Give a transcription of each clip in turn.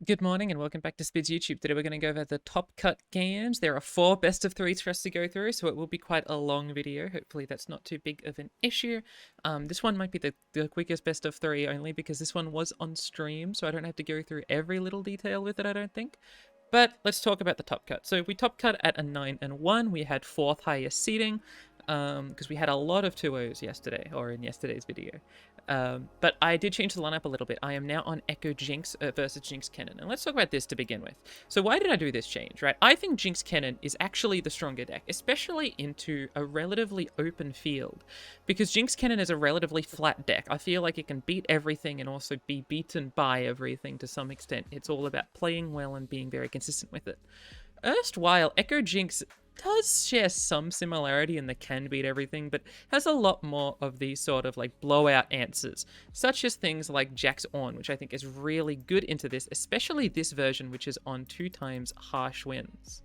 Good morning and welcome back to Spid's YouTube. Today we're going to go over the top cut games. There are 4 best of 3s for us to go through, so it will be quite a long video. Hopefully that's not too big of an issue. This one might be the quickest best of 3 only because this one was on stream, so I don't have to go through every little detail with it, I don't think. But let's talk about the top cut. So we top cut at a 9 and 1. We had 4th highest seeding because we had a lot of 2-0s yesterday, or in yesterday's video. But I did change the lineup a little bit. I am now on Echo Jinx versus Jinx Cannon. And let's talk about this to begin with. So why did I do this change, right? I think Jinx Cannon is actually the stronger deck, especially into a relatively open field. Because Jinx Cannon is a relatively flat deck. I feel like it can beat everything and also be beaten by everything to some extent. It's all about playing well and being very consistent with it. Erstwhile, Echo Jinx does share some similarity in the can beat everything, but has a lot more of these sort of like blowout answers, such as things like Jack's On, which I think is really good into this, especially this version, which is on 2 times harsh winds.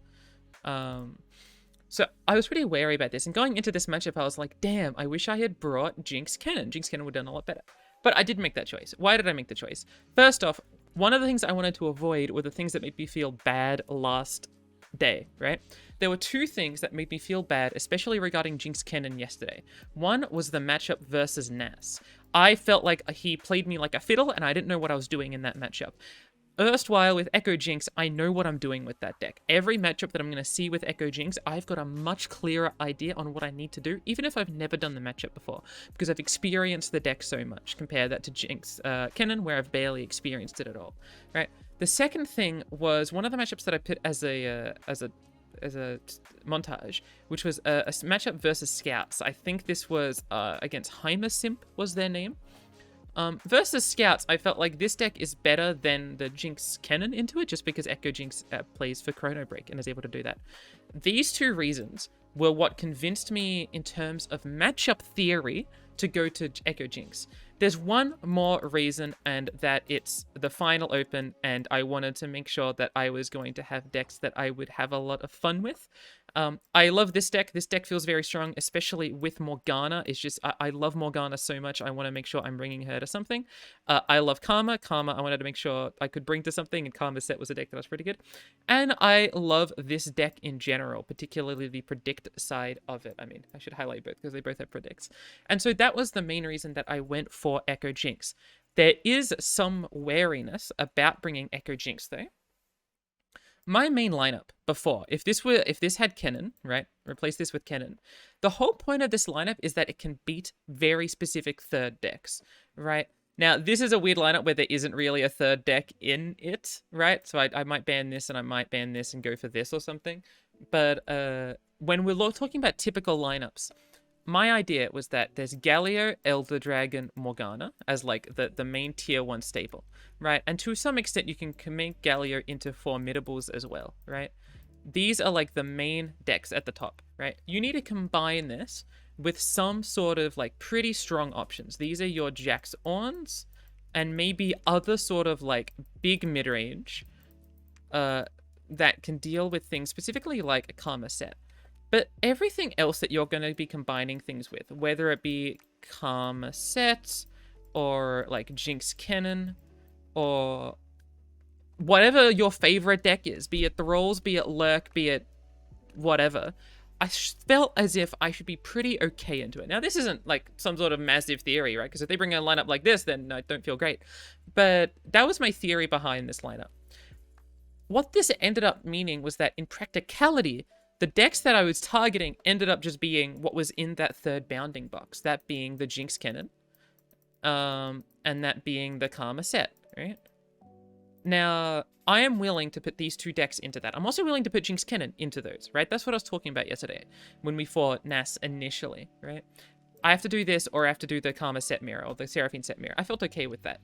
So I was pretty wary about this, and going into this matchup, I was like, damn, I wish I had brought Jinx Cannon. Jinx Cannon would have done a lot better. But I did make that choice. Why did I make the choice? First off, one of the things I wanted to avoid were the things that made me feel bad last day, right? There were 2 things that made me feel bad, especially regarding Jinx Cannon yesterday. One was the matchup versus Nas. I felt like he played me like a fiddle, and I didn't know what I was doing in that matchup. Erstwhile, with Echo Jinx, I know what I'm doing with that deck. Every matchup that I'm going to see with Echo Jinx, I've got a much clearer idea on what I need to do, even if I've never done the matchup before, because I've experienced the deck so much. Compare that to Jinx Cannon, where I've barely experienced it at all, right? The second thing was one of the matchups that I put as a montage, which was a matchup versus Scouts. I think this was against Heimer Simp was their name. Versus Scouts, I felt like this deck is better than the Jinx Cannon into it, just because Echo Jinx plays for Chrono Break and is able to do that. These 2 reasons were what convinced me in terms of matchup theory to go to Echo Jinx. There's one more reason, and that it's the final open, and I wanted to make sure that I was going to have decks that I would have a lot of fun with. I love this deck. This deck feels very strong, especially with Morgana. It's just, I love Morgana so much. I want to make sure I'm bringing her to something. I love Karma. Karma, I wanted to make sure I could bring to something, and Karma's set was a deck that was pretty good. And I love this deck in general, particularly the predict side of it. I mean, I should highlight both because they both have predicts. And so that was the main reason that I went for Echo Jinx. There is some wariness about bringing Echo Jinx, though. My main lineup before, if this had Cannon, right? Replace this with Cannon. The whole point of this lineup is that it can beat very specific third decks, right? Now, this is a weird lineup where there isn't really a third deck in it, right? So I might ban this and I might ban this and go for this or something. But when we're talking about typical lineups, my idea was that there's Galio, Elder Dragon, Morgana as like the main tier 1 staple, right? And to some extent, you can make Galio into formidables as well, right? These are like the main decks at the top, right? You need to combine this with some sort of like pretty strong options. These are your Jack's Ons and maybe other sort of like big mid-range that can deal with things specifically like a Karma set. But everything else that you're going to be combining things with, whether it be Karma Set, or like Jinx Cannon, or whatever your favorite deck is, be it Thralls, be it Lurk, be it whatever, I felt as if I should be pretty okay into it. Now, this isn't like some sort of massive theory, right? Because if they bring a lineup like this, then I don't feel great. But that was my theory behind this lineup. What this ended up meaning was that in practicality, the decks that I was targeting ended up just being what was in that third bounding box, that being the Jinx Cannon, and that being the Karma set, right? Now, I am willing to put these 2 decks into that. I'm also willing to put Jinx Cannon into those, right? That's what I was talking about yesterday when we fought Nas initially, right? I have to do this, or I have to do the Karma set mirror, or the Seraphine set mirror. I felt okay with that.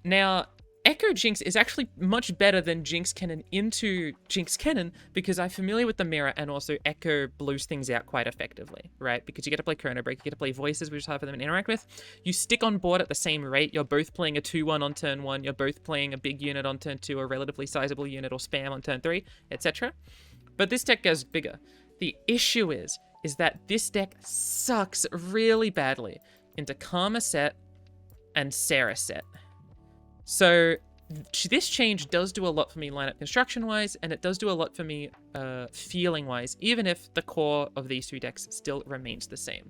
Now, Echo Jinx is actually much better than Jinx Cannon into Jinx Cannon because I'm familiar with the mirror, and also Echo blows things out quite effectively, right? Because you get to play Chrono Break, you get to play Voices, which is hard for them to interact with. You stick on board at the same rate. You're both playing a 2-1 on turn 1. You're both playing a big unit on turn 2, a relatively sizable unit or spam on turn 3, etc. But this deck goes bigger. The issue is that this deck sucks really badly into Karma set and Sarah set. So this change does do a lot for me lineup construction-wise, and it does do a lot for me feeling-wise, even if the core of these two decks still remains the same.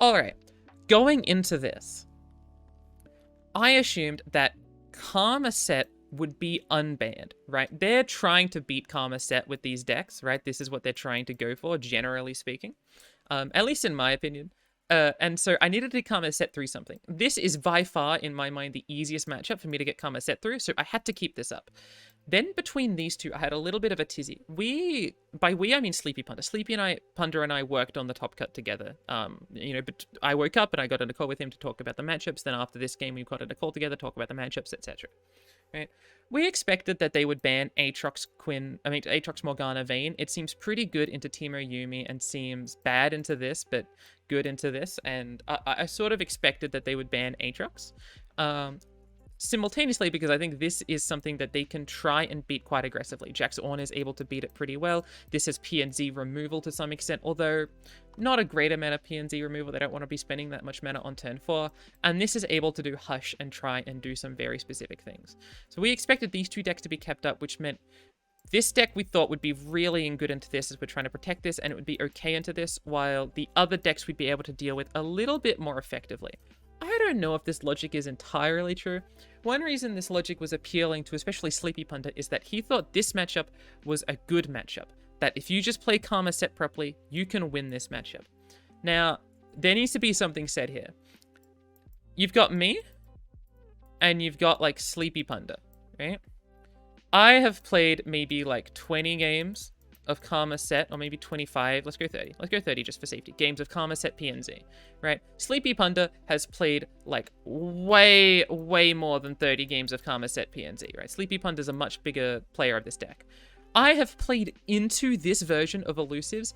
Alright, going into this, I assumed that Karma Set would be unbanned, right? They're trying to beat Karma Set with these decks, right? This is what they're trying to go for, generally speaking. At least in my opinion. And so I needed to Karma Set through something. This is by far, in my mind, the easiest matchup for me to get Karma Set through, so I had to keep this up. Then between these two, I had a little bit of a tizzy. By we, I mean Sleepy Punter. Punter and I worked on the top cut together. You know, but I woke up and I got on a call with him to talk about the matchups. Then after this game, we got on a call together, talk about the matchups, etc. Right? We expected that they would ban Aatrox Morgana Vayne. It seems pretty good into Teemo Yumi and seems bad into this, but good into this. And I sort of expected that they would ban Aatrox. Simultaneously, because I think this is something that they can try and beat quite aggressively. Jax Ornn is able to beat it pretty well. This has PNZ removal to some extent, although not a great amount of PNZ removal. They don't want to be spending that much mana on turn 4. And this is able to do Hush and try and do some very specific things. So we expected these two decks to be kept up, which meant this deck we thought would be really good into this as we're trying to protect this, and it would be okay into this, while the other decks we'd be able to deal with a little bit more effectively. I don't know if this logic is entirely true. One reason this logic was appealing to especially Sleepy Punter is that he thought this matchup was a good matchup. That if you just play Karma Set properly, you can win this matchup. Now, there needs to be something said here. You've got me, and you've got, like, Sleepy Punter, right? I have played maybe, like, 20 games of Karma Set, or maybe 25, let's go 30. Let's go 30 just for safety. Games of Karma Set PNZ, right? Sleepy Punter has played, like, way more than 30 games of Karma Set PNZ, right? Sleepy Punter's a much bigger player of this deck. I have played into this version of Elusives,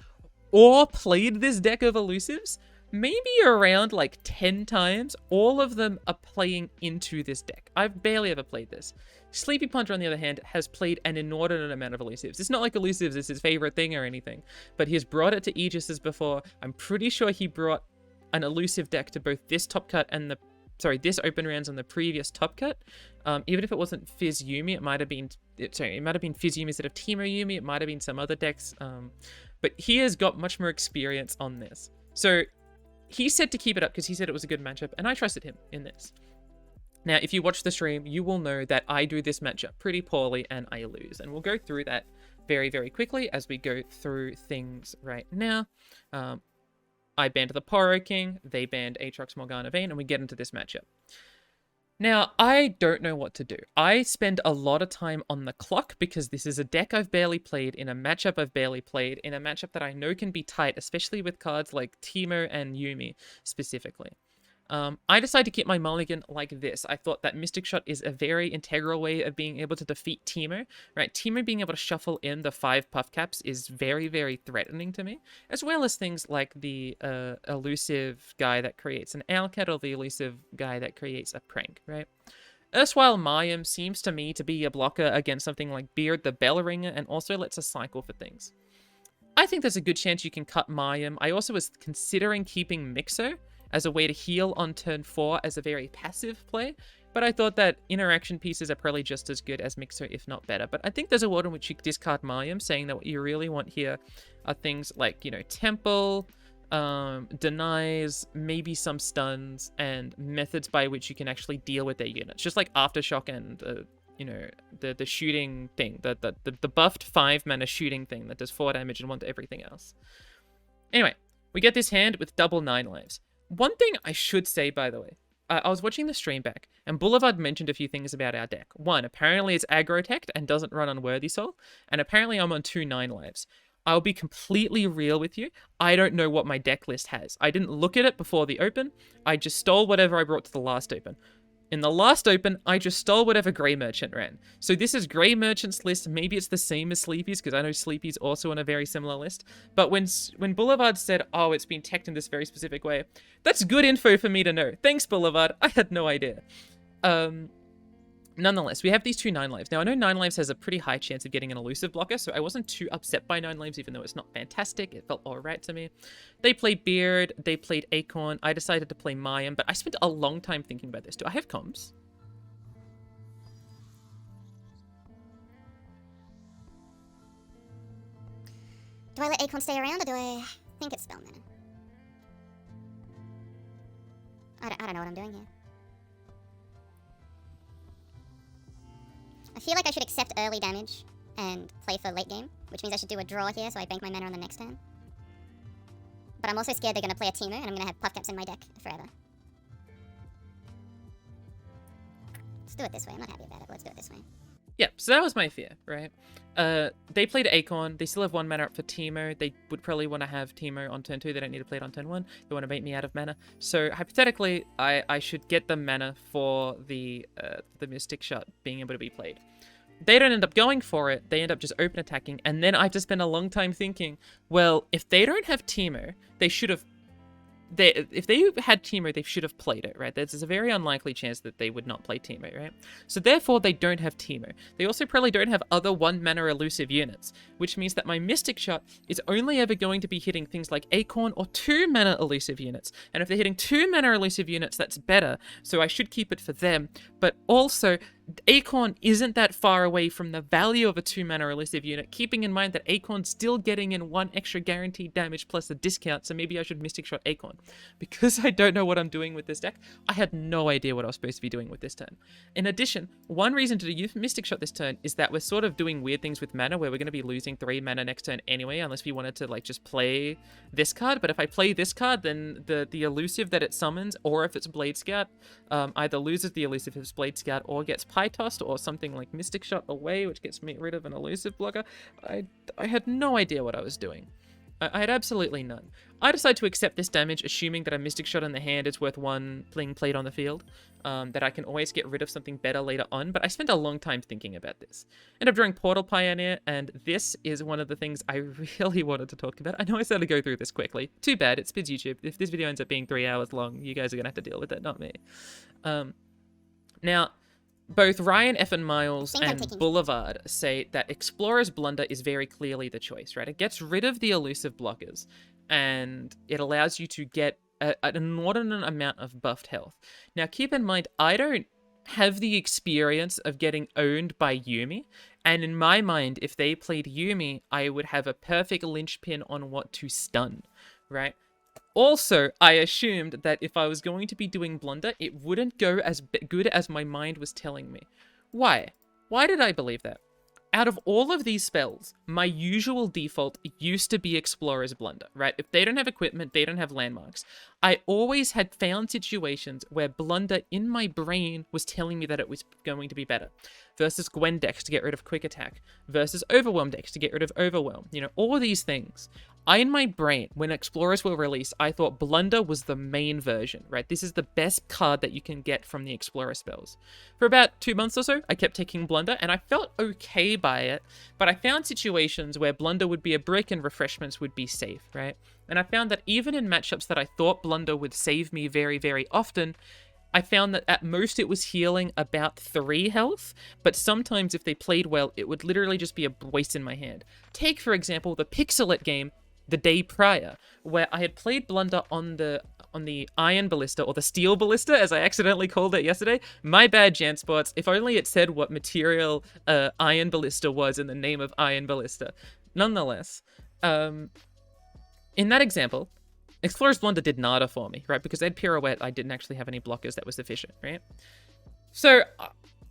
or played this deck of Elusives, maybe around, like, 10 times. All of them are playing into this deck. I've barely ever played this. Sleepy Punter, on the other hand, has played an inordinate amount of Elusives. It's not like Elusives is his favorite thing or anything, but he has brought it to Aegis's before. I'm pretty sure he brought an Elusive deck to both this top cut and this open rounds on the previous top cut. Even if it wasn't Fizz Yumi, it might have been Fizz Yumi instead of Teemo Yumi. It might have been some other decks. But he has got much more experience on this. So he said to keep it up because he said it was a good matchup, and I trusted him in this. Now, if you watch the stream, you will know that I do this matchup pretty poorly and I lose. And we'll go through that very, very quickly as we go through things right now. I banned the Poro King, they banned Aatrox Morgana Vayne, and we get into this matchup. Now, I don't know what to do. I spend a lot of time on the clock because this is a deck I've barely played, in a matchup I've barely played, in a matchup that I know can be tight, especially with cards like Teemo and Yumi specifically. I decided to keep my mulligan like this. I thought that Mystic Shot is a very integral way of being able to defeat Teemo, right? Teemo being able to shuffle in the 5 puff caps is very, very threatening to me, as well as things like the elusive guy that creates an Owlcat or the elusive guy that creates a prank, right? Erstwhile Mayim seems to me to be a blocker against something like Beard the Bellringer, and also lets us cycle for things. I think there's a good chance you can cut Mayim. I also was considering keeping Mixo as a way to heal on turn 4 as a very passive play, but I thought that interaction pieces are probably just as good as Mixo, if not better. But I think there's a world in which you discard Mayim, saying that what you really want here are things like, you know, Temple, denies, maybe some stuns, and methods by which you can actually deal with their units. Just like Aftershock and, you know, the shooting thing, the buffed 5 mana shooting thing that does 4 damage and 1 to everything else. Anyway, we get this hand with double 9 lives. One thing I should say, by the way, I was watching the stream back, and Boulevard mentioned a few things about our deck. One, apparently it's aggro-teched and doesn't run Unworthy Soul, and apparently I'm on 2 9 lives. I'll be completely real with you. I don't know what my deck list has. I didn't look at it before the open. I just stole whatever I brought to the last open. In the last open, I just stole whatever Grey Merchant ran. So this is Grey Merchant's list. Maybe it's the same as Sleepy's, because I know Sleepy's also on a very similar list. But when Boulevard said, oh, it's been teched in this very specific way, that's good info for me to know. Thanks, Boulevard. I had no idea. Nonetheless, we have these 2 9 lives. Now, I know 9 lives has a pretty high chance of getting an elusive blocker, so I wasn't too upset by 9 lives, even though it's not fantastic. It felt alright to me. They played Beard, they played Acorn. I decided to play Mayim, but I spent a long time thinking about this. Do I have comms? Do I let Acorn stay around, or do I think it's spell mana? I don't know what I'm doing here. I feel like I should accept early damage and play for late game, which means I should do a draw here so I bank my mana on the next turn. But I'm also scared they're going to play a Teemo and I'm going to have Puffcaps in my deck forever. Let's do it this way. I'm not happy about it, but let's do it this way. Yeah, so that was my fear, right? They played Acorn. They still have 1 mana up for Teemo. They would probably want to have Teemo on turn 2. They don't need to play it on turn 1. They want to bait me out of mana. So hypothetically, I should get the mana for the Mystic Shot being able to be played. They don't end up going for it. They end up just open attacking. And then I have to spend a long time thinking, well, if they don't have Teemo, they should have... if they had Teemo, they should have played it, right? There's a very unlikely chance that they would not play Teemo, right? So therefore, they don't have Teemo. They also probably don't have other 1-mana elusive units, which means that my Mystic Shot is only ever going to be hitting things like Acorn or 2-mana elusive units. And if they're hitting 2-mana elusive units, that's better, so I should keep it for them. But also, Acorn isn't that far away from the value of a 2-mana elusive unit, keeping in mind that Acorn's still getting in 1 extra guaranteed damage plus a discount, so maybe I should Mystic Shot Acorn. Because I don't know what I'm doing with this deck, I had no idea what I was supposed to be doing with this turn. In addition, one reason to do Mystic Shot this turn is that we're sort of doing weird things with mana, where we're going to be losing 3 mana next turn anyway, unless we wanted to, like, just play this card. But if I play this card, then the elusive that it summons, or if it's Blade Scout, either loses the elusive if it's Blade Scout, or gets Pie Tossed, or something like Mystic Shot away, which gets me rid of an elusive blocker. I had no idea what I was doing. I had absolutely none. I decided to accept this damage, assuming that a Mystic Shot in the hand is worth 1 being played on the field, that I can always get rid of something better later on, but I spent a long time thinking about this. Ended up drawing Portal Pioneer, and this is one of the things I really wanted to talk about. I know I said to go through this quickly. Too bad, it's Spids YouTube. If this video ends up being 3 hours long, you guys are going to have to deal with it, not me. Now, both Ryan F. and Miles and Boulevard say that Explorer's Blunder is very clearly the choice, right? It gets rid of the elusive blockers, and it allows you to get an inordinate amount of buffed health. Now, keep in mind, I don't have the experience of getting owned by Yuumi, and in my mind, if they played Yuumi, I would have a perfect linchpin on what to stun, right? Also, I assumed that if I was going to be doing Blunder, it wouldn't go as good as my mind was telling me. Why? Why did I believe that? Out of all of these spells, my usual default used to be Explorer's Blunder, right? If they don't have equipment, they don't have landmarks. I always had found situations where Blunder in my brain was telling me that it was going to be better. Versus Gwen decks to get rid of Quick Attack. Versus Overwhelm decks to get rid of Overwhelm. You know, all these things. In my brain, when Explorers were released, I thought Blunder was the main version, right? This is the best card that you can get from the Explorer spells. For about 2 months or so, I kept taking Blunder, and I felt okay by it, but I found situations where Blunder would be a brick and Refreshments would be safe, right? And I found that even in matchups that I thought Blunder would save me very, very often, I found that at most it was healing about 3 health, but sometimes if they played well, it would literally just be a waste in my hand. Take, for example, the Pixelet game the day prior, where I had played Blunder on the Iron Ballista, or the Steel Ballista, as I accidentally called it yesterday. My bad, Jansports. If only it said what material Iron Ballista was in the name of Iron Ballista. Nonetheless, in that example, Explorer's Blunder did nada for me, right? Because they had Pirouette, I didn't actually have any blockers that was sufficient, right? So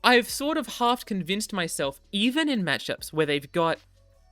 I've sort of half convinced myself, even in matchups where they've got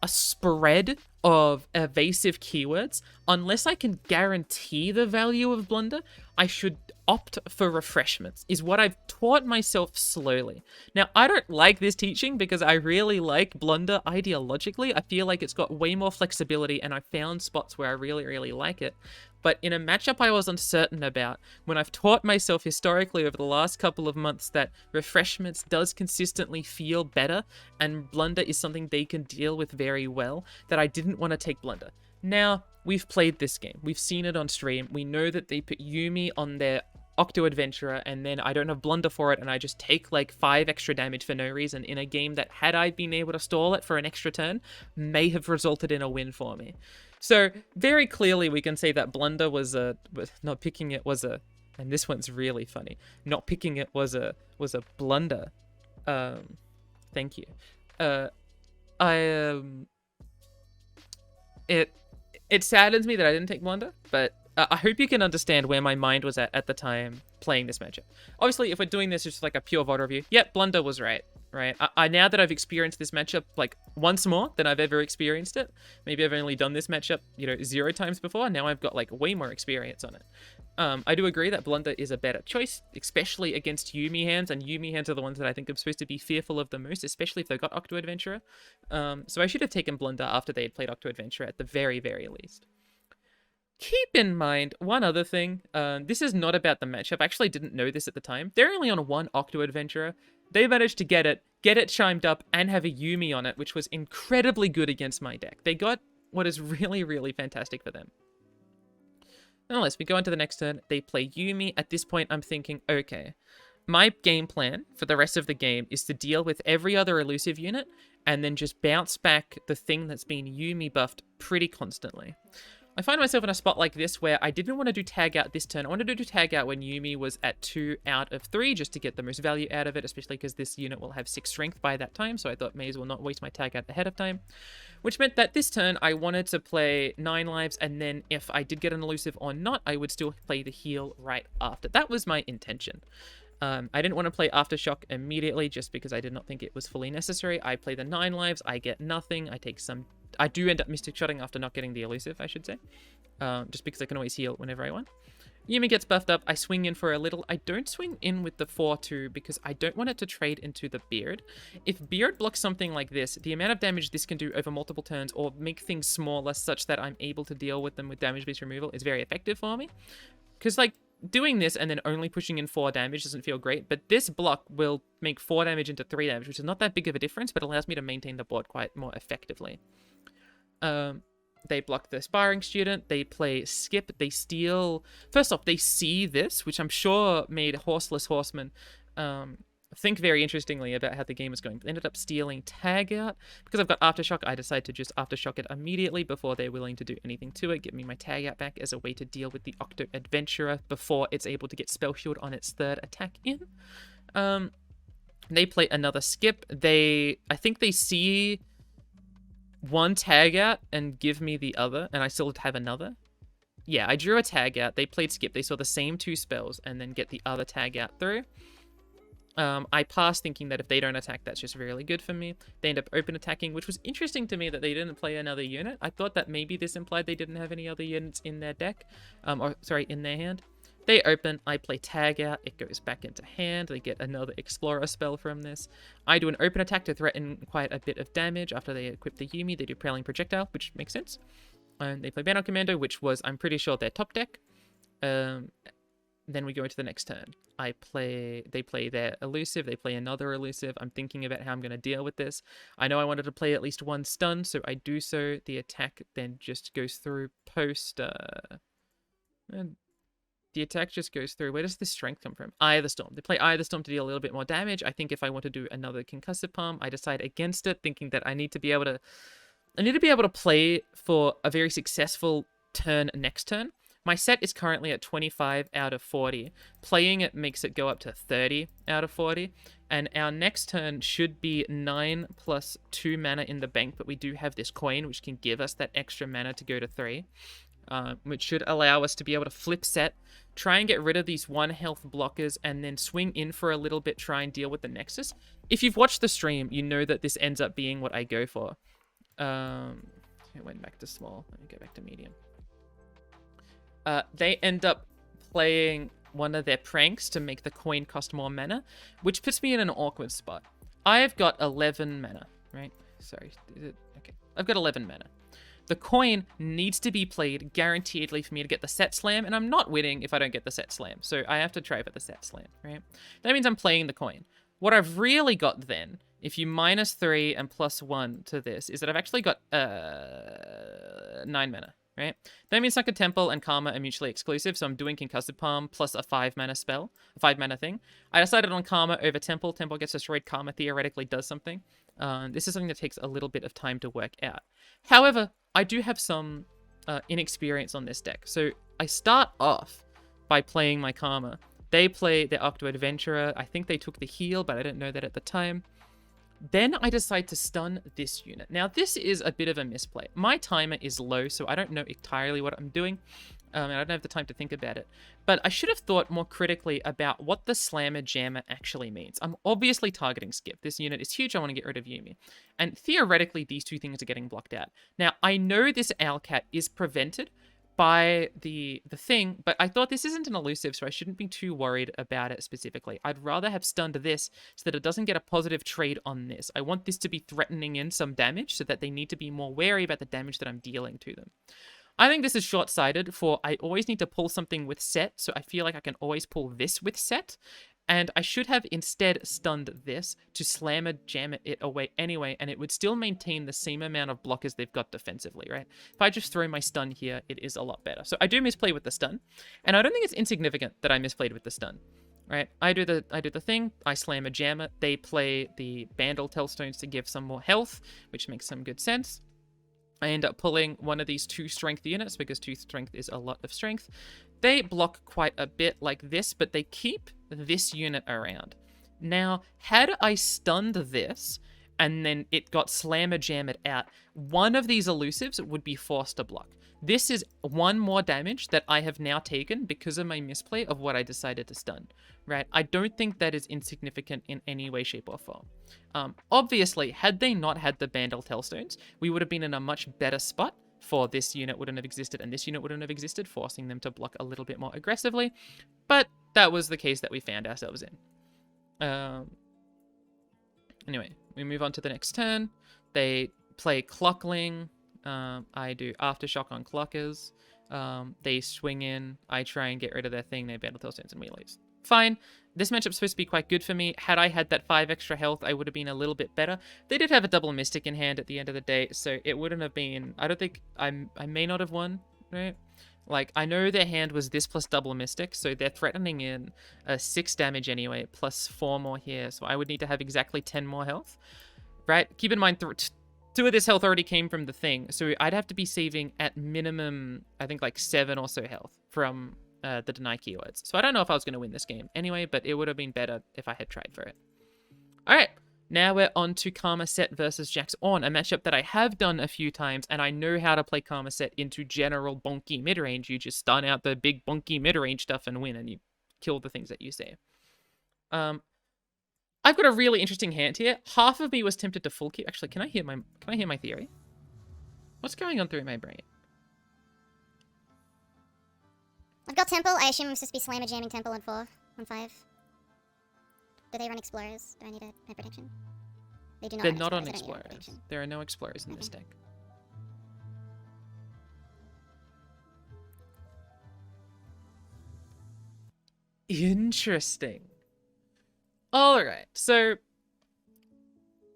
a spread of evasive keywords, unless I can guarantee the value of Blunder, I should opt for Refreshments, is what I've taught myself slowly. Now, I don't like this teaching because I really like Blunder ideologically. I feel like it's got way more flexibility, and I found spots where I really, really like it. But in a matchup I was uncertain about, when I've taught myself historically over the last couple of months that Refreshments does consistently feel better, and Blunder is something they can deal with very well, that I didn't want to take Blunder. Now, we've played this game. We've seen it on stream. We know that they put Yuumi on their Octo Adventurer, and then I don't have Blunder for it, and I just take like 5 extra damage for no reason in a game that, had I been able to stall it for an extra turn, may have resulted in a win for me. So, very clearly we can say that Blunder was not picking it was a, and this one's really funny, not picking it was a blunder. Thank you. It saddens me that I didn't take Blunder, but I hope you can understand where my mind was at the time playing this matchup. Obviously, if we're doing this just like a pure VOD review, yep, Blunder was right. I now that I've experienced this matchup like once more than I've ever experienced it. Maybe I've only done this matchup, 0 times before. Now I've got like way more experience on it. I do agree that Blunder is a better choice, especially against Yuumi hands, and Yuumi hands are the ones that I think I'm supposed to be fearful of the most, especially if they've got Octo Adventurer. So I should have taken Blunder after they had played Octo Adventurer at the very, very least. Keep in mind one other thing. This is not about the matchup. I actually didn't know this at the time. They're only on one Octo Adventurer. They managed to get it chimed up, and have a Yuumi on it, which was incredibly good against my deck. They got what is really, really fantastic for them. Nonetheless, we go into the next turn. They play Yuumi. At this point, I'm thinking, okay, my game plan for the rest of the game is to deal with every other elusive unit and then just bounce back the thing that's been Yuumi buffed pretty constantly. I find myself in a spot like this where I didn't want to do tag out this turn. I wanted to do tag out when Yuumi was at 2 out of 3 just to get the most value out of it, especially because this unit will have 6 strength by that time, so I thought may as well not waste my tag out ahead of time. Which meant that this turn I wanted to play 9 lives, and then if I did get an elusive or not, I would still play the heal right after. That was my intention. I didn't want to play Aftershock immediately just because I did not think it was fully necessary. I play the 9 lives, I get nothing, I do end up Mystic Shotting after not getting the elusive, I should say. Just because I can always heal whenever I want. Yuumi gets buffed up, I swing in for a little. I don't swing in with the 4-2 because I don't want it to trade into the Beard. If Beard blocks something like this, the amount of damage this can do over multiple turns or make things smaller such that I'm able to deal with them with damage-based removal is very effective for me. Because, like, doing this and then only pushing in 4 damage doesn't feel great, but this block will make 4 damage into 3 damage, which is not that big of a difference, but allows me to maintain the board quite more effectively. They block the Sparring Student, they play Skip, they steal... First off, they see this, which I'm sure made Horseless Horseman think very interestingly about how the game is going. They ended up stealing Tag Out. Because I've got Aftershock, I decide to just Aftershock it immediately before they're willing to do anything to it, give me my Tag Out back as a way to deal with the Octo Adventurer before it's able to get Spell Shield on its 3rd attack in. They play another Skip. I think they see one Tag Out and give me the other, and I still have another. Yeah, I drew a Tag Out. They played Skip. They saw the same 2 spells and then get the other Tag Out through. I pass thinking that if they don't attack, that's just really good for me. They end up open attacking, which was interesting to me that they didn't play another unit. I thought that maybe this implied they didn't have any other units in their deck. In their hand. They open, I play Tag Out, it goes back into hand, they get another Explorer spell from this. I do an open attack to threaten quite a bit of damage. After they equip the Yuumi, they do Prowling Projectile, which makes sense. And they play Banner Commando, which was, I'm pretty sure, their top deck. Then we go into the next turn. They play their elusive, they play another elusive. I'm thinking about how I'm going to deal with this. I know I wanted to play at least 1 stun, so I do so. The attack then just goes through post... The attack just goes through. Where does the strength come from? Eye of the Storm. They play Eye of the Storm to deal a little bit more damage. I think if I want to do another Concussive Palm, I decide against it, thinking that I need to be able to play for a very successful turn next turn. My set is currently at 25 out of 40. Playing it makes it go up to 30 out of 40. And our next turn should be 9 plus 2 mana in the bank, but we do have this coin, which can give us that extra mana to go to 3. Which should allow us to be able to flip set, try and get rid of these 1 health blockers, and then swing in for a little bit, try and deal with the Nexus. If you've watched the stream, you know that this ends up being what I go for. It went back to small. Let me go back to medium. They end up playing one of their pranks to make the coin cost more mana, which puts me in an awkward spot. I've got 11 mana, right? Sorry, okay. I've got 11 mana. The coin needs to be played guaranteedly for me to get the set slam, and I'm not winning if I don't get the set slam, so I have to try for the set slam, right? That means I'm playing the coin. What I've really got then, if you -3 and +1 to this, is that I've actually got 9 mana, right? That means Sunken Temple and Karma are mutually exclusive, so I'm doing Concussive Palm plus a 5 mana spell, a 5 mana thing. I decided on Karma over Temple. Temple gets destroyed, Karma theoretically does something. This is something that takes a little bit of time to work out. However, I do have some inexperience on this deck. So I start off by playing my Karma. They play their Octo Adventurer. I think they took the heal, but I didn't know that at the time. Then I decide to stun this unit. Now, this is a bit of a misplay. My timer is low, so I don't know entirely what I'm doing. And I don't have the time to think about it. But I should have thought more critically about what the Slammer Jammer actually means. I'm obviously targeting Skip. This unit is huge. I want to get rid of Yumi. And theoretically, these two things are getting blocked out. Now, I know this Owlcat is prevented by the thing, but I thought this isn't an elusive, so I shouldn't be too worried about it specifically. I'd rather have stunned this so that it doesn't get a positive trade on this. I want this to be threatening in some damage so that they need to be more wary about the damage that I'm dealing to them. I think this is short-sighted for I always need to pull something with set, so I feel like I can always pull this with set. And I should have instead stunned this to Slammer Jammer it away anyway, and it would still maintain the same amount of blockers they've got defensively, right? If I just throw my stun here, it is a lot better. So I do misplay with the stun, and I don't think it's insignificant that I misplayed with the stun, right? I do the thing, I Slammer Jammer, they play the Bandle Tellstones to give some more health, which makes some good sense. I end up pulling one of these 2 strength units because 2 strength is a lot of strength. They block quite a bit like this, but they keep this unit around. Now, had I stunned this and then it got Slammer Jammered out, one of these elusives would be forced to block. This is 1 more damage that I have now taken because of my misplay of what I decided to stun, right? I don't think that is insignificant in any way, shape, or form. Obviously, had they not had the Bandle Tellstones, we would have been in a much better spot, for this unit wouldn't have existed and this unit wouldn't have existed, forcing them to block a little bit more aggressively. But that was the case that we found ourselves in. Anyway, we move on to the next turn. They play Clockling. I do Aftershock on Clockers. They swing in. I try and get rid of their thing. They Bandle Tellstones and we lose. Fine. This matchup's supposed to be quite good for me. Had I had that 5 extra health, I would have been a little bit better. They did have a double Mystic in hand at the end of the day, so it wouldn't have been... I don't think... I may not have won, right? Like, I know their hand was this plus double Mystic, so they're threatening in 6 damage anyway, plus 4 more here, so I would need to have exactly 10 more health, right? Keep in mind, 2 of this health already came from the thing, so I'd have to be saving at minimum, I think, like 7 or so health from... the deny keywords. So I don't know if I was going to win this game anyway, but it would have been better if I had tried for it. All right, now we're on to Karma Set versus Jax On, a matchup that I have done a few times, and I know how to play Karma Set into general bonky mid-range. You just stun out the big bonky mid-range stuff and win, and you kill the things that you see. I've got a really interesting hand here. Half of me was tempted to full keep. Actually, can I hear my theory? What's going on through my brain? I've got Temple. I assume I'm supposed to be Slammer Jamming Temple on 4, on 5. Do they run Explorers? Do I need a protection? They do not. They're not on Explorers. There are no Explorers in this deck. Interesting. Alright, so...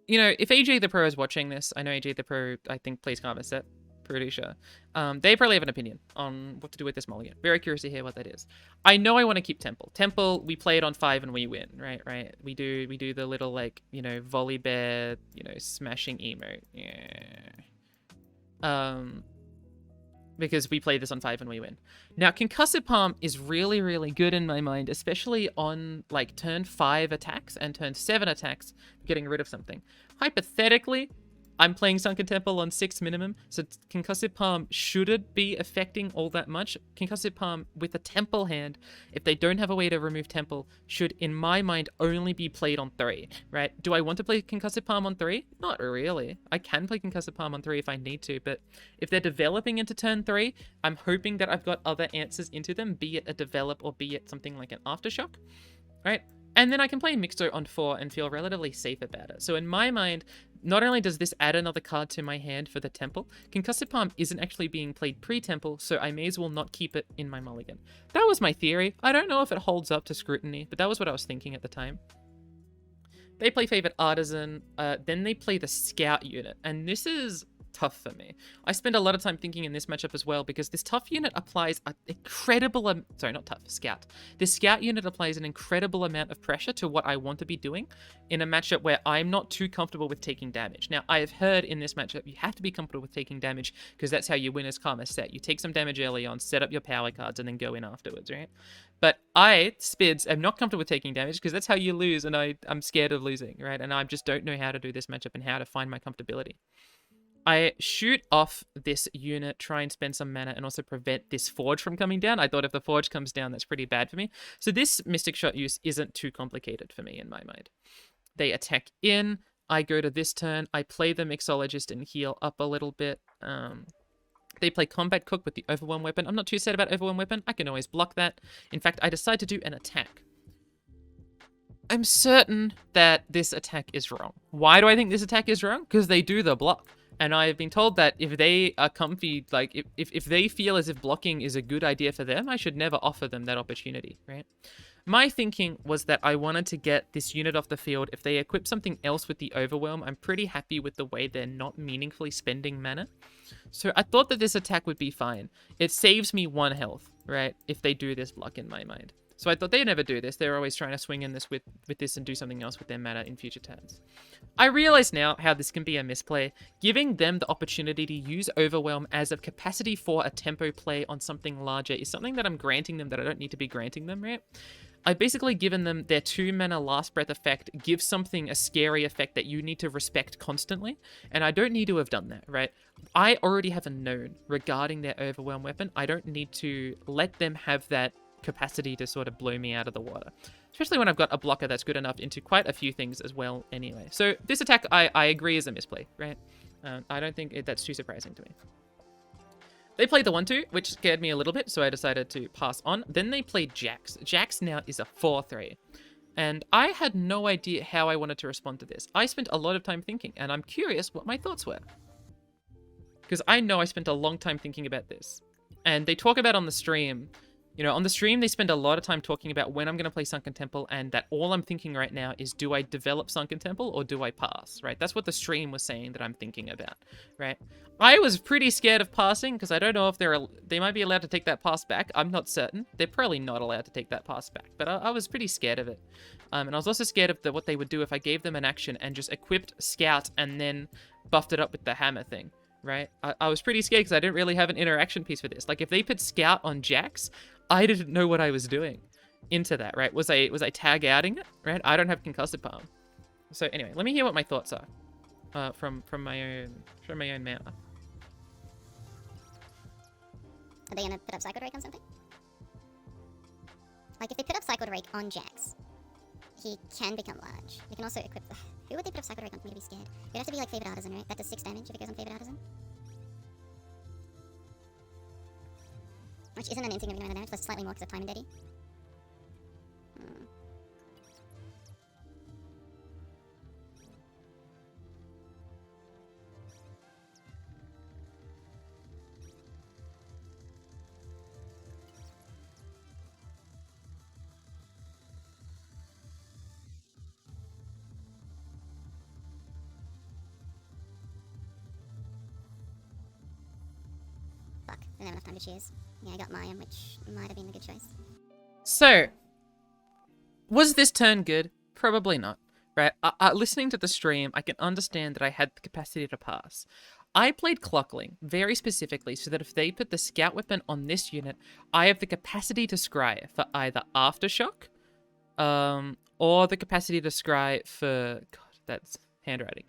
You know, if AJ the Pro is watching this, I know AJ the Pro, I think, plays Karma Set. Pretty sure. They probably have an opinion on what to do with this mulligan. Very curious to hear what that is. I know I want to keep Temple. Temple, we play it on 5 and we win, right? We do the little, like, you know, volley bear, you know, smashing emote. Yeah. Because we play this on 5 and we win. Now, Concussive Palm is really, really good in my mind, especially on, like, turn 5 attacks and turn 7 attacks, getting rid of something. Hypothetically, I'm playing Sunken Temple on 6 minimum, so Concussive Palm shouldn't be affecting all that much. Concussive Palm with a Temple hand, if they don't have a way to remove Temple, should, in my mind, only be played on 3, right? Do I want to play Concussive Palm on 3? Not really. I can play Concussive Palm on 3 if I need to, but if they're developing into turn 3, I'm hoping that I've got other answers into them, be it a develop or be it something like an Aftershock, right? And then I can play Mixo on 4 and feel relatively safe about it. So in my mind, not only does this add another card to my hand for the Temple, Concussive Palm isn't actually being played pre-Temple, so I may as well not keep it in my mulligan. That was my theory. I don't know if it holds up to scrutiny, but that was what I was thinking at the time. They play Favorite Artisan, then they play the Scout unit, and this is tough for me. I spend a lot of time thinking in this matchup as well because this tough unit applies an incredible... sorry, not tough, scout. This scout unit applies an incredible amount of pressure to what I want to be doing in a matchup where I'm not too comfortable with taking damage. Now, I have heard in this matchup you have to be comfortable with taking damage because that's how you win as Karma set. You take some damage early on, set up your power cards, and then go in afterwards, right? But I, Spids, am not comfortable with taking damage because that's how you lose, and I'm scared of losing, right? And I just don't know how to do this matchup and how to find my comfortability. I shoot off this unit, try and spend some mana, and also prevent this Forge from coming down. I thought if the Forge comes down, that's pretty bad for me. So this Mystic Shot use isn't too complicated for me in my mind. They attack in, I go to this turn, I play the Mixologist and heal up a little bit. They play Combat Cook with the Overwhelm Weapon. I'm not too sad about Overwhelm Weapon. I can always block that. In fact, I decide to do an attack. I'm certain that this attack is wrong. Why do I think this attack is wrong? Because they do the block. And I have been told that if they are comfy, like, if they feel as if blocking is a good idea for them, I should never offer them that opportunity, right? My thinking was that I wanted to get this unit off the field. If they equip something else with the Overwhelm, I'm pretty happy with the way they're not meaningfully spending mana. So I thought that this attack would be fine. It saves me 1 health, right? If they do this block in my mind. So I thought they'd never do this. They're always trying to swing in this with this and do something else with their mana in future turns. I realize now how this can be a misplay. Giving them the opportunity to use Overwhelm as a capacity for a tempo play on something larger is something that I'm granting them that I don't need to be granting them, right? I've basically given them their 2 mana Last Breath effect, give something a scary effect that you need to respect constantly, and I don't need to have done that, right? I already have a known regarding their Overwhelm weapon. I don't need to let them have that capacity to sort of blow me out of the water, especially when I've got a blocker that's good enough into quite a few things as well anyway. So this attack, I agree, is a misplay, right? I don't think that's too surprising to me. They played the 1-2, which scared me a little bit, so I decided to pass on. Then they played Jax. Jax now is a 4-3. And I had no idea how I wanted to respond to this. I spent a lot of time thinking, and I'm curious what my thoughts were. Because I know I spent a long time thinking about this. And they talk about on the stream, you know, on the stream, they spend a lot of time talking about when I'm going to play Sunken Temple, and that all I'm thinking right now is, do I develop Sunken Temple or do I pass, right? That's what the stream was saying that I'm thinking about, right? I was pretty scared of passing because I don't know if they might be allowed to take that pass back. I'm not certain. They're probably not allowed to take that pass back, but I was pretty scared of it. And I was also scared of what they would do if I gave them an action and just equipped Scout and then buffed it up with the hammer thing. Right? I was pretty scared because I didn't really have an interaction piece for this. Like, if they put Scout on Jax, I didn't know what I was doing into that, right? Was I tag outing it, right? I don't have Concussive Palm. So anyway, let me hear what my thoughts are from my own mouth. Are they gonna put up Cycle Rake on something? Like, if they put up Cycle Rake on Jax, he can become large. They can also equip... Who would they put up Cycle Rake on for me to be scared? It'd have to be like Favored Artisan, right? That does 6 damage if it goes on Favored Artisan. Which isn't an insignificant amount of damage, but slightly more because of Time and Daddy. Fuck, didn't have enough time to choose. Yeah, I got Mayim, which might have been a good choice. So, was this turn good? Probably not, right? Listening to the stream, I can understand that I had the capacity to pass. I played Clockling very specifically so that if they put the Scout Weapon on this unit, I have the capacity to scry for either Aftershock, or the capacity to scry for... God, that's handwriting.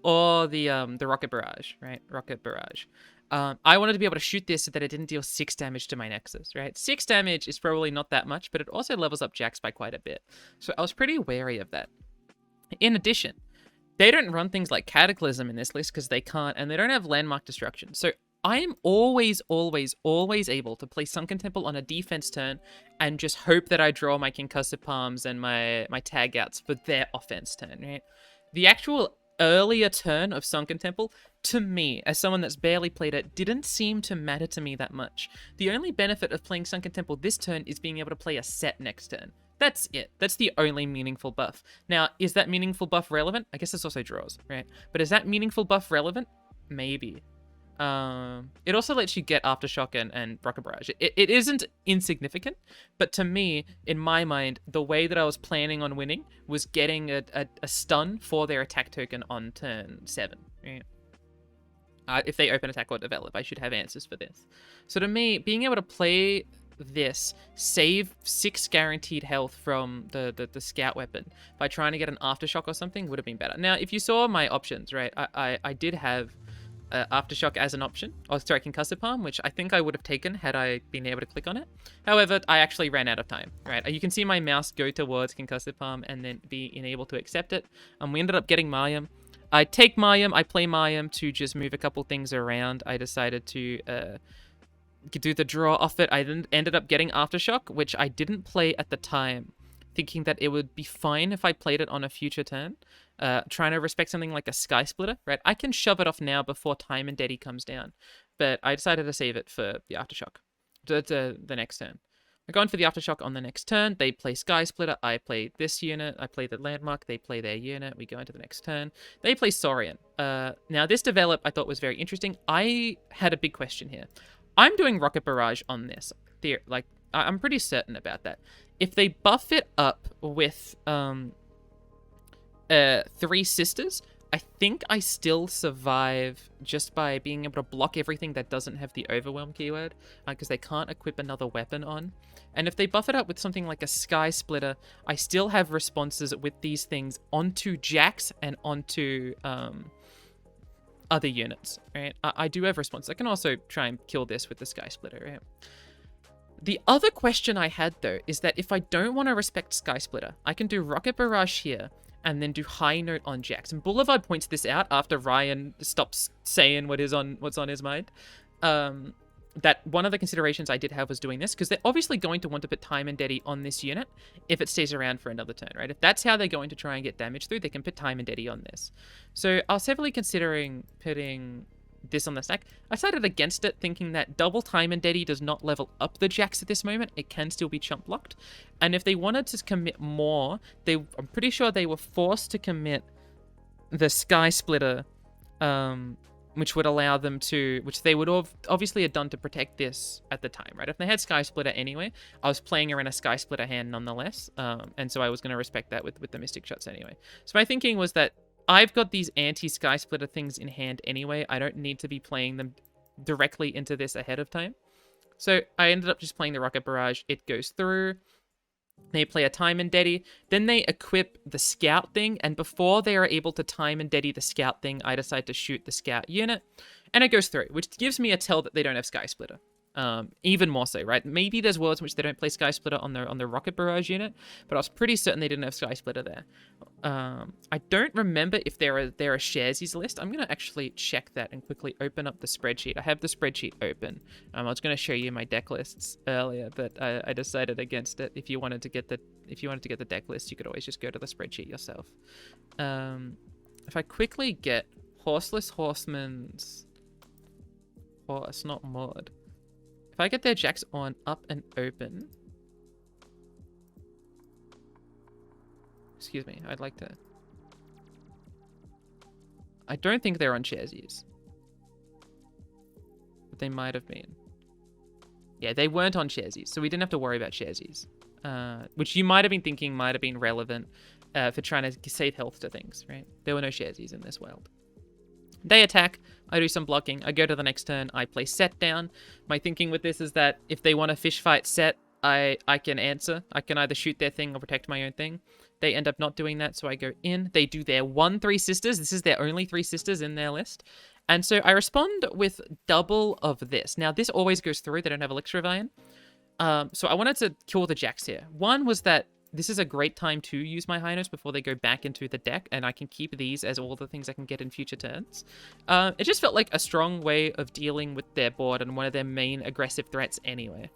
Or the Rocket Barrage, right? Rocket Barrage. I wanted to be able to shoot this so that it didn't deal 6 damage to my Nexus, right? 6 damage is probably not that much, but it also levels up Jax by quite a bit. So I was pretty wary of that. In addition, they don't run things like Cataclysm in this list because they can't, and they don't have Landmark Destruction. So I am always, always, always able to play Sunken Temple on a defense turn and just hope that I draw my Concussive Palms and my tag outs for their offense turn, right? The actual earlier turn of Sunken Temple, to me, as someone that's barely played it, didn't seem to matter to me that much. The only benefit of playing Sunken Temple this turn is being able to play a set next turn. That's it. That's the only meaningful buff. Now, is that meaningful buff relevant? I guess it's also draws, right? But is that meaningful buff relevant? maybe. It also lets you get Aftershock and Rocket Barrage. It isn't insignificant, but to me, in my mind, the way that I was planning on winning was getting a stun for their attack token on turn 7. Right? If they open attack or develop, I should have answers for this. So to me, being able to play this, save 6 guaranteed health from the scout weapon by trying to get an Aftershock or something would have been better. Now, if you saw my options, right, I did have Aftershock as an option. Oh, sorry, Concussive Palm, which I think I would have taken had I been able to click on it. However, I actually ran out of time, right? You can see my mouse go towards Concussive Palm and then be unable to accept it. We ended up getting Mayim. I take Mayim, I play Mayim to just move a couple things around. I decided to do the draw off it. I then ended up getting Aftershock, which I didn't play at the time, thinking that it would be fine if I played it on a future turn. Trying to respect something like a Sky Splitter, right? I can shove it off now before Time and Daddy comes down, but I decided to save it for the Aftershock, the next turn. I go in for the Aftershock on the next turn. They play Sky Splitter. I play this unit. I play the Landmark. They play their unit. We go into the next turn. They play Saurian. Now, this develop I thought was very interesting. I had a big question here. I'm doing Rocket Barrage on this. I'm pretty certain about that. If they buff it up with 3 sisters, I think I still survive just by being able to block everything that doesn't have the overwhelm keyword, because they can't equip another weapon on. And if they buff it up with something like a Sky Splitter, I still have responses with these things onto Jax and onto other units, right? I do have responses. I can also try and kill this with the Sky Splitter, right? The other question I had, though, is that if I don't want to respect Sky Splitter, I can do Rocket Barrage here and then do High Note on Jax. And Boulevard points this out after Ryan stops saying what's on his mind. That one of the considerations I did have was doing this, because they're obviously going to want to put Time and Daddy on this unit if it stays around for another turn, right? If that's how they're going to try and get damage through, they can put Time and Daddy on this. So I was heavily considering putting this on the stack. I decided against it, thinking that double Time and Daddy does not level up the Jax at this moment. It can still be chump blocked. And if they wanted to commit more, I'm pretty sure they were forced to commit the Sky Splitter, which would allow them to, which they would have obviously had done to protect this at the time, right? If they had Sky Splitter anyway, I was playing around a Sky Splitter hand nonetheless, and so I was going to respect that with the Mystic Shots anyway. So my thinking was that I've got these anti-Sky Splitter things in hand anyway. I don't need to be playing them directly into this ahead of time. So I ended up just playing the Rocket Barrage. It goes through. They play a Time and Daddy. Then they equip the Scout thing. And before they are able to Time and Daddy the Scout thing, I decide to shoot the Scout unit. And it goes through, which gives me a tell that they don't have Sky Splitter. Even more so, right? Maybe there's worlds in which they don't play Sky Splitter on the Rocket Barrage unit, but I was pretty certain they didn't have Sky Splitter there. I don't remember if there are Sharesies list. I'm gonna actually check that and quickly open up the spreadsheet. I have the spreadsheet open. I was gonna show you my deck lists earlier, but I decided against it. If you wanted to get the deck list, you could always just go to the spreadsheet yourself. If I quickly get Horseless Horseman's horse, not mod. If I get their Jax on up and open... Excuse me, I'd like to... I don't think they're on Sharesies. But they might have been. Yeah, they weren't on Sharesies, so we didn't have to worry about Sharesies. Which you might have been thinking might have been relevant for trying to save health to things, right? There were no Sharesies in this world. They attack, I do some blocking, I go to the next turn, I play Set down. My thinking with this is that if they want to fish fight Set, I can answer. I can either shoot their thing or protect my own thing. They end up not doing that, so I go in. They do their 3 sisters. This is their only 3 sisters in their list. And so I respond with double of this. Now, this always goes through. They don't have Elixir of Iron. So I wanted to kill the Jax here. One was that this is a great time to use my High Notes before they go back into the deck, and I can keep these as all the things I can get in future turns. It just felt like a strong way of dealing with their board and one of their main aggressive threats anyway.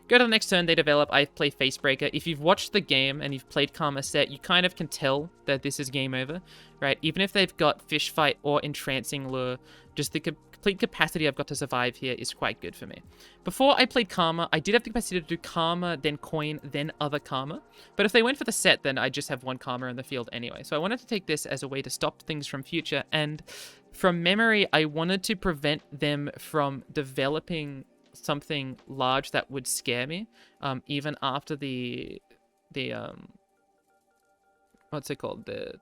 Go to the next turn, they develop, I play Facebreaker. If you've watched the game and you've played Karma Set, you kind of can tell that this is game over, right? Even if they've got Fish Fight or Entrancing Lure, just the complete capacity I've got to survive here is quite good for me. Before I played Karma, I did have the capacity to do Karma, then Coin, then other Karma. But if they went for the set, then I just have 1 Karma in the field anyway. So I wanted to take this as a way to stop things from future, and from memory, I wanted to prevent them from developing something large that would scare me, even after the what's it called, the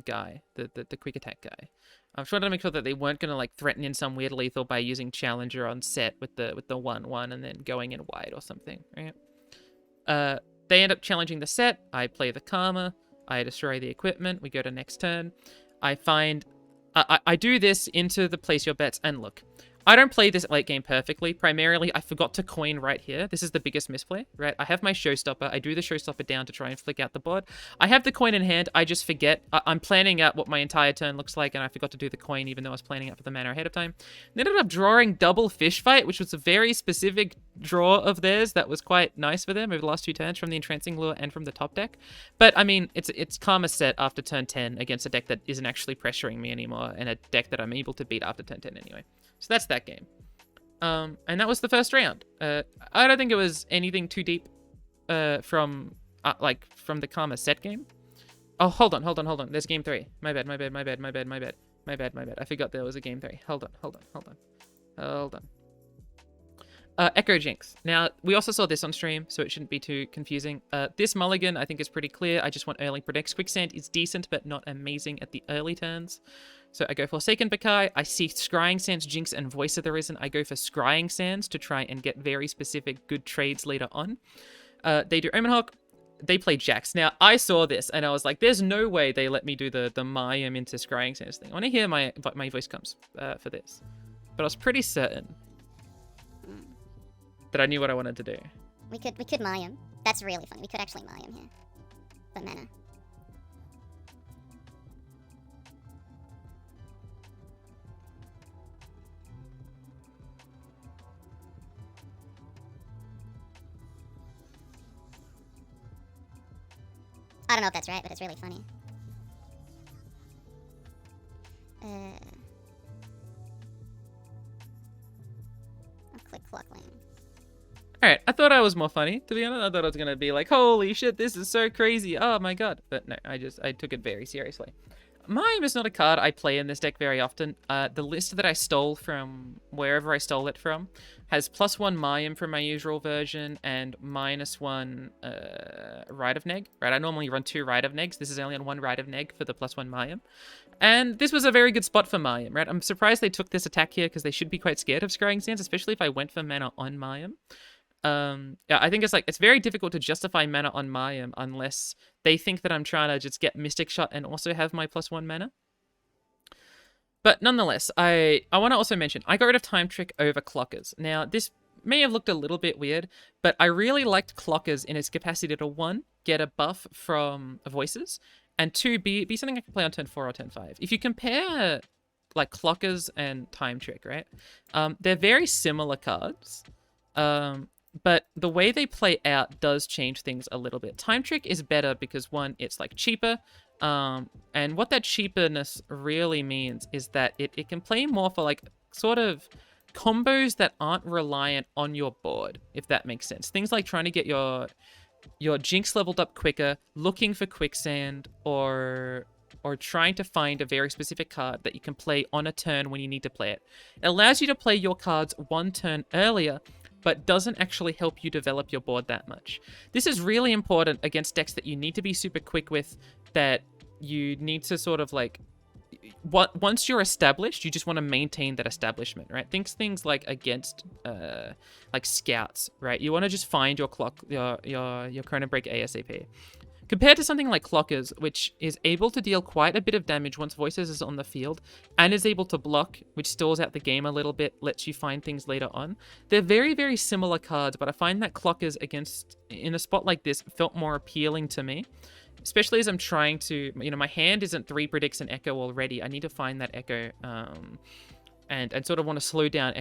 guy, the quick attack guy. I'm trying to make sure that they weren't gonna like threaten in some weird lethal by using Challenger on set with the 1/1 and then going in wide or something, right? They end up challenging the set. I play the Karma. I destroy the equipment. We go to next turn. I find I do this into the place your bets, and look, I don't play this late game perfectly. Primarily, I forgot to coin right here. This is the biggest misplay, right? I have my showstopper. I do the showstopper down to try and flick out the board. I have the coin in hand. I just forget. I'm planning out what my entire turn looks like, and I forgot to do the coin, even though I was planning out for the mana ahead of time. And ended up drawing double fish fight, which was a very specific draw of theirs that was quite nice for them over the last 2 turns from the Entrancing Lure and from the top deck. But, I mean, it's Karma set after turn 10 against a deck that isn't actually pressuring me anymore, and a deck that I'm able to beat after turn 10 anyway. So that's that game. And that was the first round. I don't think it was anything too deep from the Karma set game. Oh, hold on. There's game 3. My bad. I forgot there was a game 3. Hold on. Echo Jinx. Now, we also saw this on stream, so it shouldn't be too confusing. This mulligan, I think, is pretty clear. I just want early predicts. Quicksand is decent, but not amazing at the early turns. So I go Forsaken Bakai. I see Scrying Sands, Jinx, and Voice of the Risen. I go for Scrying Sands to try and get very specific good trades later on. They do Omenhawk. They play Jax. Now, I saw this, and I was like, there's no way they let me do the Mayim into Scrying Sands thing. I want to hear my voice comes for this. But I was pretty certain that I knew what I wanted to do. We could Mayim. That's really funny. We could actually Mayim here. For mana. I don't know if that's right, but it's really funny. I'll click Clockling. Alright, I thought I was more funny, to be honest. I thought I was gonna be like, holy shit, this is so crazy. Oh my god. But no, I took it very seriously. Mime is not a card I play in this deck very often. The list that I stole from wherever I stole it from has +1 Mayim from my usual version and -1 Rite of Neg. Right, I normally run 2 Rite of Negs. This is only on 1 Rite of Neg for the +1 Mayim. And this was a very good spot for Mayim, right? I'm surprised they took this attack here because they should be quite scared of Scrying Sands, especially if I went for mana on Mayim. Yeah, I think it's very difficult to justify mana on Mayim unless they think that I'm trying to just get Mystic Shot and also have my +1 mana. But nonetheless, I want to also mention, I got rid of Time Trick over Clockers. Now, this may have looked a little bit weird, but I really liked Clockers in its capacity to 1, get a buff from Voices, and 2, be something I can play on turn 4 or turn 5. If you compare, like, Clockers and Time Trick, right? They're very similar cards. But the way they play out does change things a little bit. Time Trick is better because, 1, it's like cheaper. And what that cheaperness really means is that it can play more for like sort of combos that aren't reliant on your board, if that makes sense. Things like trying to get your Jinx leveled up quicker, looking for Quicksand, or trying to find a very specific card that you can play on a turn when you need to play it. It allows you to play your cards 1 turn earlier, but doesn't actually help you develop your board that much. This is really important against decks that you need to be super quick with, that you need to sort of like, once you're established, you just want to maintain that establishment, right? Things like against like scouts, right? You want to just find your Chrono Break ASAP. Compared to something like Clockers, which is able to deal quite a bit of damage once Voices is on the field, and is able to block, which stalls out the game a little bit, lets you find things later on. They're very, very similar cards, but I find that Clockers in a spot like this felt more appealing to me. Especially as I'm trying to, my hand isn't 3 predicts an Echo already. I need to find that Echo, and sort of want to slow down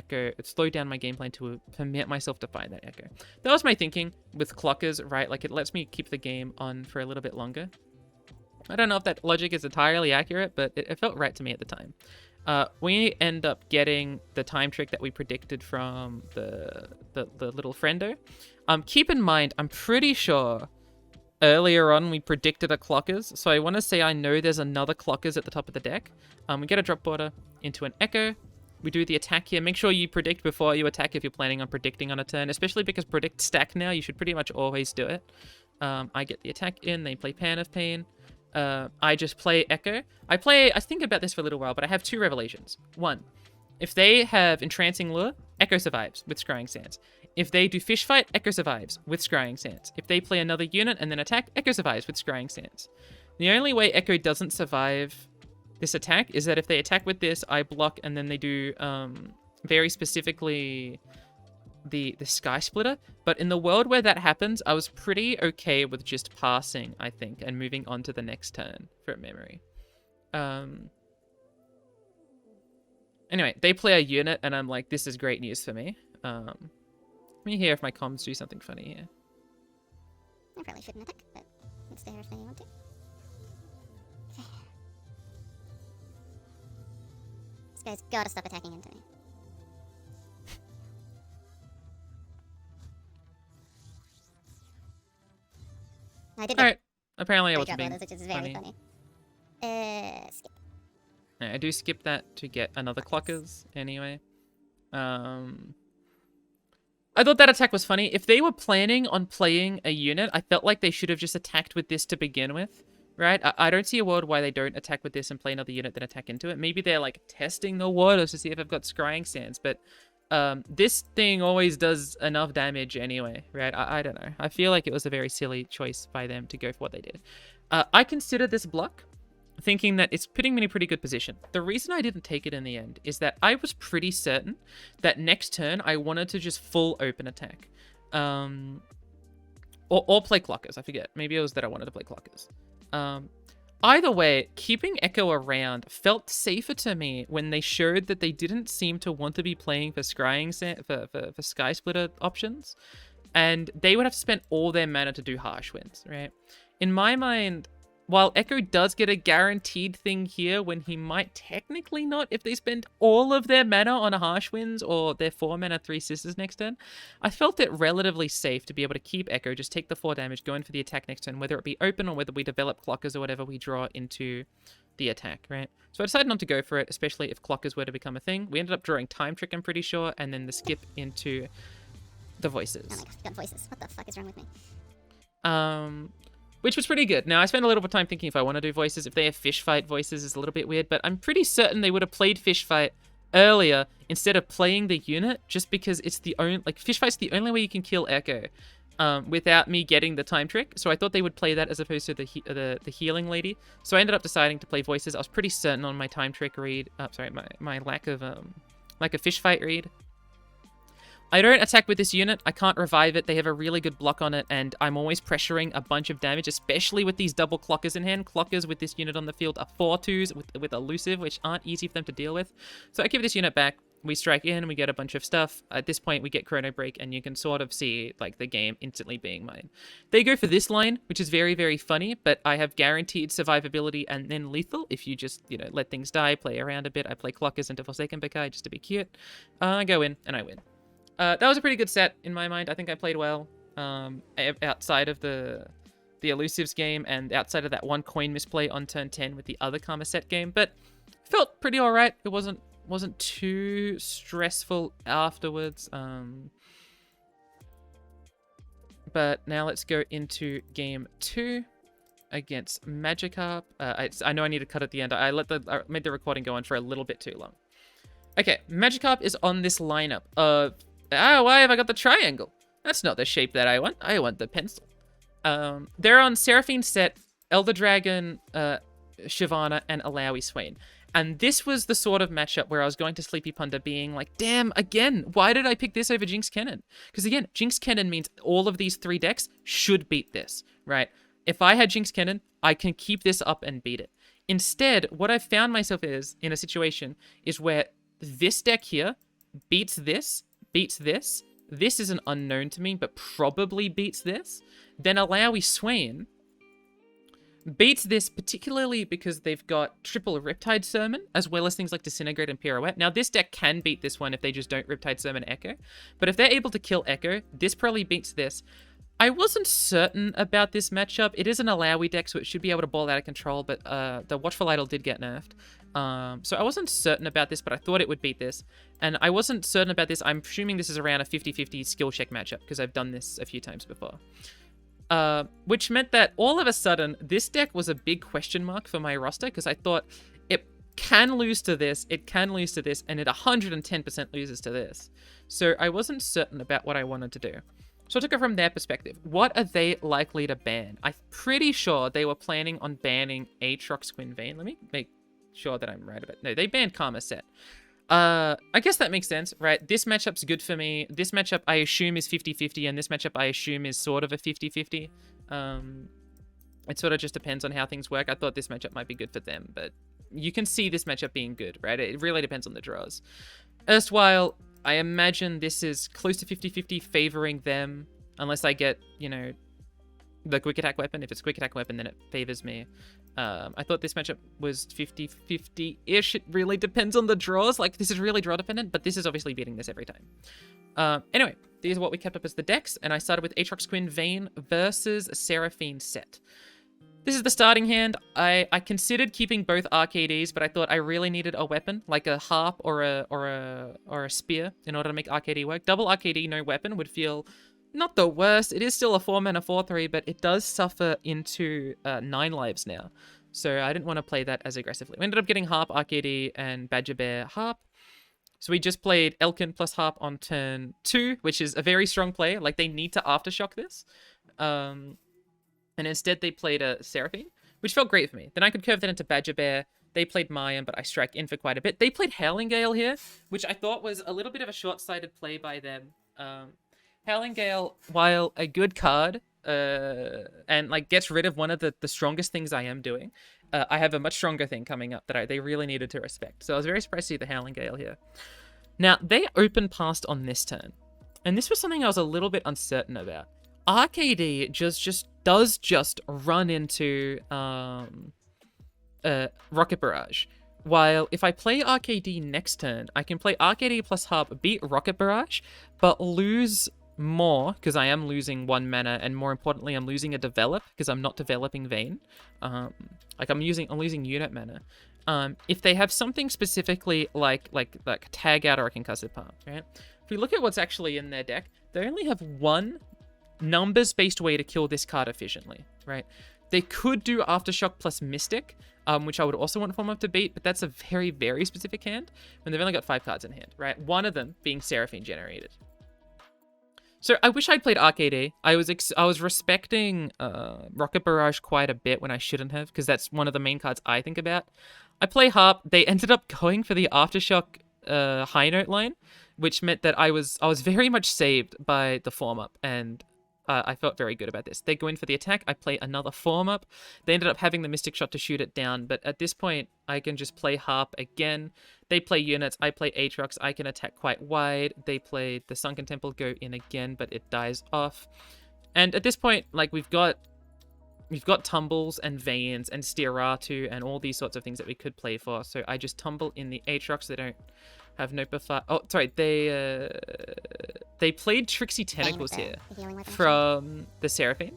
my game plan to permit myself to find that Echo. That was my thinking with Clockers, right? Like, it lets me keep the game on for a little bit longer. I don't know if that logic is entirely accurate, but it felt right to me at the time. We end up getting the Time Trick that we predicted from the little friendo. Keep in mind, I'm pretty sure earlier on we predicted a Clockers, so I want to say I know there's another Clockers at the top of the deck. We get a drop border into an Echo. We do the attack here. Make sure you predict before you attack if you're planning on predicting on a turn, especially because predict stack now. You should pretty much always do it. I get the attack in. They play Pan of Pain. I just play Echo. I think about this for a little while, but I have 2 revelations. 1, if they have Entrancing Lure, Echo survives with Scrying Sands. If they do Fish Fight, Echo survives with Scrying Sands. If they play another unit and then attack, Echo survives with Scrying Sands. The only way Echo doesn't survive this attack is that if they attack with this, I block, and then they do very specifically the Sky Splitter. But in the world where that happens, I was pretty okay with just passing, I think, and moving on to the next turn from memory. Anyway, they play a unit, and I'm like, this is great news for me. Let me hear if my comms do something funny here. I probably shouldn't attack, but it's there if they want to. This guy's gotta stop attacking into me. I did. Alright. Apparently I wasn't drop being orders, which is very funny. Skip. I do skip that to get another Clockers anyway. I thought that attack was funny. If they were planning on playing a unit, I felt like they should have just attacked with this to begin with, right? I don't see a world why they don't attack with this and play another unit then attack into it. Maybe they're like testing the waters to see if I've got Scrying Sands, but this thing always does enough damage anyway, right? I don't know. I feel like it was a very silly choice by them to go for what they did. I consider this block, thinking that it's putting me in a pretty good position. The reason I didn't take it in the end is that I was pretty certain that next turn I wanted to just full open attack. Or play Clockers, I forget. Maybe it was that I wanted to play Clockers. Either way, keeping Echo around felt safer to me when they showed that they didn't seem to want to be playing for Scrying for Sky Splitter options. And they would have to spend all their mana to do Harsh Winds, right? In my mind, while Echo does get a guaranteed thing here when he might technically not if they spend all of their mana on a Harsh Winds or their 4 mana 3 Sisters next turn, I felt it relatively safe to be able to keep Echo, just take the 4 damage, go in for the attack next turn, whether it be open or whether we develop Clockers or whatever we draw into the attack, right? So I decided not to go for it, especially if Clockers were to become a thing. We ended up drawing Time Trick, I'm pretty sure, and then the skip into the Voices. Oh my god, I've got Voices. What the fuck is wrong with me? Which was pretty good. Now, I spent a little bit of time thinking if I want to do Voices. If they have Fish Fight, Voices is a little bit weird, but I'm pretty certain they would have played Fish Fight earlier instead of playing the unit, just because it's the only, like, Fish Fight's the only way you can kill Echo without me getting the Time Trick. So I thought they would play that as opposed to the Healing Lady. So I ended up deciding to play Voices. I was pretty certain on my Time Trick read. My lack of Fish Fight read. I don't attack with this unit. I can't revive it. They have a really good block on it, and I'm always pressuring a bunch of damage, especially with these double Clockers in hand. Clockers with this unit on the field are 4/2s with Elusive, which aren't easy for them to deal with. So I give this unit back. We strike in, we get a bunch of stuff. At this point, we get Chrono Break, and you can sort of see like the game instantly being mine. They go for this line, which is very, very funny, but I have guaranteed survivability and then lethal if you just, you know, let things die, play around a bit. I play Clockers into Forsaken Bekai just to be cute. I go in, and I win. That was a pretty good set in my mind. I think I played well outside of the Elusives game and outside of that one coin misplay on turn 10 with the other Karma set game, but felt pretty all right. It wasn't too stressful afterwards. But now let's go into game 2 against Magikarp. I know I need to cut at the end. I made the recording go on for a little bit too long. Okay, Magikarp is on this lineup of... why have I got the triangle? That's not the shape that I want. I want the pencil. They're on Seraphine set, Elder Dragon, Shyvana, and Alawi Swain. And this was the sort of matchup where I was going to Sleepy Punda being like, damn, again, why did I pick this over Jinx Cannon? Because again, Jinx Cannon means all of these 3 decks should beat this, right? If I had Jinx Cannon, I can keep this up and beat it. Instead, what I found myself in a situation is where this deck here beats this, this is an unknown to me, but probably beats this. Then Alawi Swain beats this, particularly because they've got triple Riptide Sermon, as well as things like Disintegrate and Pirouette. Now, this deck can beat this one if they just don't Riptide Sermon Echo, but if they're able to kill Echo, this probably beats this. I wasn't certain about this matchup. It is an Alawi deck, so it should be able to ball out of control, but the Watchful Idol did get nerfed. So I wasn't certain about this, but I thought it would beat this. And I wasn't certain about this. I'm assuming this is around a 50-50 skill check matchup, because I've done this a few times before. Which meant that all of a sudden, this deck was a big question mark for my roster, because I thought it can lose to this, it can lose to this, and it 110% loses to this. So I wasn't certain about what I wanted to do. So I took it from their perspective. What are they likely to ban? I'm pretty sure they were planning on banning Aatrox Quinn Vayne. Let me make sure that I'm right about it. No, they banned Karma Set. I guess that makes sense, right? This matchup's good for me. This matchup, I assume, is 50-50, and this matchup, I assume, is sort of a 50-50. It sort of just depends on how things work. I thought this matchup might be good for them, but you can see this matchup being good, right? It really depends on the draws. Erstwhile, I imagine this is close to 50-50 favoring them, unless I get, you know, the quick attack weapon. If it's a quick attack weapon, then it favors me. I thought this matchup was 50-50-ish. It really depends on the draws. Like, this is really draw dependent, but this is obviously beating this every time. Anyway, these are what we kept up as the decks, and I started with Aatrox Quinn Vayne versus Seraphine Set. This is the starting hand. I considered keeping both RKDs, but I thought I really needed a weapon, like a harp or a spear, in order to make RKD work. Double RKD, no weapon, would feel not the worst. It is still a 4-mana 4/3, but it does suffer into 9 lives now. So I didn't want to play that as aggressively. We ended up getting harp, RKD, and Badger Bear harp. So we just played Elkin plus harp on turn 2, which is a very strong play. Like, they need to aftershock this. And instead they played a Seraphine, which felt great for me. Then I could curve that into Badger Bear. They played Mayan, but I strike in for quite a bit. They played Howling Gale here, which I thought was a little bit of a short-sighted play by them. Howling Gale, while a good card, and like gets rid of one of the strongest things I am doing, I have a much stronger thing coming up that they really needed to respect. So I was very surprised to see the Howling Gale here. Now, they open past on this turn, and this was something I was a little bit uncertain about. RKD does just run into Rocket Barrage. While if I play RKD next turn, I can play RKD plus harp, beat Rocket Barrage, but lose more, because I am losing 1 mana, and more importantly, I'm losing a develop, because I'm not developing Vayne. Like I'm losing unit mana. If they have something specifically like Tag Out or a Concussive Palm, right? If we look at what's actually in their deck, they only have one numbers-based way to kill this card efficiently, right? They could do Aftershock plus Mystic, which I would also want Form Up to beat, but that's a very, very specific hand, and they've only got 5 cards in hand, right? One of them being Seraphine generated. So I wish I'd played RKD. I was respecting Rocket Barrage quite a bit when I shouldn't have, because that's one of the main cards I think about. I play Harp. They ended up going for the Aftershock high note line, which meant that I was very much saved by the Form Up, and I felt very good about this. They go in for the attack. I play another Form Up. They ended up having the Mystic Shot to shoot it down, but at this point, I can just play Harp again. They play units. I play Aatrox. I can attack quite wide. They play the Sunken Temple, go in again, but it dies off. And at this point, like, we've got Tumbles and Vaynes and Steeratu and all these sorts of things that we could play for. So I just tumble in the Aatrox. They don't have no buffer. Oh, sorry. They played Trixie Tentacles here from the Seraphine,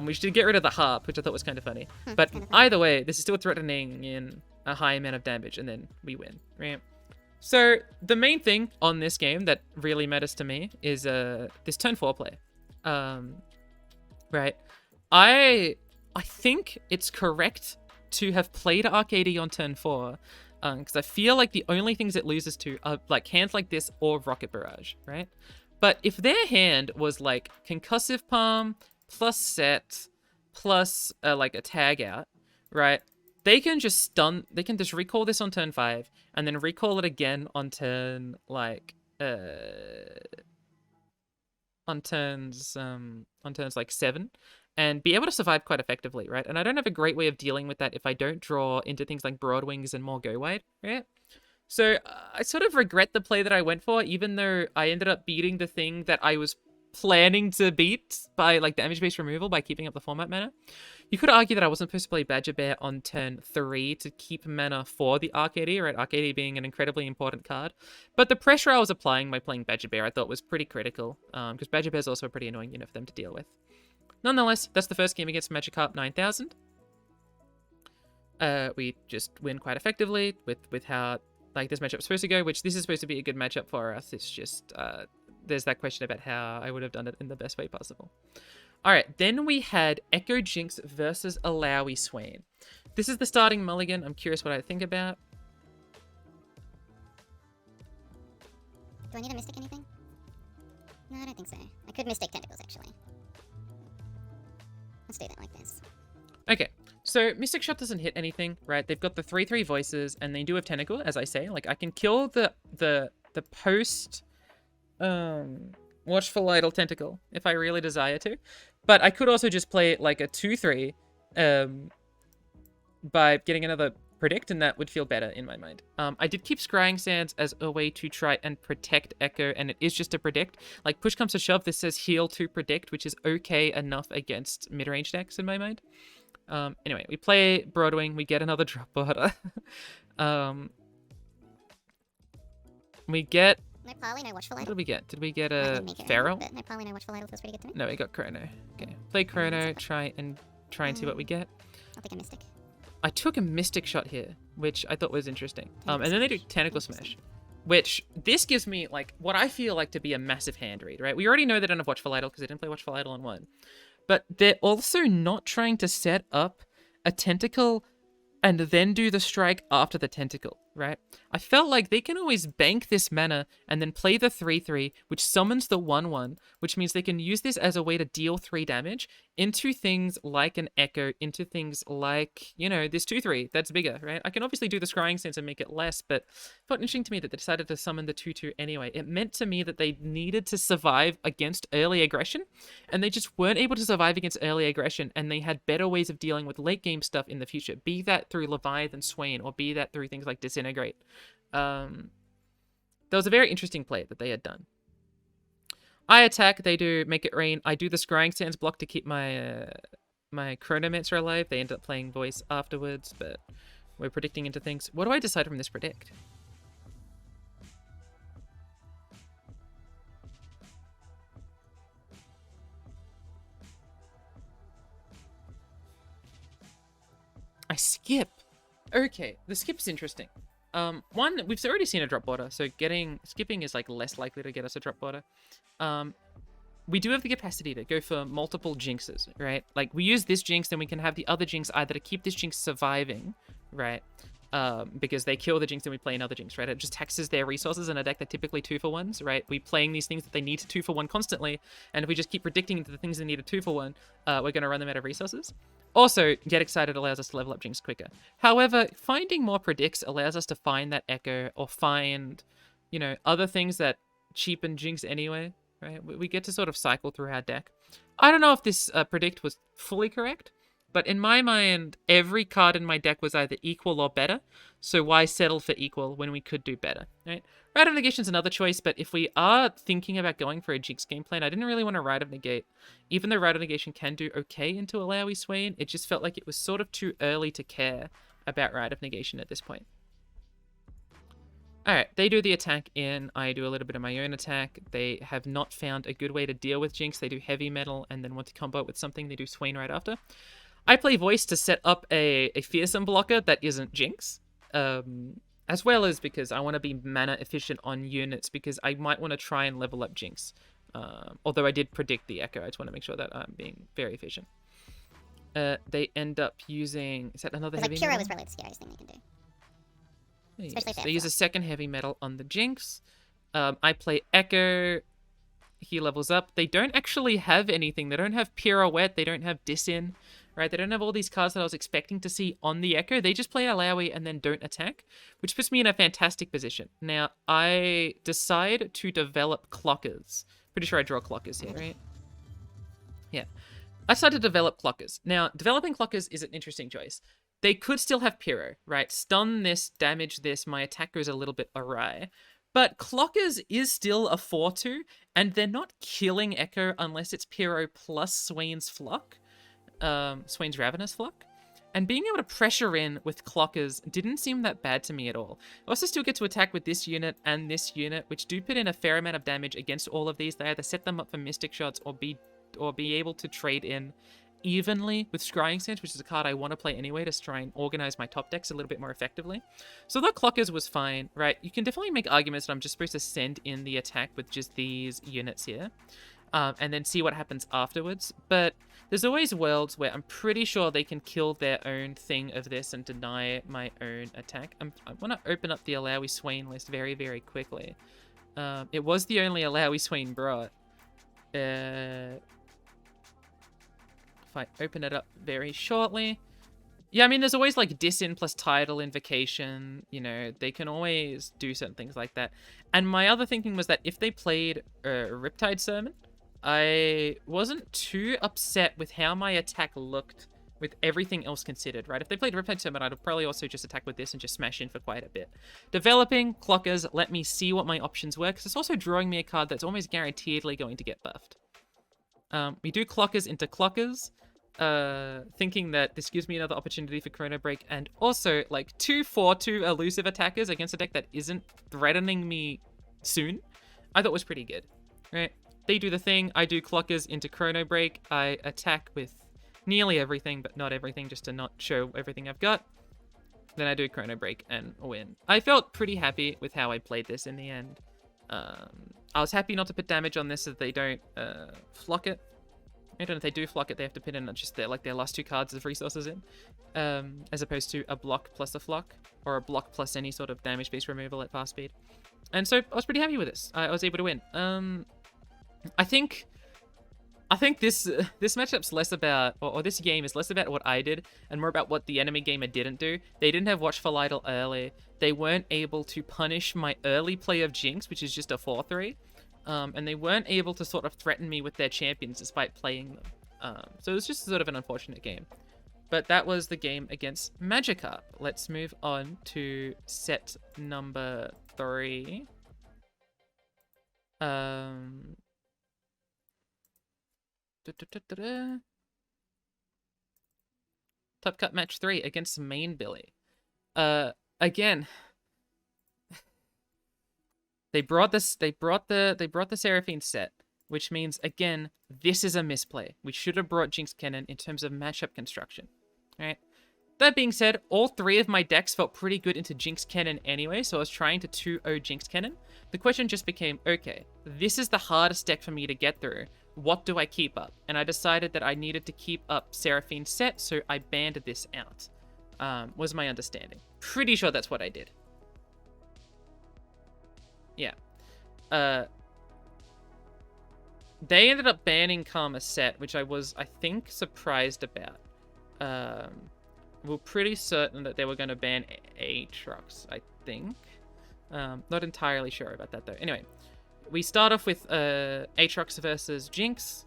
which did get rid of the Harp, which I thought was kind of funny. But either way, this is still threatening in a high amount of damage, and then we win, right? So the main thing on this game that really matters to me is this turn 4 play. Right? I think it's correct to have played RKD on turn 4, because I feel like the only things it loses to are like hands like this or Rocket Barrage, right? But if their hand was like Concussive Palm plus Set plus like a Tag Out, right? They can just recall this on turn 5 and then recall it again on turn like on turns like 7 and be able to survive quite effectively, right? And I don't have a great way of dealing with that if I don't draw into things like Broadwings and more Go Wide, right? So I sort of regret the play that I went for, even though I ended up beating the thing that I was planning to beat by like damage-based removal by keeping up the format mana. You could argue that I wasn't supposed to play Badger Bear on turn 3 to keep mana for the RKD, right? RKD being an incredibly important card. But the pressure I was applying by playing Badger Bear I thought was pretty critical, because Badger Bear is also a pretty annoying unit for them to deal with. Nonetheless, that's the first game against Magikarp 9000. We just win quite effectively with how like this matchup's supposed to go, which this is supposed to be a good matchup for us. It's just there's that question about how I would have done it in the best way possible. All right, then we had Echo Jinx versus Alawi Swain. This is the starting mulligan. I'm curious what I think about. Do I need to Mystic anything? No, I don't think so. I could Mystic Tentacles, actually. Let's do that like this. Okay, so Mystic Shot doesn't hit anything, right? They've got the 3/3 voices, and they do have Tentacle, as I say. Like, I can kill the post Watchful Idol Tentacle if I really desire to. But I could also just play like a 2/3 by getting another Predict, and that would feel better in my mind. I did keep Scrying Sands as a way to try and protect Echo, and it is just a Predict. Like, push comes to shove, this says heal to Predict, which is okay enough against mid-range decks in my mind. Anyway, we play Broadwing, we get another drop order. We get... No Parley, no Watchful What Idol. did we get? Did we get a Pharaoh? But no Parley, no Watchful Idol feels pretty good to me. No, we got Chrono. Okay, play Chrono, try and see what we get. I'll take a Mystic. I took a Mystic Shot here, which I thought was interesting. And then they do Tentacle Smash, which this gives me like what I feel like to be a massive hand read, right? We already know they don't have Watchful Idol because they didn't play Watchful Idol on 1. But they're also not trying to set up a Tentacle and then do the strike after the Tentacle, right? I felt like they can always bank this mana and then play the 3/3, which summons the 1/1, which means they can use this as a way to deal 3 damage into things like an Echo, into things like, you know, this 2/3 that's bigger, right? I can obviously do the Scrying Sense and make it less, but it felt interesting to me that they decided to summon the 2/2 anyway. It meant to me that they needed to survive against early aggression, and they just weren't able to survive against early aggression, and they had better ways of dealing with late game stuff in the future, be that through Leviathan Swain, or be that through things like Disintegrate. There was a very interesting play that they had done. I attack, they do Make It Rain. I do the Scrying Sands block to keep my my Chronomancer alive. They end up playing Voice afterwards, but we're predicting into things. What do I decide from this predict? I skip. Okay, the skip's interesting. One, we've already seen a drop border, so skipping is like less likely to get us a drop border. We do have the capacity to go for multiple jinxes, right? Like, we use this jinx, then we can have the other jinx either to keep this jinx surviving, right? Because they kill the jinx and we play another jinx, right? It just taxes their resources in a deck that typically 2-for-1s, right? We playing these things that they need to 2-for-1 constantly, and if we just keep predicting the things they need a 2-for-1, we're going to run them out of resources. Also, Get Excited allows us to level up Jinx quicker. However, finding more predicts allows us to find that Echo or find, you know, other things that cheapen Jinx anyway, right? We get to sort of cycle through our deck. I don't know if this predict was fully correct, but in my mind, every card in my deck was either equal or better, so why settle for equal when we could do better, right? Rite of Negation's another choice, but if we are thinking about going for a Jinx game plan, I didn't really want to Rite of Negate. Even though Rite of Negation can do okay into Alawi Swain, it just felt like it was sort of too early to care about Rite of Negation at this point. Alright, they do the attack in, I do a little bit of my own attack. They have not found a good way to deal with Jinx. They do Heavy Metal and then want to combo it with something. They do Swain right after. I play Voice to set up a fearsome blocker that isn't Jinx. As well as because I want to be mana efficient on units, because I might want to try and level up Jinx. Although I did predict the Echo, I just want to make sure that I'm being very efficient. They end up using... Is that another heavy Pyrrho metal? was probably the scariest thing they can do. Yes. Especially if They use a second heavy metal on the Jinx. I play Echo. He levels up. They don't actually have anything. They don't have Pirouette. They don't have Disin. Right? They don't have all these cards that I was expecting to see on the Echo. They just play Alawi and then don't attack, which puts me in a fantastic position. Now, I decide to develop Clockers. Pretty sure I draw Clockers here, right? Yeah. I decided to develop Clockers. Now, developing Clockers is an interesting choice. They could still have Pyro, right? Stun this, damage this, my attack goes a little bit awry. But Clockers is still a 4/2, and they're not killing Echo unless it's Pyro plus Swain's Flock. Swain's Ravenous Flock. And being able to pressure in with clockers didn't seem that bad to me at all. I also still get to attack with this unit and this unit, which do put in a fair amount of damage against all of these. They either set them up for Mystic Shots or be able to trade in evenly with Scrying Stance, which is a card I want to play anyway to try and organize my top decks a little bit more effectively. So the clockers was fine, right? You can definitely make arguments that I'm just supposed to send in the attack with just these units here. And then see what happens afterwards. But there's always worlds where I'm pretty sure they can kill their own thing of this and deny my own attack. I want to open up the Allowy Swain list very, very quickly. It was the only Allowy Swain brought. If I open it up very shortly. Yeah, I mean, there's always like Disin plus Tidal Invocation. You know, they can always do certain things like that. And my other thinking was that if they played Riptide Sermon, I wasn't too upset with how my attack looked with everything else considered, right? If they played Riptide Sermon, I'd probably also just attack with this and just smash in for quite a bit. Developing Clockers let me see what my options were, because it's also drawing me a card that's almost guaranteedly going to get buffed. We do Clockers into Clockers, thinking that this gives me another opportunity for Chrono Break, and also, like, 2/4/2 elusive attackers against a deck that isn't threatening me soon, I thought was pretty good, right? They do the thing, I do Clockers into Chrono Break, I attack with nearly everything, but not everything, just to not show everything I've got. Then I do Chrono Break and win. I felt pretty happy with how I played this in the end. I was happy not to put damage on this so that they don't flock it. I don't know if they do flock it, they have to put in just their last 2 cards of resources in, as opposed to a block plus a flock, or a block plus any sort of damage-based removal at fast speed. And so I was pretty happy with this. I was able to win. I think this matchup's less about, or this game is less about what I did and more about what the enemy gamer didn't do. They didn't have Watchful Idol early. They weren't able to punish my early play of Jinx, which is just a 4/3. And they weren't able to sort of threaten me with their champions despite playing them. So it was just sort of an unfortunate game. But that was the game against Magikarp. Let's move on to set number 3. Top Cut match 3 against Main Billy. Again, they brought the Seraphine set, which means again this is a misplay. We should have brought Jinx Cannon in terms of matchup construction. All right. That being said, all 3 of my decks felt pretty good into Jinx Cannon anyway, so I was trying to 2-0 Jinx Cannon. The question just became, okay, this is the hardest deck for me to get through. What do I keep up? And I decided that I needed to keep up Seraphine set, so I banned this out, was my understanding. Pretty sure that's what I did. Yeah. They ended up banning Karma set, which I was, I think, surprised about. We're pretty certain that they were going to ban Aatrox, I think. Not entirely sure about that, though. Anyway, we start off with Aatrox versus Jinx.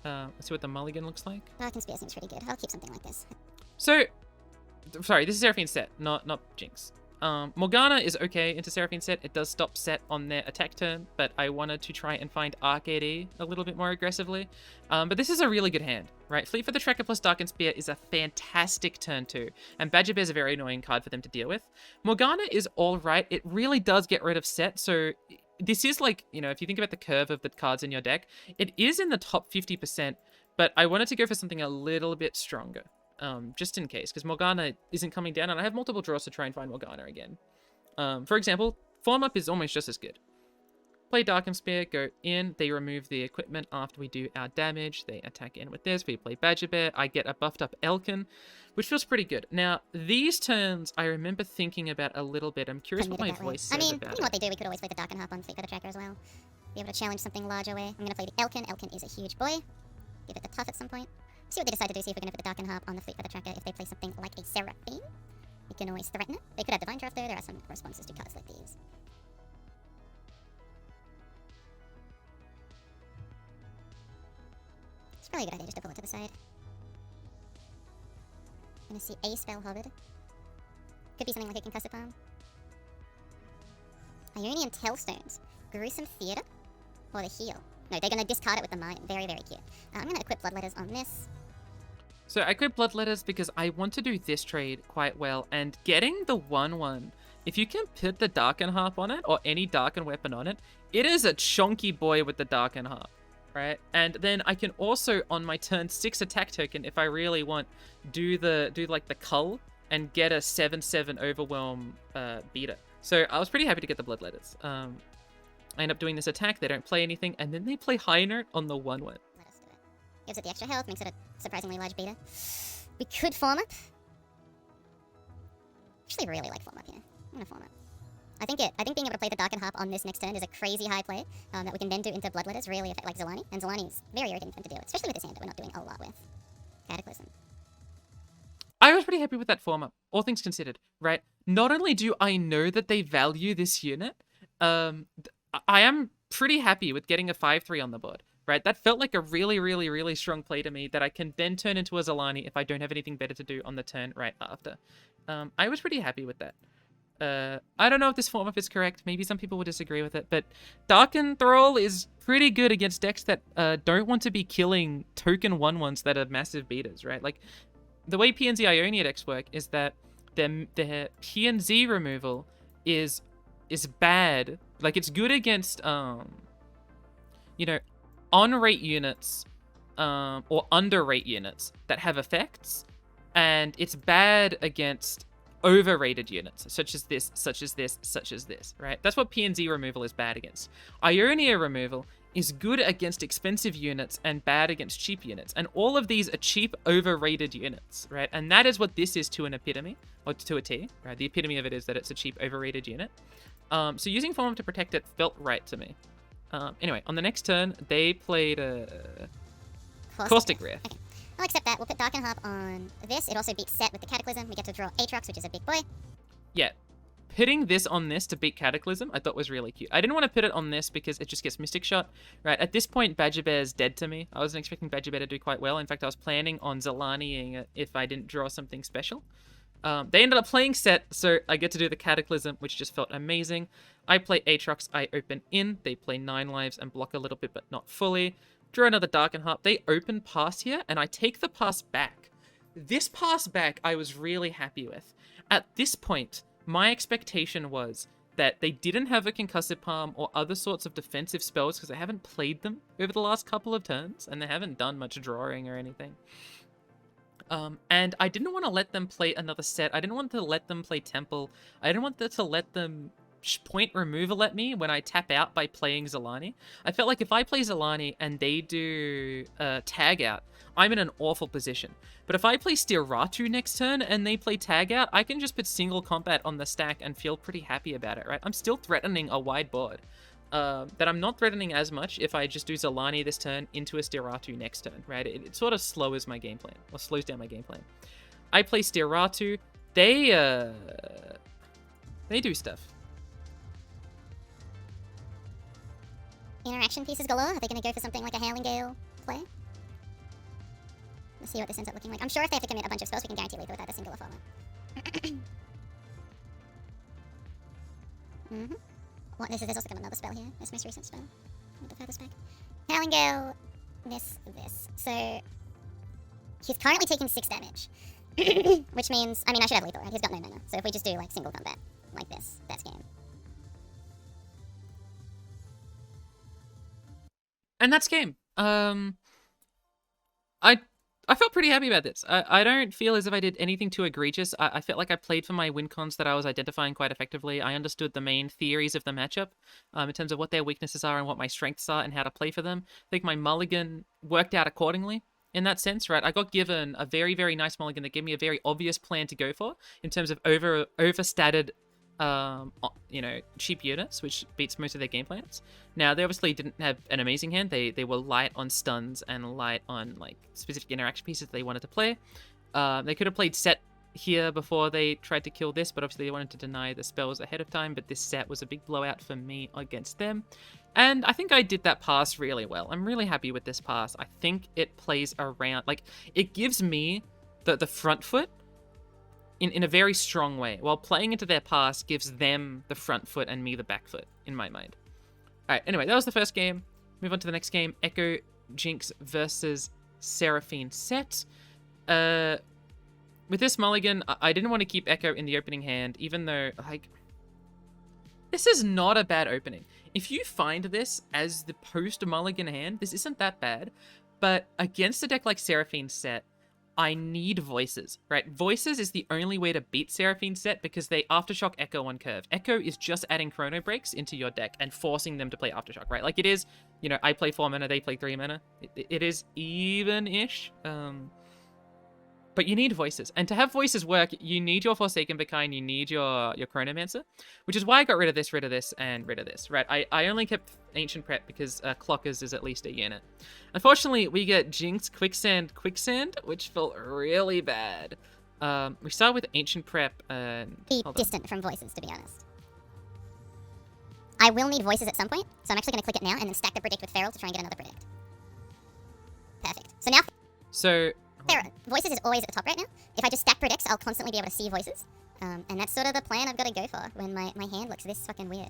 Let's see what the mulligan looks like. Conspire seems pretty good. I'll keep something like this. So, sorry, this is Seraphine set, not Jinx. Morgana is okay into Seraphine set. It does stop set on their attack turn, but I wanted to try and find Arcade a little bit more aggressively. But this is a really good hand, right? Fleet for the Tracker plus Dark and Spear is a fantastic turn 2, and Badger Bear's a very annoying card for them to deal with. Morgana is alright. It really does get rid of set, so this is like, you know, if you think about the curve of the cards in your deck, it is in the top 50%, but I wanted to go for something a little bit stronger. Just in case, because Morgana isn't coming down, and I have multiple draws to try and find Morgana again. For example, Form Up is almost just as good. Play Darken Spear, go in, they remove the equipment after we do our damage, they attack in with this, we play Badger Bear, I get a buffed up Elkin, which feels pretty good. Now, these turns I remember thinking about a little bit. I'm curious what my voice says about it. Depending on what they do, we could always play the Darken Harp on Fleet for the Tracker as well. Be able to challenge something larger way. I'm going to play the Elkin. Elkin is a huge boy. Give it the tough at some point. See what they decide to do, see if we're going to put the Darken Harp on the Fleet for the Tracker. If they play something like a Seraphine, we can always threaten it. They could have Divine Draft though, there are some responses to cards like these. It's probably a good idea just to pull it to the side. I'm going to see a Spell Hobbit. Could be something like a Concussive Palm. Ionian Tailstones. Gruesome Theater. Or the Heal. No, they're going to discard it with the Mind. Very, very cute. I'm going to equip Bloodletters on this. So I go Bloodletters because I want to do this trade quite well, and getting the 1/1, if you can put the Darken Harp on it, or any Darken weapon on it, it is a chonky boy with the Darken Harp, right? And then I can also, on my turn 6 attack token, if I really want, do like the Cull, and get a 7/7 Overwhelm beater. So I was pretty happy to get the Bloodletters. I end up doing this attack, they don't play anything, and then they play High Note on the 1/1. Let us do it. Gives it the extra health, makes it a surprisingly large beater. We could form up. Actually really like form up here. I'm gonna form up. I think being able to play the Darken Harp on this next turn is a crazy high play that we can then do into Bloodletters, really affect like Zolani. And Zolani is very irritating for them to deal with, especially with this hand that we're not doing a lot with. Cataclysm. I was pretty happy with that form up, all things considered, right? Not only do I know that they value this unit, I am pretty happy with getting a 5/3 on the board, right? That felt like a really, really, really strong play to me that I can then turn into a Zolani if I don't have anything better to do on the turn right after. I was pretty happy with that. I don't know if this form up is correct. Maybe some people will disagree with it, but Darken Thrall is pretty good against decks that don't want to be killing token 1/1s that are massive beaters, right? Like, the way PNZ Ionia decks work is that their PNZ removal is bad. Like, it's good against you know, on-rate units or under-rate units that have effects, and it's bad against overrated units, such as this, such as this, such as this, right? That's what PNZ removal is bad against. Ionia removal is good against expensive units and bad against cheap units. And all of these are cheap, overrated units, right? And that is what this is to an epitome, or to a T, right? The epitome of it is that it's a cheap, overrated unit. So using Form to protect it felt right to me. Anyway, on the next turn, they played a Caustic Riff. Okay. I'll accept that. We'll put Darken Harp on this. It also beats Set with the Cataclysm. We get to draw Aatrox, which is a big boy. Yeah. Putting this on this to beat Cataclysm, I thought was really cute. I didn't want to put it on this because it just gets Mystic Shot, right? At this point, Badger Bear's dead to me. I wasn't expecting Badger Bear to do quite well. In fact, I was planning on Zolaniing it if I didn't draw something special. They ended up playing Set, so I get to do the Cataclysm, which just felt amazing. I play Aatrox, I open in. They play 9 lives and block a little bit, but not fully. Draw another Darken Harp. They open pass here, and I take the pass back. This pass back, I was really happy with. At this point, my expectation was that they didn't have a Concussive Palm or other sorts of defensive spells because I haven't played them over the last couple of turns, and they haven't done much drawing or anything. And I didn't want to let them play another Set. I didn't want to let them play Temple. I didn't want to let them point removal at me when I tap out by playing Zolani. I felt like if I play Zolani and they do tag out, I'm in an awful position. But if I play Stiratu next turn and they play tag out, I can just put single combat on the stack and feel pretty happy about it, right? I'm still threatening a wide board. That I'm not threatening as much if I just do Zolani this turn into a Stiratu next turn, right? It sort of slows my game plan, or slows down my game plan. I play Stiratu. They do stuff. Interaction pieces galore. Are they going to go for something like a Howling Gale play? Let's see what this ends up looking like. I'm sure if they have to commit a bunch of spells, we can guarantee lethal without a single format. There's also got another spell here. This most recent spell. Let me defer this back. Howling Gale, this. So, he's currently taking 6 damage. Which means, I mean, I should have lethal, right? He's got no mana. So if we just do, like, single combat, like this, that's game. And that's game. I felt pretty happy about this. I don't feel as if I did anything too egregious. I felt like I played for my win cons that I was identifying quite effectively. I understood the main theories of the matchup in terms of what their weaknesses are and what my strengths are and how to play for them. I think my mulligan worked out accordingly in that sense, right? I got given a very, very nice mulligan that gave me a very obvious plan to go for in terms of overstated cheap units, which beats most of their game plans. Now, they obviously didn't have an amazing hand. They were light on stuns and light on, like, specific interaction pieces they wanted to play. They could have played Set here before they tried to kill this, but obviously they wanted to deny the spells ahead of time, but this Set was a big blowout for me against them. And I think I did that pass really well. I'm really happy with this pass. I think it plays around, like, it gives me the front foot in a very strong way, while playing into their pass gives them the front foot and me the back foot, in my mind. Alright, anyway, that was the first game. Move on to the next game. Echo Jinx versus Seraphine Set. With this mulligan, I didn't want to keep Echo in the opening hand, even though, like, this is not a bad opening. If you find this as the post-mulligan hand, this isn't that bad. But against a deck like Seraphine's Set, I need Voices, right? Voices is the only way to beat Seraphine's Set because they Aftershock Echo on curve. Echo is just adding Chrono Breaks into your deck and forcing them to play Aftershock, right? Like, it is, you know, I play 4 mana, they play 3 mana. It is even-ish. But you need Voices. And to have Voices work, you need your Forsaken Vakine, you need your Chronomancer, which is why I got rid of this, and rid of this, right? I only kept Ancient Prep because Clockers is at least a unit. Unfortunately, we get Jinx, Quicksand, which felt really bad. We start with Ancient Prep and... Be distant from Voices, to be honest. I will need Voices at some point, so I'm actually going to click it now and then stack the Predict with Feral to try and get another Predict. Perfect. So now... So... Voices is always at the top right now. If I just stack Predicts, I'll constantly be able to see Voices. And that's sort of the plan I've got to go for when my hand looks this fucking weird.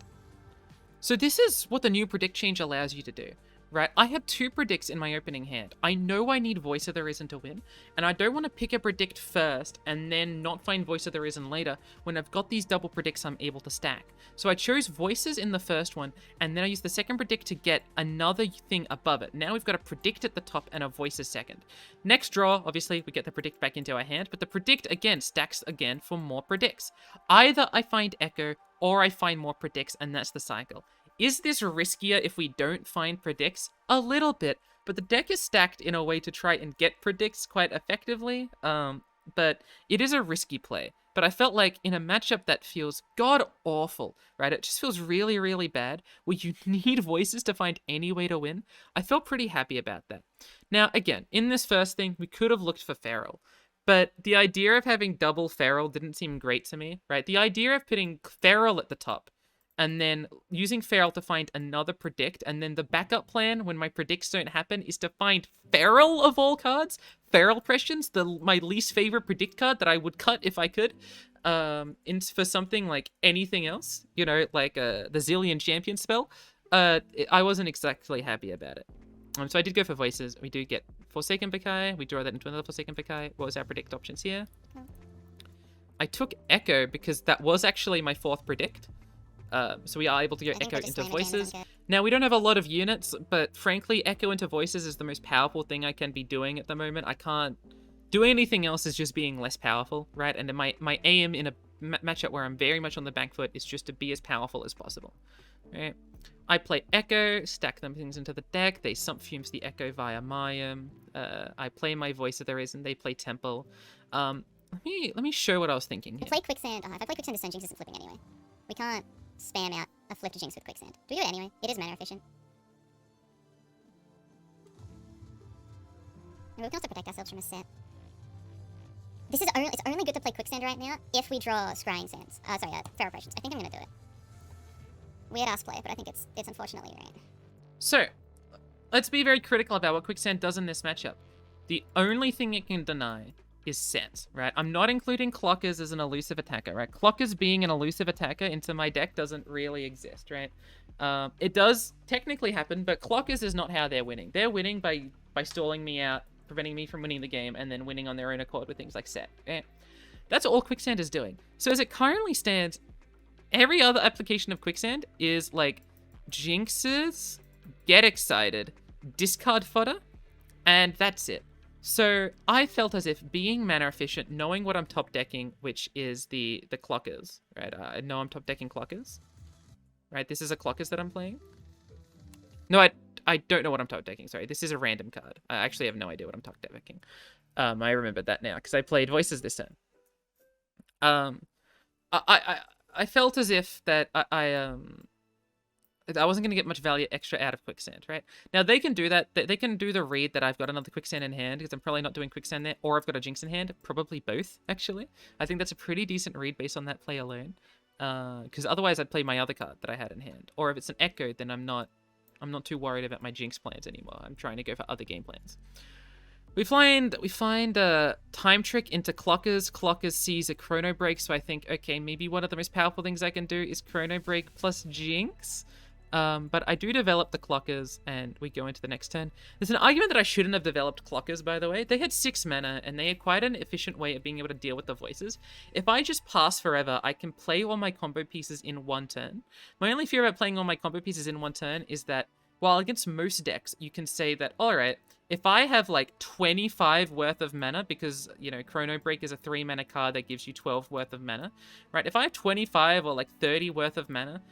So this is what the new Predict change allows you to do, right? I had 2 Predicts in my opening hand. I know I need Voice of the Risen to win, and I don't want to pick a Predict first and then not find Voice of the Risen later when I've got these double Predicts I'm able to stack. So I chose Voices in the first one, and then I used the second Predict to get another thing above it. Now we've got a Predict at the top and a Voices second. Next draw, obviously, we get the Predict back into our hand, but the Predict, again, stacks again for more Predicts. Either I find Echo, or I find more Predicts, and that's the cycle. Is this riskier if we don't find Predicts? A little bit, but the deck is stacked in a way to try and get Predicts quite effectively, but it is a risky play. But I felt like in a matchup that feels god-awful, right? It just feels really, really bad, where you need Voices to find any way to win. I felt pretty happy about that. Now, again, in this first thing, we could have looked for Feral. But the idea of having double Feral didn't seem great to me, right? The idea of putting Feral at the top, and then using Feral to find another Predict, and then the backup plan when my Predicts don't happen is to find Feral of all cards, Feral Prescience, my least favorite Predict card that I would cut if I could, for something like anything else, you know, like the Zillion Champion spell. I wasn't exactly happy about it. So I did go for Voices. We do get Forsaken Vakai. We draw that into another Forsaken Vakai. What was our Predict options here? I took Echo because that was actually my 4th Predict. So we are able to go Echo into Voices. Now, we don't have a lot of units, but frankly, Echo into Voices is the most powerful thing I can be doing at the moment. I can't do anything else is just being less powerful, right? And my aim in a matchup where I'm very much on the back foot is just to be as powerful as possible, right? I play Echo, stack them things into the deck. They Sump Fumes the Echo via Mayim. I play my Voice of the Risen. They play Temple. Let me show what I was thinking here. I play Quicksand. If I play Quicksand, the Sun Jinx isn't flipping anyway. We can't spam out a flip to Jinx with Quicksand. Do we do it anyway? It is mana efficient. And we can also protect ourselves from a set. It's only good to play Quicksand right now if we draw Scrying Sands. Feral Prescience. I think I'm gonna do it. Weird ass play, but I think it's unfortunately right. So, let's be very critical about what Quicksand does in this matchup. The only thing it can deny is Sands, right? I'm not including Clockers as an elusive attacker, right? Clockers being an elusive attacker into my deck doesn't really exist, right? It does technically happen, but Clockers is not how they're winning. They're winning by stalling me out, preventing me from winning the game, and then winning on their own accord with things like Set. Okay? That's all Quicksand is doing. So as it currently stands, every other application of Quicksand is like Jinxes, get excited, discard fodder, and that's it. So I felt as if being mana efficient, knowing what I'm top decking, which is the Clockers, right? I know I'm top decking Clockers, right? This is a Clockers that I'm playing. No, I don't know what I'm top decking. Sorry, this is a random card. I actually have no idea what I'm top decking. I remembered that now because I played Voices this turn. I felt as if that I wasn't going to get much value extra out of Quicksand, right? Now, they can do that. They can do the read that I've got another Quicksand in hand, because I'm probably not doing Quicksand there, or I've got a Jinx in hand. Probably both, actually. I think that's a pretty decent read based on that play alone. Because otherwise, I'd play my other card that I had in hand. Or if it's an Echo, then I'm not too worried about my Jinx plans anymore. I'm trying to go for other game plans. We find Time Trick into Clockers. Clockers sees a Chrono Break, so I think, okay, maybe one of the most powerful things I can do is Chrono Break plus Jinx. But I do develop the clockers, and we go into the next turn. There's an argument that I shouldn't have developed clockers, by the way. They had 6 mana, and they had quite an efficient way of being able to deal with the voices. If I just pass forever, I can play all my combo pieces in 1 turn. My only fear about playing all my combo pieces in 1 turn is that, while against most decks, you can say that, alright, if I have like 25 worth of mana, because, you know, Chrono Break is a 3 mana card that gives you 12 worth of mana, right? If I have 25 or like 30 worth of mana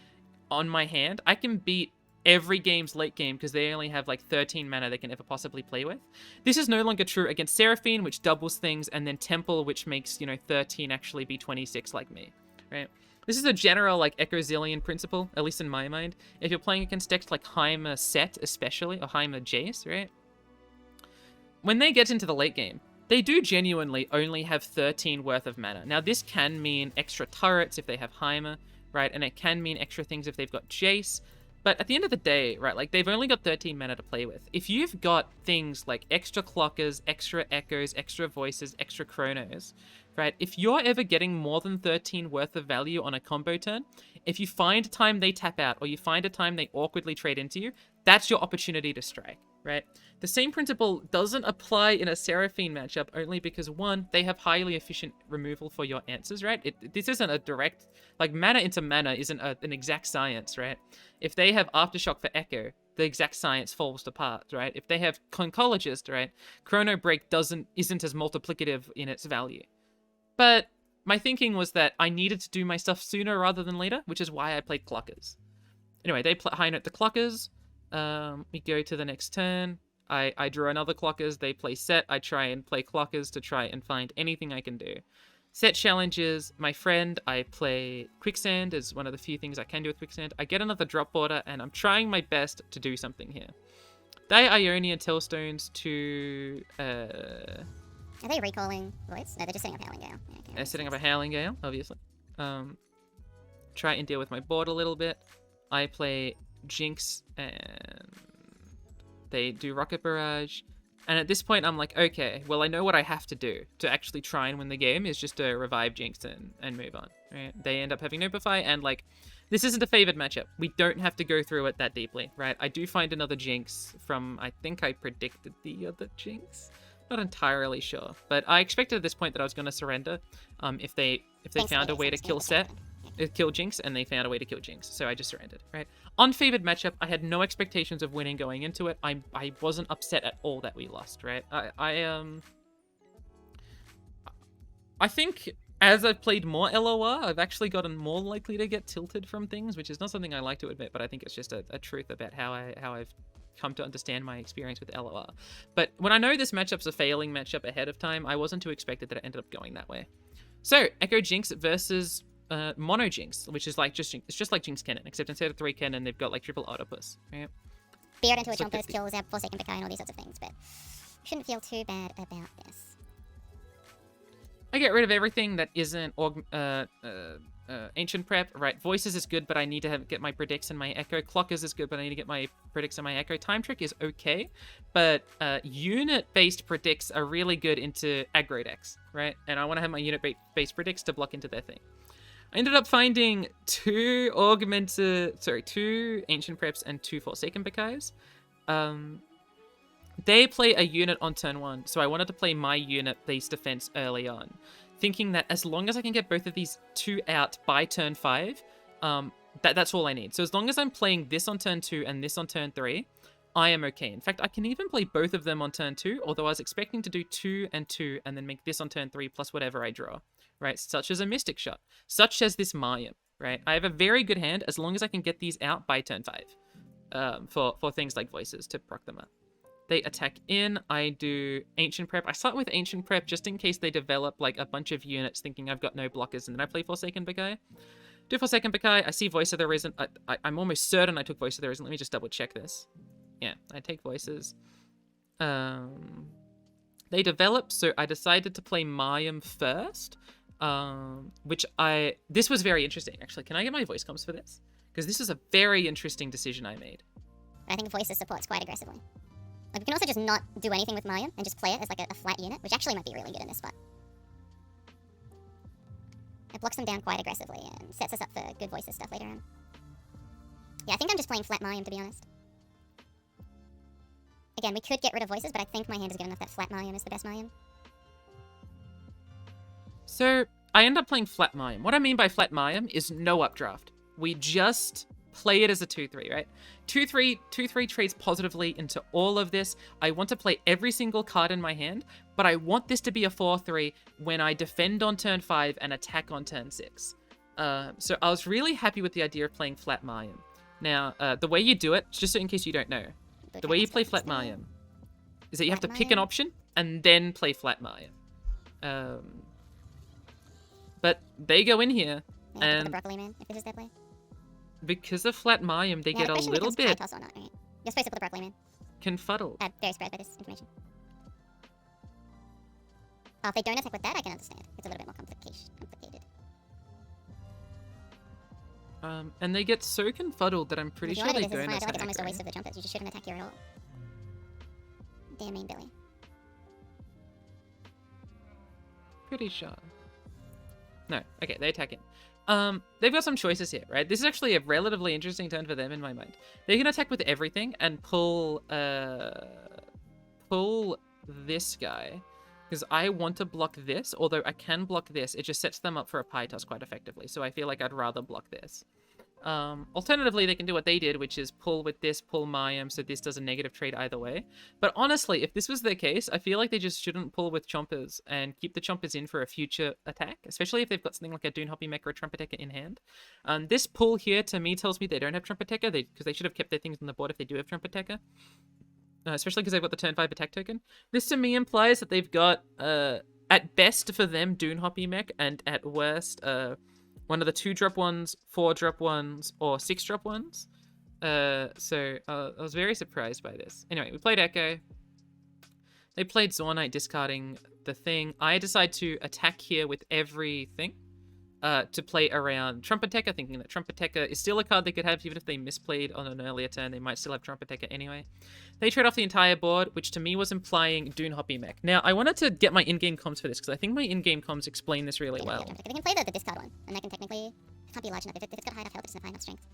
on my hand, I can beat every game's late game because they only have like 13 mana they can ever possibly play with. This is no longer true against Seraphine, which doubles things, and then Temple, which makes, you know, 13 actually be 26 like me, right? This is a general, like, Ecozillion principle, at least in my mind. If you're playing against decks like Heimer Set, especially, or Heimer Jace, right? When they get into the late game, they do genuinely only have 13 worth of mana. Now, this can mean extra turrets if they have Heimer, right? And it can mean extra things if they've got Jace. But at the end of the day, right, like, they've only got 13 mana to play with. If you've got things like extra clockers, extra echoes, extra voices, extra chronos, right, if you're ever getting more than 13 worth of value on a combo turn, if you find a time they tap out, or you find a time they awkwardly trade into you, that's your opportunity to strike, right? The same principle doesn't apply in a Seraphine matchup only because, one, they have highly efficient removal for your answers, right? This isn't a direct, like, mana into mana isn't an exact science, right? If they have Aftershock for Echo, the exact science falls apart, right? If they have Conchologist, right, Chrono Break isn't as multiplicative in its value. But my thinking was that I needed to do my stuff sooner rather than later, which is why I played Clockers. Anyway, they high note the Clockers. We go to the next turn. I draw another Clockers. They play Set. I try and play Clockers to try and find anything I can do. Set challenges my friend. I play Quicksand as one of the few things I can do with Quicksand. I get another drop border, and I'm trying my best to do something here. They Ionian Tailstones to... Are they recalling Voice? No, they're just setting up Howling Gale. Yeah, okay, they're setting up a Howling Gale, obviously. Try and deal with my board a little bit. I play Jinx, and they do Rocket Barrage. And at this point, I'm like, okay, well, I know what I have to do to actually try and win the game is just to revive Jinx and move on, right? They end up having Notify, and, like, this isn't a favored matchup. We don't have to go through it that deeply, right? I do find another Jinx from, I think I predicted the other Jinx. Not entirely sure, but I expected at this point that I was going to surrender if they found a way to kill Jinx, and they found a way to kill Jinx, so I just surrendered, right? Unfavored matchup, I had no expectations of winning going into it. I wasn't upset at all that we lost, right? I think as I've played more LoR, I've actually gotten more likely to get tilted from things, which is not something I like to admit, but I think it's just a truth about how I've come to understand my experience with LoR. But when I know this matchup's a failing matchup ahead of time, I wasn't too expected that it ended up going that way. So, Echo Jinx versus Mono Jinx, which is like it's just like Jinx Cannon, except instead of 3 cannon, they've got like triple Octopus, right? Beard into a Chompers kills our Forsaken Picai and all these sorts of things, but shouldn't feel too bad about this. I get rid of everything that isn't Ancient Prep, right? Voices is good, but I need to get my Predicts and my Echo. Clockers is good, but I need to get my Predicts and my Echo. Time Trick is okay, but unit-based Predicts are really good into aggro decks, right? And I want to have my unit-based Predicts to block into their thing. I ended up finding 2 Ancient Preps and 2 Forsaken Picais. They play a unit on turn 1, so I wanted to play my unit-based defense early on, thinking that as long as I can get both of these 2 out by turn 5, that's all I need. So as long as I'm playing this on turn 2 and this on turn 3, I am okay. In fact, I can even play both of them on turn 2, although I was expecting to do 2 and 2 and then make this on turn 3 plus whatever I draw, right? Such as a Mystic Shot, such as this Mayim, right? I have a very good hand as long as I can get these out by turn 5 for things like Voices to proc them up. They attack in, I do Ancient Prep. I start with Ancient Prep just in case they develop like a bunch of units thinking I've got no blockers, and then I play Forsaken Picai. Do Forsaken Picai, I see Voice of the Risen. I'm almost certain I took Voice of the Risen. Let me just double check this. Yeah, I take Voices. They develop, so I decided to play Mayim first, this was very interesting, actually. Can I get my voice comms for this? Because this is a very interesting decision I made. I think Voices supports quite aggressively. Like, we can also just not do anything with Mayim and just play it as like a flat unit, which actually might be really good in this spot. It blocks them down quite aggressively and sets us up for good Voices stuff later on. Yeah, I think I'm just playing flat Mayim, to be honest. Again, we could get rid of voices, but I think my hand is good enough that flat Mayim is the best Mayim. So I end up playing flat Mayim. What I mean by flat Mayim is no updraft. We just play it as a 2-3, right? 2-3 trades positively into all of this. I want to play every single card in my hand, but I want this to be a 4-3 when I defend on turn 5 and attack on turn 6. So I was really happy with the idea of playing flat Mayim. Now, the way you do it, just in case you don't know, the way you play flat Mayim is that you have to pick an option and then play flat Mayim. But they go in here, and the broccoli man, if this is their play. Because of flat Mayim, they get a little bit Toss or not, right? You're supposed to put the broccoli man. confuddled. Very surprised by this information. Oh, if they don't attack with that, I can understand. It's a little bit more complicated. And they get so confuddled that I'm pretty If you sure wanna they do this, don't it's fine. I feel like it's attack. almost a waste of the trumpets. You just shouldn't attack here at all. Dear main Billy. Pretty sure. No, okay, they attack in. They've got some choices here, right? This is actually a relatively interesting turn for them in my mind. They can attack with everything and pull this guy. Because I want to block this, although I can block this. It just sets them up for a pie toss quite effectively. So I feel like I'd rather block this. Alternatively, they can do what they did, which is pull with this, pull Mayim, so this does a negative trade either way. But honestly, if this was the case, I feel like they just shouldn't pull with Chompers and keep the Chompers in for a future attack, especially if they've got something like a Dune Hoppy Mech or a Trumpetecker in hand. This pull here, to me, tells me they don't have Trumpetecker, because they should have kept their things on the board if they do have Trumpetecker. Especially because they've got the turn 5 attack token. This to me implies that they've got, at best for them, Dune Hoppy Mech, and at worst, one of the 2-drop ones, 4-drop ones, or 6-drop ones. So I was very surprised by this. Anyway, we played Echo. They played Zornite, discarding the thing. I decide to attack here with everything to play around Trumpetecker, thinking that Trumpetecker is still a card they could have even if they misplayed on an earlier turn. They might still have Trumpetecker anyway. They trade off the entire board, which to me was implying Dune Hoppy Mech. Now, I wanted to get my in-game comms for this, because I think my in-game comms explain this really well. They can play the discard one, and that can technically... It can't be large enough. If it's got high enough health, it doesn't have high enough strength.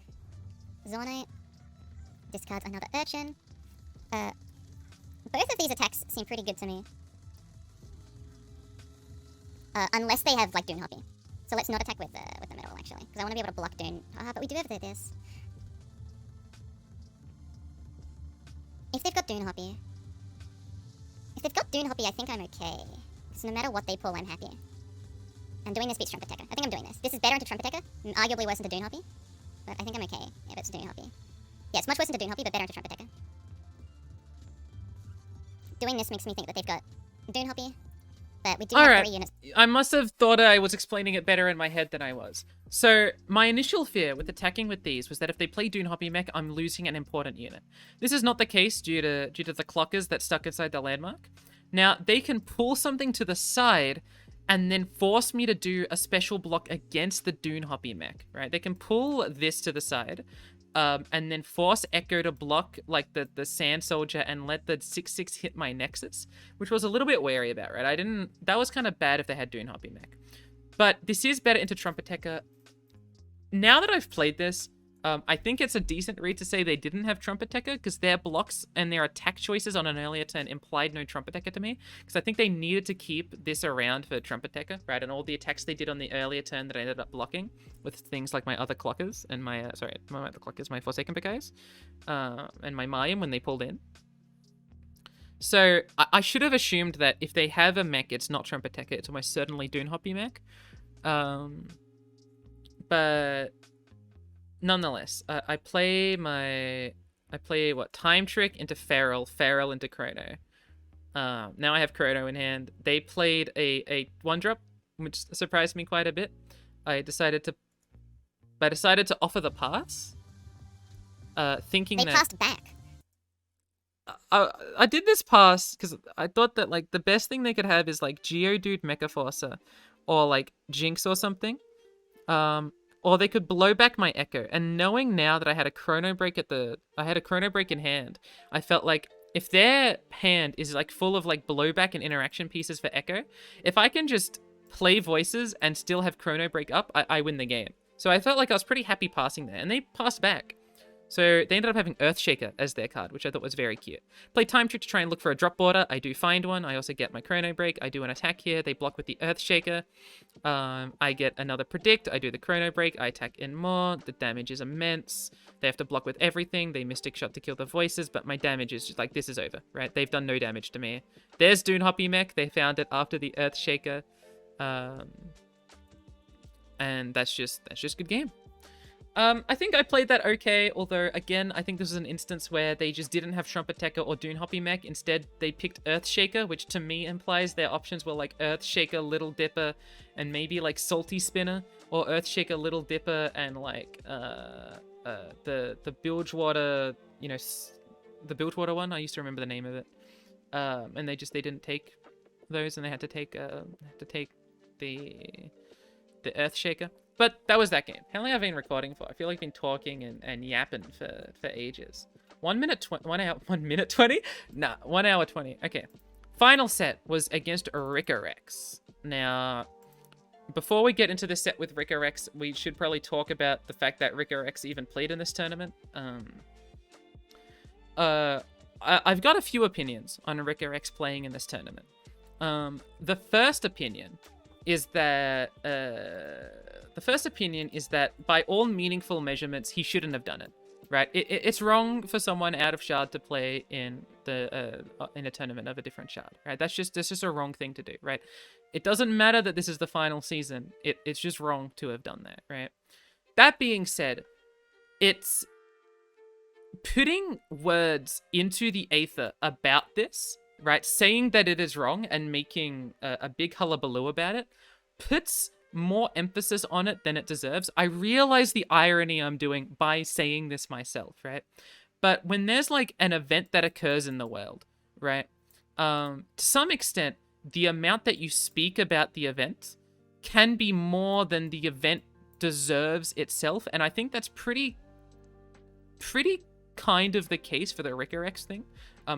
Zornite discards another Urchin. Both of these attacks seem pretty good to me. Unless they have, like, Dune Hoppy. So let's not attack with the middle, actually. Because I want to be able to block Dune. But we do have this. If they've got Dune Hoppy... If they've got Dune Hoppy, I think I'm okay. So no matter what they pull, I'm happy. And doing this beats Trumpetecker. I think I'm doing this. This is better into Trumpetecker. Arguably worse into Dune Hoppy. But I think I'm okay if it's Dune Hoppy. Yeah, it's much worse into Dune Hoppy, but better into Trumpetecker. Doing this makes me think that they've got Dune Hoppy. But we do have 3 units. I must have thought I was explaining it better in my head than I was. So, my initial fear with attacking with these was that if they play Dune Hoppy Mech, I'm losing an important unit. This is not the case due to the clockers that stuck inside the landmark. Now, they can pull something to the side and then force me to do a special block against the Dune Hoppy Mech, right? They can pull this to the side, and then force Echo to block like the Sand Soldier and let the 6/6 hit my Nexus, which was a little bit wary about, right? That was kind of bad if they had Dune Hoppy Mech. But this is better into Trumpetecker. Now that I've played this, I think it's a decent read to say they didn't have Trumpetecker, because their blocks and their attack choices on an earlier turn implied no Trumpetecker to me, because I think they needed to keep this around for Trumpetecker, right? And all the attacks they did on the earlier turn that I ended up blocking with things like my other clockers and my other clockers, my Forsaken Picayes, and my Mayim when they pulled in. So I should have assumed that if they have a mech, it's not Trumpetecker, it's almost certainly Dune Hoppy Mech. But nonetheless, I play what, Time Trick into Feral into Chrono. Now I have Chrono in hand. They played a 1-drop, which surprised me quite a bit. I decided to offer the pass, thinking they passed back. I did this pass because I thought that like the best thing they could have is like Geodude Mechaforcer or like Jinx or something. Or they could blow back my Echo. And knowing now that I had a Chrono Break in hand, I felt like if their hand is like full of like blowback and interaction pieces for Echo, if I can just play voices and still have Chrono Break up, I win the game. So I felt like I was pretty happy passing there, and they passed back. So they ended up having Earthshaker as their card, which I thought was very cute. Play Time Trick to try and look for a drop border. I do find one. I also get my Chrono Break. I do an attack here. They block with the Earthshaker. I get another Predict. I do the Chrono Break. I attack in more. The damage is immense. They have to block with everything. They Mystic Shot to kill the voices, but my damage is just like, this is over, right? They've done no damage to me. There's Dune Hoppy Mech. They found it after the Earthshaker. And that's just good game. I think I played that okay, although, again, I think this was an instance where they just didn't have Trumpetecker or Dune Hoppy Mech. Instead, they picked Earthshaker, which to me implies their options were like Earthshaker, Little Dipper, and maybe like Salty Spinner, or Earthshaker, Little Dipper, and like the Bilgewater, you know, the Bilgewater one. I used to remember the name of it. And they didn't take those, and they had to take the Earthshaker. But that was that game. How long have I been recording for? I feel like I've been talking and yapping for ages. 1 minute 20? Nah, 1 hour 20. Okay. Final set was against Ricorex. Now, before we get into the set with Ricorex, we should probably talk about the fact that Ricorex even played in this tournament. I've got a few opinions on Ricorex playing in this tournament. The first opinion is that by all meaningful measurements, he shouldn't have done it. Right? It's wrong for someone out of shard to play in a tournament of a different shard. Right? That's just a wrong thing to do. Right? It doesn't matter that this is the final season. It's just wrong to have done that. Right? That being said, it's putting words into the aether about this, right? Saying that it is wrong and making a big hullabaloo about it puts more emphasis on it than it deserves. I realize the irony I'm doing by saying this myself, right? But when there's like an event that occurs in the world, right? To some extent, the amount that you speak about the event can be more than the event deserves itself. And I think that's pretty kind of the case for the Ricorex thing,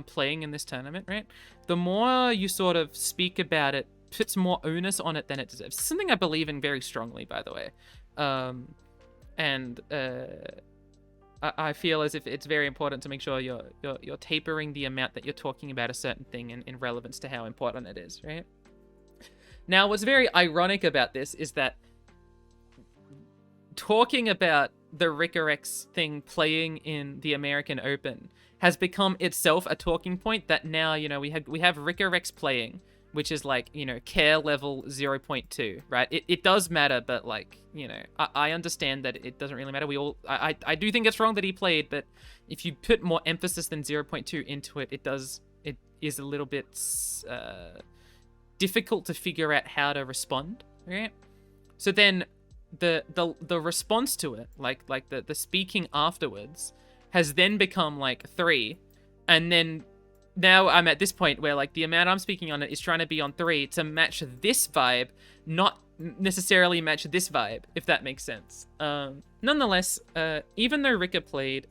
playing in this tournament, right? The more you sort of speak about it, puts more onus on it than it deserves. It's something I believe in very strongly, by the way. I feel as if it's very important to make sure you're tapering the amount that you're talking about a certain thing in relevance to how important it is, right? Now, what's very ironic about this is that talking about the Ricorex thing playing in the American Open has become itself a talking point that now, you know, we have Ricorex playing, which is like, you know, care level 0.2, right? It does matter, but like, you know, I understand that it doesn't really matter. I do think it's wrong that he played, but if you put more emphasis than 0.2 into it, it is a little bit difficult to figure out how to respond, right? So then the response to it, like the speaking afterwards, has then become like 3, and then now I'm at this point where like the amount I'm speaking on it is trying to be on 3 to match this vibe, not necessarily match this vibe, if that makes sense. Nonetheless, even though Rika played,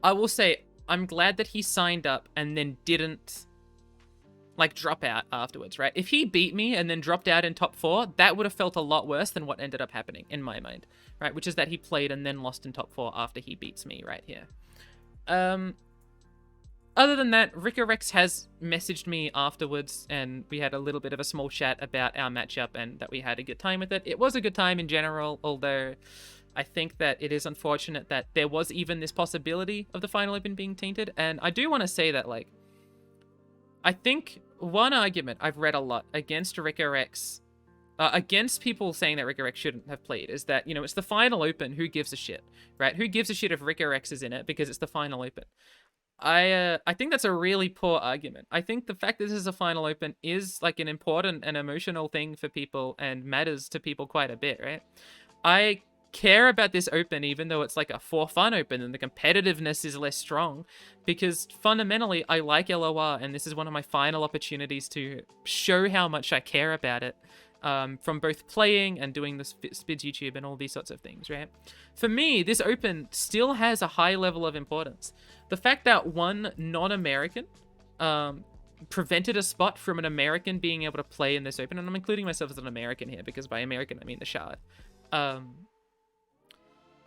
I will say I'm glad that he signed up and then didn't like drop out afterwards, right? If he beat me and then dropped out in top 4, that would have felt a lot worse than what ended up happening in my mind, right? Which is that he played and then lost in top 4 after he beats me right here. Other than that, Ricorex has messaged me afterwards, and we had a little bit of a small chat about our matchup and that we had a good time with it. It was a good time in general, although I think that it is unfortunate that there was even this possibility of the Final Open being tainted. And I do want to say that, like, I think one argument I've read a lot against Ricorex, against people saying that Ricorex shouldn't have played, is that, you know, it's the Final Open, who gives a shit, right? Who gives a shit if Ricorex is in it because it's the Final Open? I think that's a really poor argument. I think the fact that this is a Final Open is like an important and emotional thing for people and matters to people quite a bit, right? I care about this open even though it's like a for fun open and the competitiveness is less strong, because fundamentally I like LoR and this is one of my final opportunities to show how much I care about it, from both playing and doing the Spids YouTube and all these sorts of things, right? For me, this open still has a high level of importance. The fact that one non-American prevented a spot from an American being able to play in this open, and I'm including myself as an American here because by American I mean the shard.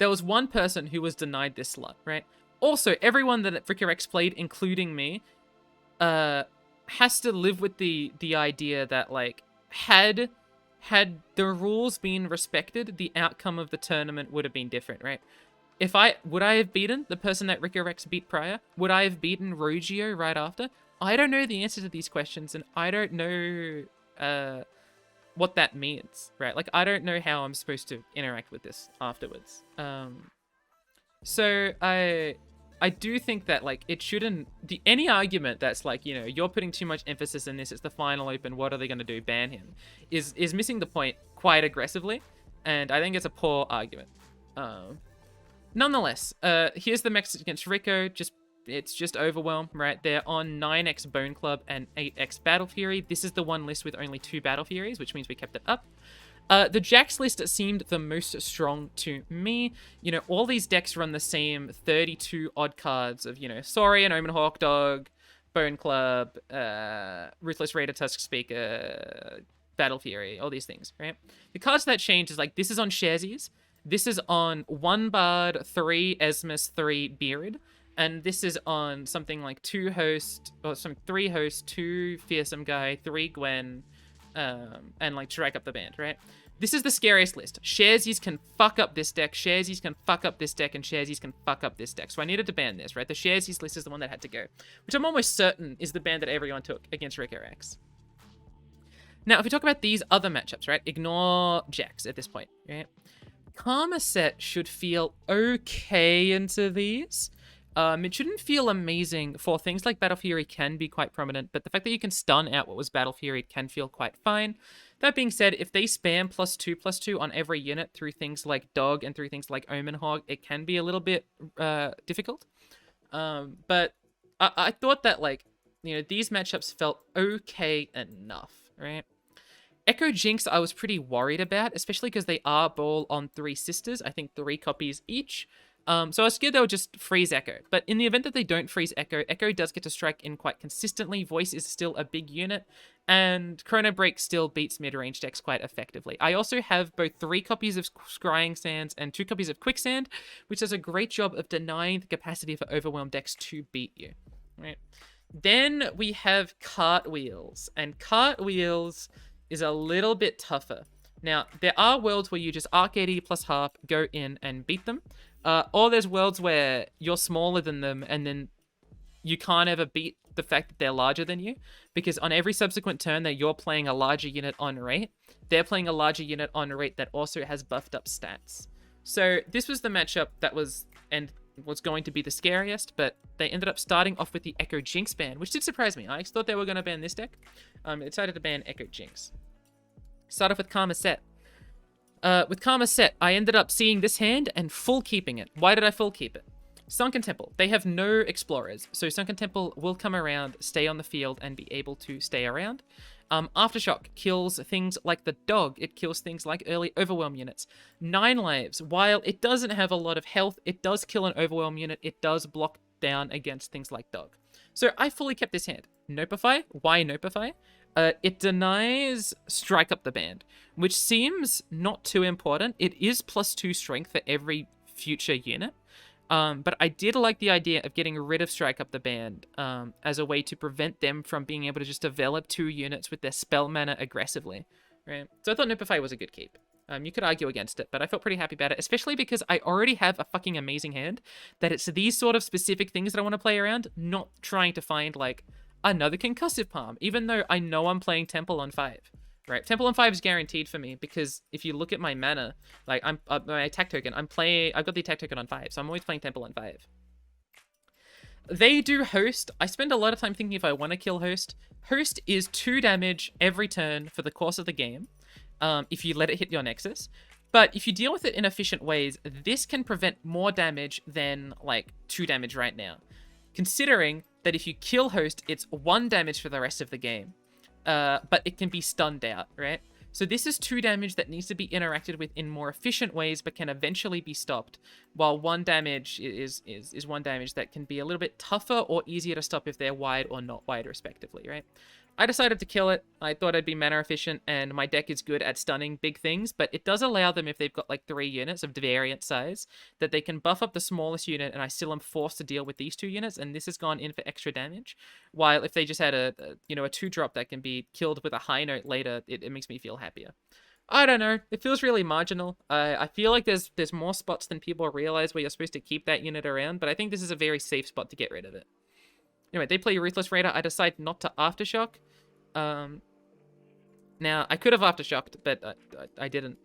There was one person who was denied this slot, right? Also, everyone that Frickerex played, including me, has to live with the idea that, like, had the rules been respected, the outcome of the tournament would have been different, right? Would I have beaten the person that Frickerex beat prior? Would I have beaten Rogio right after? I don't know the answer to these questions, and I don't know what that means, right? Like, I don't know how I'm supposed to interact with this afterwards. So I do think that, like, it shouldn't... any argument that's like, you know, you're putting too much emphasis in this, it's the final open, what are they going to do, ban him, is missing the point quite aggressively, and I think it's a poor argument. Nonetheless, here's the mechs against Rico. It's just overwhelm, right? They're on 9x Bone Club and 8x Battle Fury. This is the one list with only 2 Battle Furies, which means we kept it up. The Jax list seemed the most strong to me. You know, all these decks run the same 32 odd cards of, you know, Saurian, Omen Hawk Dog, Bone Club, Ruthless Raider, Tusk Speaker, Battle Fury, all these things, right? The cards that change is, like, this is on Sharesies, this is on 1 Bard, 3 Esmus, 3 Beard, and this is on something like 2 Host, or some 3 Host, 2 Fearsome Guy, 3 Gwen, and, like, Strike Up the Band, right? This is the scariest list. Sharesies can fuck up this deck, Sharesies can fuck up this deck, and Sharesies can fuck up this deck. So I needed to ban this, right? The Sharesies list is the one that had to go, which I'm almost certain is the ban that everyone took against Frickerex. Now, if we talk about these other matchups, right? Ignore Jax at this point, right? Karma set should feel okay into these. It shouldn't feel amazing for things like Battle Fury can be quite prominent, but the fact that you can stun out what was Battle Fury can feel quite fine. That being said, if they spam +2/+2 on every unit through things like Dog and through things like Omen Hog, it can be a little bit difficult. But I thought that, like, you know, these matchups felt okay enough, right? Echo Jinx I was pretty worried about, especially because they are ball on 3 sisters, I think 3 copies each. So I was scared they would just freeze Echo. But in the event that they don't freeze Echo, Echo does get to strike in quite consistently. Voice is still a big unit, and Chrono Break still beats mid-range decks quite effectively. I also have both 3 copies of Scrying Sands and 2 copies of Quicksand, which does a great job of denying the capacity for Overwhelm decks to beat you. Right? Then we have Cartwheels, and Cartwheels is a little bit tougher. Now, there are worlds where you just Arcade plus Harp, go in and beat them. Or there's worlds where you're smaller than them and then you can't ever beat the fact that they're larger than you, because on every subsequent turn that you're playing a larger unit on rate, they're playing a larger unit on rate that also has buffed up stats. So this was the matchup that was going to be the scariest, but they ended up starting off with the Echo Jinx ban, which did surprise me. I thought they were going to ban this deck. They decided to ban Echo Jinx. Start off with Karma Set. With Karma Set, I ended up seeing this hand and full keeping it. Why did I full keep it? Sunken Temple. They have no explorers, so Sunken Temple will come around, stay on the field, and be able to stay around. Aftershock kills things like the Dog. It kills things like early Overwhelm units. 9 lives. While it doesn't have a lot of health, it does kill an Overwhelm unit. It does block down against things like Dog. So I fully kept this hand. Nopify. Why Nopify? It denies Strike Up the Band, which seems not too important. It is +2 strength for every future unit. But I did like the idea of getting rid of Strike Up the Band as a way to prevent them from being able to just develop 2 units with their spell mana aggressively. Right? So I thought Nopify was a good keep. You could argue against it, but I felt pretty happy about it, especially because I already have a fucking amazing hand, that it's these sort of specific things that I want to play around, not trying to find, like, another Concussive Palm, even though I know I'm playing Temple on 5. Right, Temple on 5 is guaranteed for me, because if you look at my mana, like, I'm my attack token, I've got the attack token on 5, so I'm always playing Temple on 5. They do Host. I spend a lot of time thinking if I want to kill Host. Host is 2 damage every turn for the course of the game, if you let it hit your Nexus. But if you deal with it in efficient ways, this can prevent more damage than, like, 2 damage right now. Considering that if you kill Host, it's 1 damage for the rest of the game. But it can be stunned out, right? So this is 2 damage that needs to be interacted with in more efficient ways, but can eventually be stopped, while 1 damage is 1 damage that can be a little bit tougher or easier to stop if they're wide or not wide, respectively, right? I decided to kill it. I thought I'd be mana efficient, and my deck is good at stunning big things, but it does allow them, if they've got like 3 units of variant size, that they can buff up the smallest unit, and I still am forced to deal with these 2 units, and this has gone in for extra damage. While if they just had a 2-drop that can be killed with a high note later, it makes me feel happier. I don't know. It feels really marginal. I feel like there's more spots than people realize where you're supposed to keep that unit around, but I think this is a very safe spot to get rid of it. Anyway, they play Ruthless Raider. I decide not to Aftershock. Now, I could have Aftershocked, but I didn't.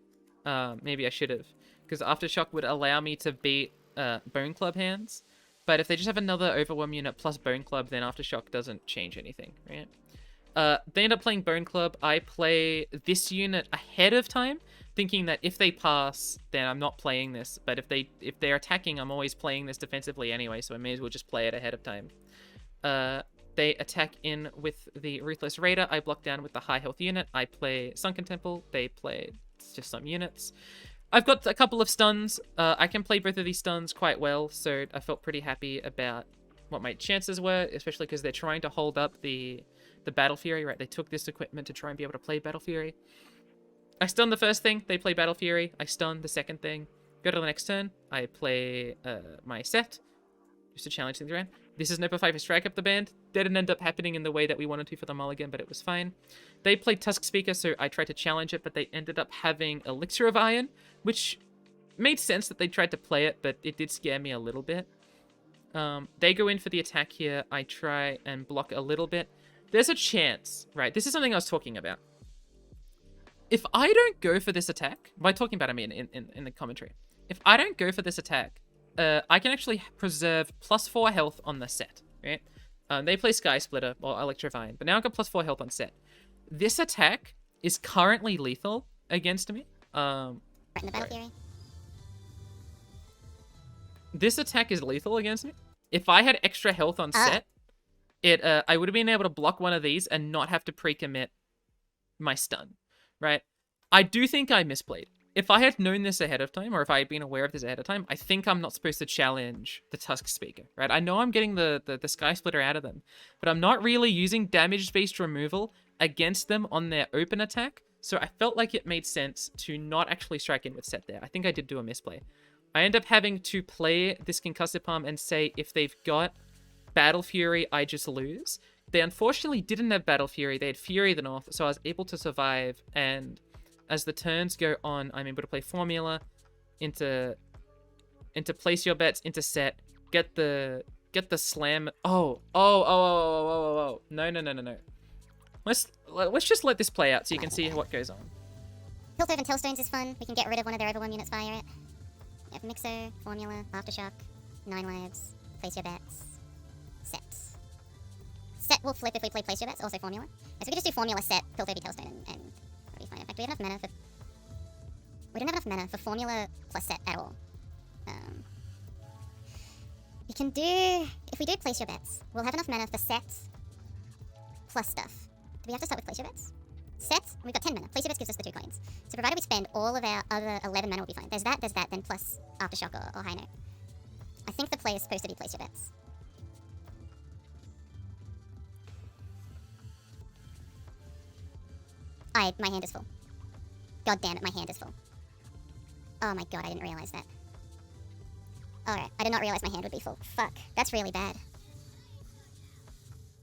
Maybe I should have. Because Aftershock would allow me to beat Bone Club hands. But if they just have another Overwhelm unit plus Bone Club, then Aftershock doesn't change anything, right? They end up playing Bone Club. I play this unit ahead of time, thinking that if they pass, then I'm not playing this. But if they're attacking, I'm always playing this defensively anyway, so I may as well just play it ahead of time. They attack in with the Ruthless Raider. I block down with the high health unit. I play Sunken Temple. They play just some units. I've got a couple of stuns. I can play both of these stuns quite well, so I felt pretty happy about what my chances were, especially because they're trying to hold up the Battle Fury, right? They took this equipment to try and be able to play Battle Fury. I stun the first thing. They play Battle Fury. I stun the second thing. Go to the next turn. I play my set, just to challenge things around. This is Nopa 5 for Strike Up the Band. Didn't end up happening in the way that we wanted to for the mulligan, but it was fine. They played Tusk Speaker, so I tried to challenge it, but they ended up having Elixir of Iron, which made sense that they tried to play it, but it did scare me a little bit. They go in for the attack here. I try and block a little bit. There's a chance, right? This is something I was talking about. If I don't go for this attack, by talking about, I mean in the commentary. If I don't go for this attack, I can actually preserve +4 health on the set, right? They play Sky Splitter or Electrifying, but now I've got +4 health on set. This attack is currently lethal against me. Right in the Battle Fury. This attack is lethal against me. If I had extra health on set, I would have been able to block one of these and not have to pre-commit my stun, right? I do think I misplayed. If I had known this ahead of time, or if I had been aware of this ahead of time, I think I'm not supposed to challenge the Tusk Speaker, right? I know I'm getting the Sky Splitter out of them, but I'm not really using damage-based removal against them on their open attack, so I felt like it made sense to not actually strike in with set there. I think I did do a misplay. I end up having to play this Concussive Palm and say if they've got Battle Fury, I just lose. They unfortunately didn't have Battle Fury. They had Fury of the North, so I was able to survive, and as the turns go on, I'm able to play Formula into place your bets, into set, get the slam. Oh. No. Let's just let this play out so you can see what goes on. Piltover and Tailstones is fun. We can get rid of one of their Overwhelm units via it. We have Mixer, Formula, Aftershock, 9 lives, place your bets, set. Set will flip if we play place your bets, also Formula. So we could just do Formula, set, Piltover, Tailstone, and that'll be fine. In fact, we have enough mana for... We don't have enough mana for Formula plus set at all. We can do... If we do place your bets, we'll have enough mana for set plus stuff. Do we have to start with place your bets? Set, we've got 10 mana. Place your bets gives us the 2 coins. So provided we spend all of our other 11 mana, will be fine. There's that, then plus Aftershock or High Note. I think the play is supposed to be place your bets. My hand is full. God damn it, my hand is full. Oh my god, I didn't realize that. Alright, I did not realize my hand would be full. Fuck, that's really bad.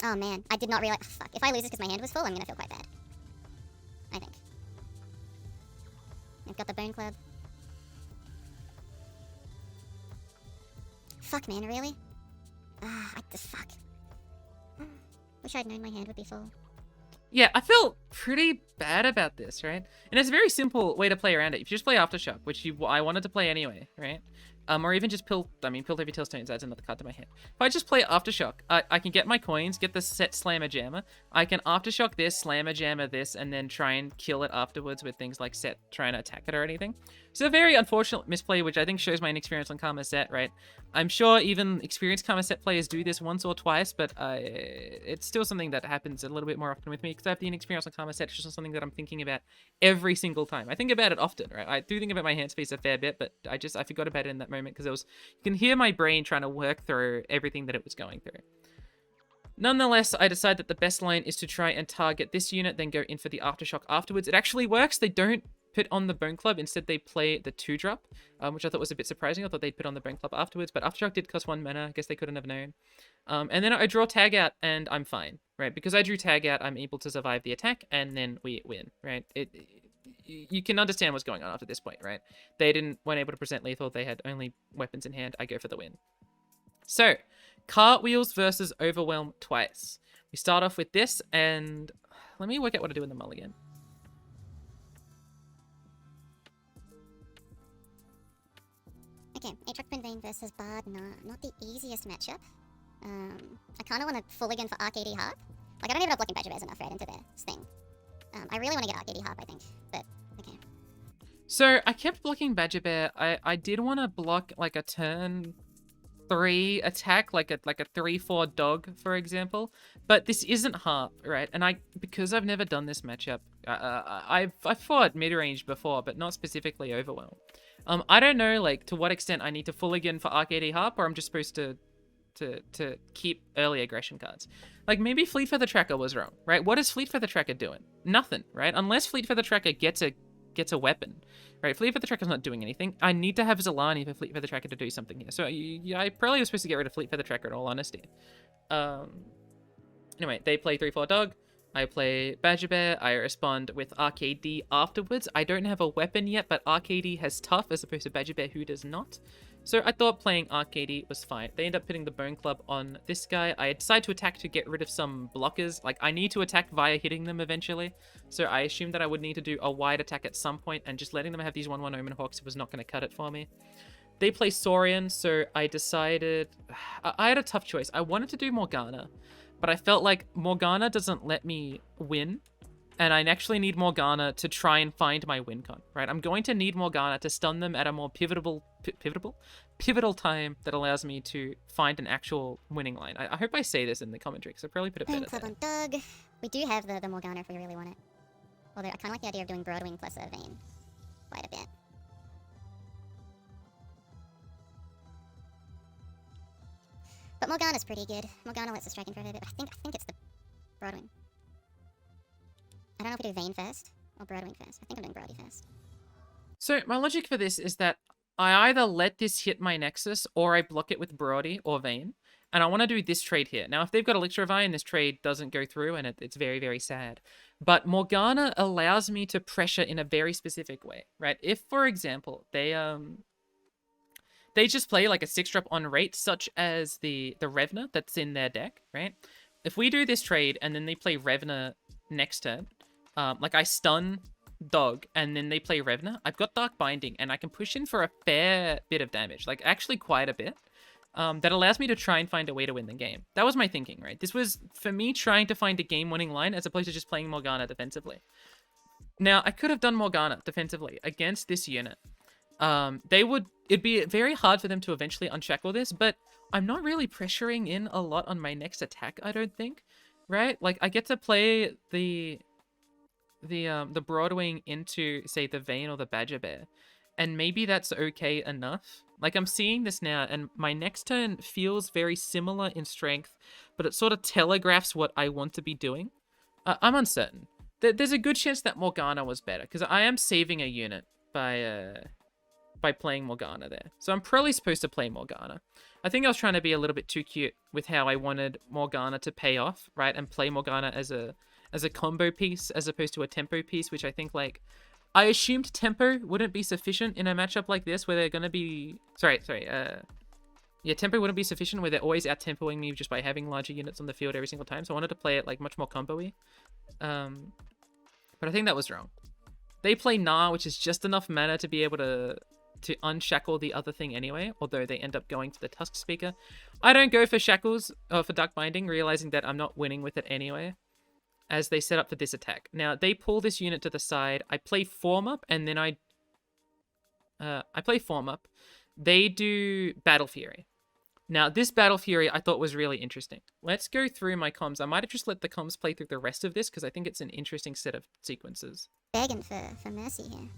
Oh man, I did not realize... Oh, fuck, if I lose this because my hand was full, I'm gonna feel quite bad. I think. I've got the Bone Club. Fuck, man, really? Fuck. Wish I'd known my hand would be full. Yeah, I felt pretty bad about this, right? And it's a very simple way to play around it. If you just play Aftershock, which I wanted to play anyway, right? Or even just Piltover Tailstones adds another card to my hand. If I just play Aftershock, I can get my coins, get the set Slammer Jammer. I can Aftershock this, Slammer Jammer this, and then try and kill it afterwards with things like set trying to attack it or anything. It's a very unfortunate misplay, which I think shows my inexperience on Karma set, right? I'm sure even experienced Karma set players do this once or twice, but it's still something that happens a little bit more often with me because I have the inexperience on Karma set. It's just something that I'm thinking about every single time. I think about it often, right? I do think about my hand space a fair bit, but I forgot about it in that moment because you can hear my brain trying to work through everything that it was going through. Nonetheless, I decide that the best line is to try and target this unit, then go in for the Aftershock afterwards. It actually works. They don't put on the Bone Club. Instead, they play the 2-drop, which I thought was a bit surprising. I thought they'd put on the Bone Club afterwards, but Aftershock did cost 1 mana. I guess they couldn't have known. And then I draw Tag Out, and I'm fine, right? Because I drew Tag Out, I'm able to survive the attack, and then we win, right? You can understand what's going on after this point, right? They weren't able to present lethal. They had only weapons in hand. I go for the win. So, Cartwheels versus Overwhelm twice. We start off with this, and let me work out what to do in the mulligan. Okay, Aatrox Twin Vane versus Bard. Nah, not the easiest matchup. I kind of want to Fulligan for Arcade Harp. Like, I don't even have blocking Badger Bears enough right into this thing. I really want to get Arcade Harp, I think, but okay. So, I kept blocking Badger Bear. I did want to block, like, a turn 3 attack, like a 3/4 dog, for example, but this isn't Harp, right? And because I've never done this matchup, I've fought mid-range before, but not specifically Overwhelm. I don't know, like, to what extent I need to Fulligan for Arcade Harp, or I'm just supposed to keep early aggression cards. Like, maybe Fleet Feather Tracker was wrong, right? What is Fleet Feather Tracker doing? Nothing, right? Unless Fleet Feather Tracker gets a weapon, right? Fleet Feather Tracker's not doing anything. I need to have Zalani for Fleet Feather Tracker to do something here. So yeah, I probably was supposed to get rid of Fleet Feather Tracker in all honesty. Anyway, they play 3/4 dog. I play Badger Bear. I respond with Arcade afterwards. I don't have a weapon yet, but Arcade has tough as opposed to Badger Bear, who does not. So I thought playing Arcade was fine. They end up putting the Bone Club on this guy. I decide to attack to get rid of some blockers. Like, I need to attack via hitting them eventually. So I assumed that I would need to do a wide attack at some point, and just letting them have these 1/1 Omen Hawks was not going to cut it for me. They play Saurian, so I decided... I had a tough choice. I wanted to do Morgana, but I felt like Morgana doesn't let me win, and I actually need Morgana to try and find my win con, right? I'm going to need Morgana to stun them at a more pivotal time that allows me to find an actual winning line. I hope I say this in the commentary, because I probably put it better Club there. on Doug. We do have the Morgana if we really want it. Although I kind of like the idea of doing Broadwing plus a Vane quite a bit. But Morgana's pretty good. Morgana lets us strike in for a bit, but I think it's the Broadwing. I don't know if we do Vane first or Broadwing first. I think I'm doing Brody first. So my logic for this is that I either let this hit my Nexus, or I block it with Brody or Vane. And I want to do this trade here. Now, if they've got Electrovine, this trade doesn't go through, and it's very, very sad. But Morgana allows me to pressure in a very specific way, right? If, for example, they just play like a 6-drop on rate, such as the Revna that's in their deck, right? If we do this trade and then they play Revna next turn, like I stun Dog and then they play Revna, I've got Dark Binding and I can push in for a fair bit of damage, like actually quite a bit. That allows me to try and find a way to win the game. That was my thinking, right? This was, for me, trying to find a game-winning line as opposed to just playing Morgana defensively. Now, I could have done Morgana defensively against this unit. It'd be very hard for them to eventually unshackle this, but I'm not really pressuring in a lot on my next attack, I don't think, right? Like, I get to play the Broadwing into, say, the Vane or the Badger Bear, and maybe that's okay enough. Like, I'm seeing this now, and my next turn feels very similar in strength, but it sort of telegraphs what I want to be doing. I'm uncertain. There's a good chance that Morgana was better, because I am saving a unit by playing Morgana there. So I'm probably supposed to play Morgana. I think I was trying to be a little bit too cute with how I wanted Morgana to pay off, right? And play Morgana as a combo piece as opposed to a tempo piece, which I think, like, I assumed tempo wouldn't be sufficient in a matchup like this where they're going to be... Yeah, tempo wouldn't be sufficient where they're always out-tempoing me just by having larger units on the field every single time. So I wanted to play it, like, much more combo-y. But I think that was wrong. They play Nah, which is just enough mana to be able to unshackle the other thing anyway, although they end up going for the Tusk Speaker. I don't go for Shackles, or for Dark Binding, realizing that I'm not winning with it anyway, as they set up for this attack. Now, they pull this unit to the side. I play Form Up, and then I play Form Up. They do Battle Fury. Now, this Battle Fury I thought was really interesting. Let's go through my comms. I might have just let the comms play through the rest of this, because I think it's an interesting set of sequences. Begging for mercy here.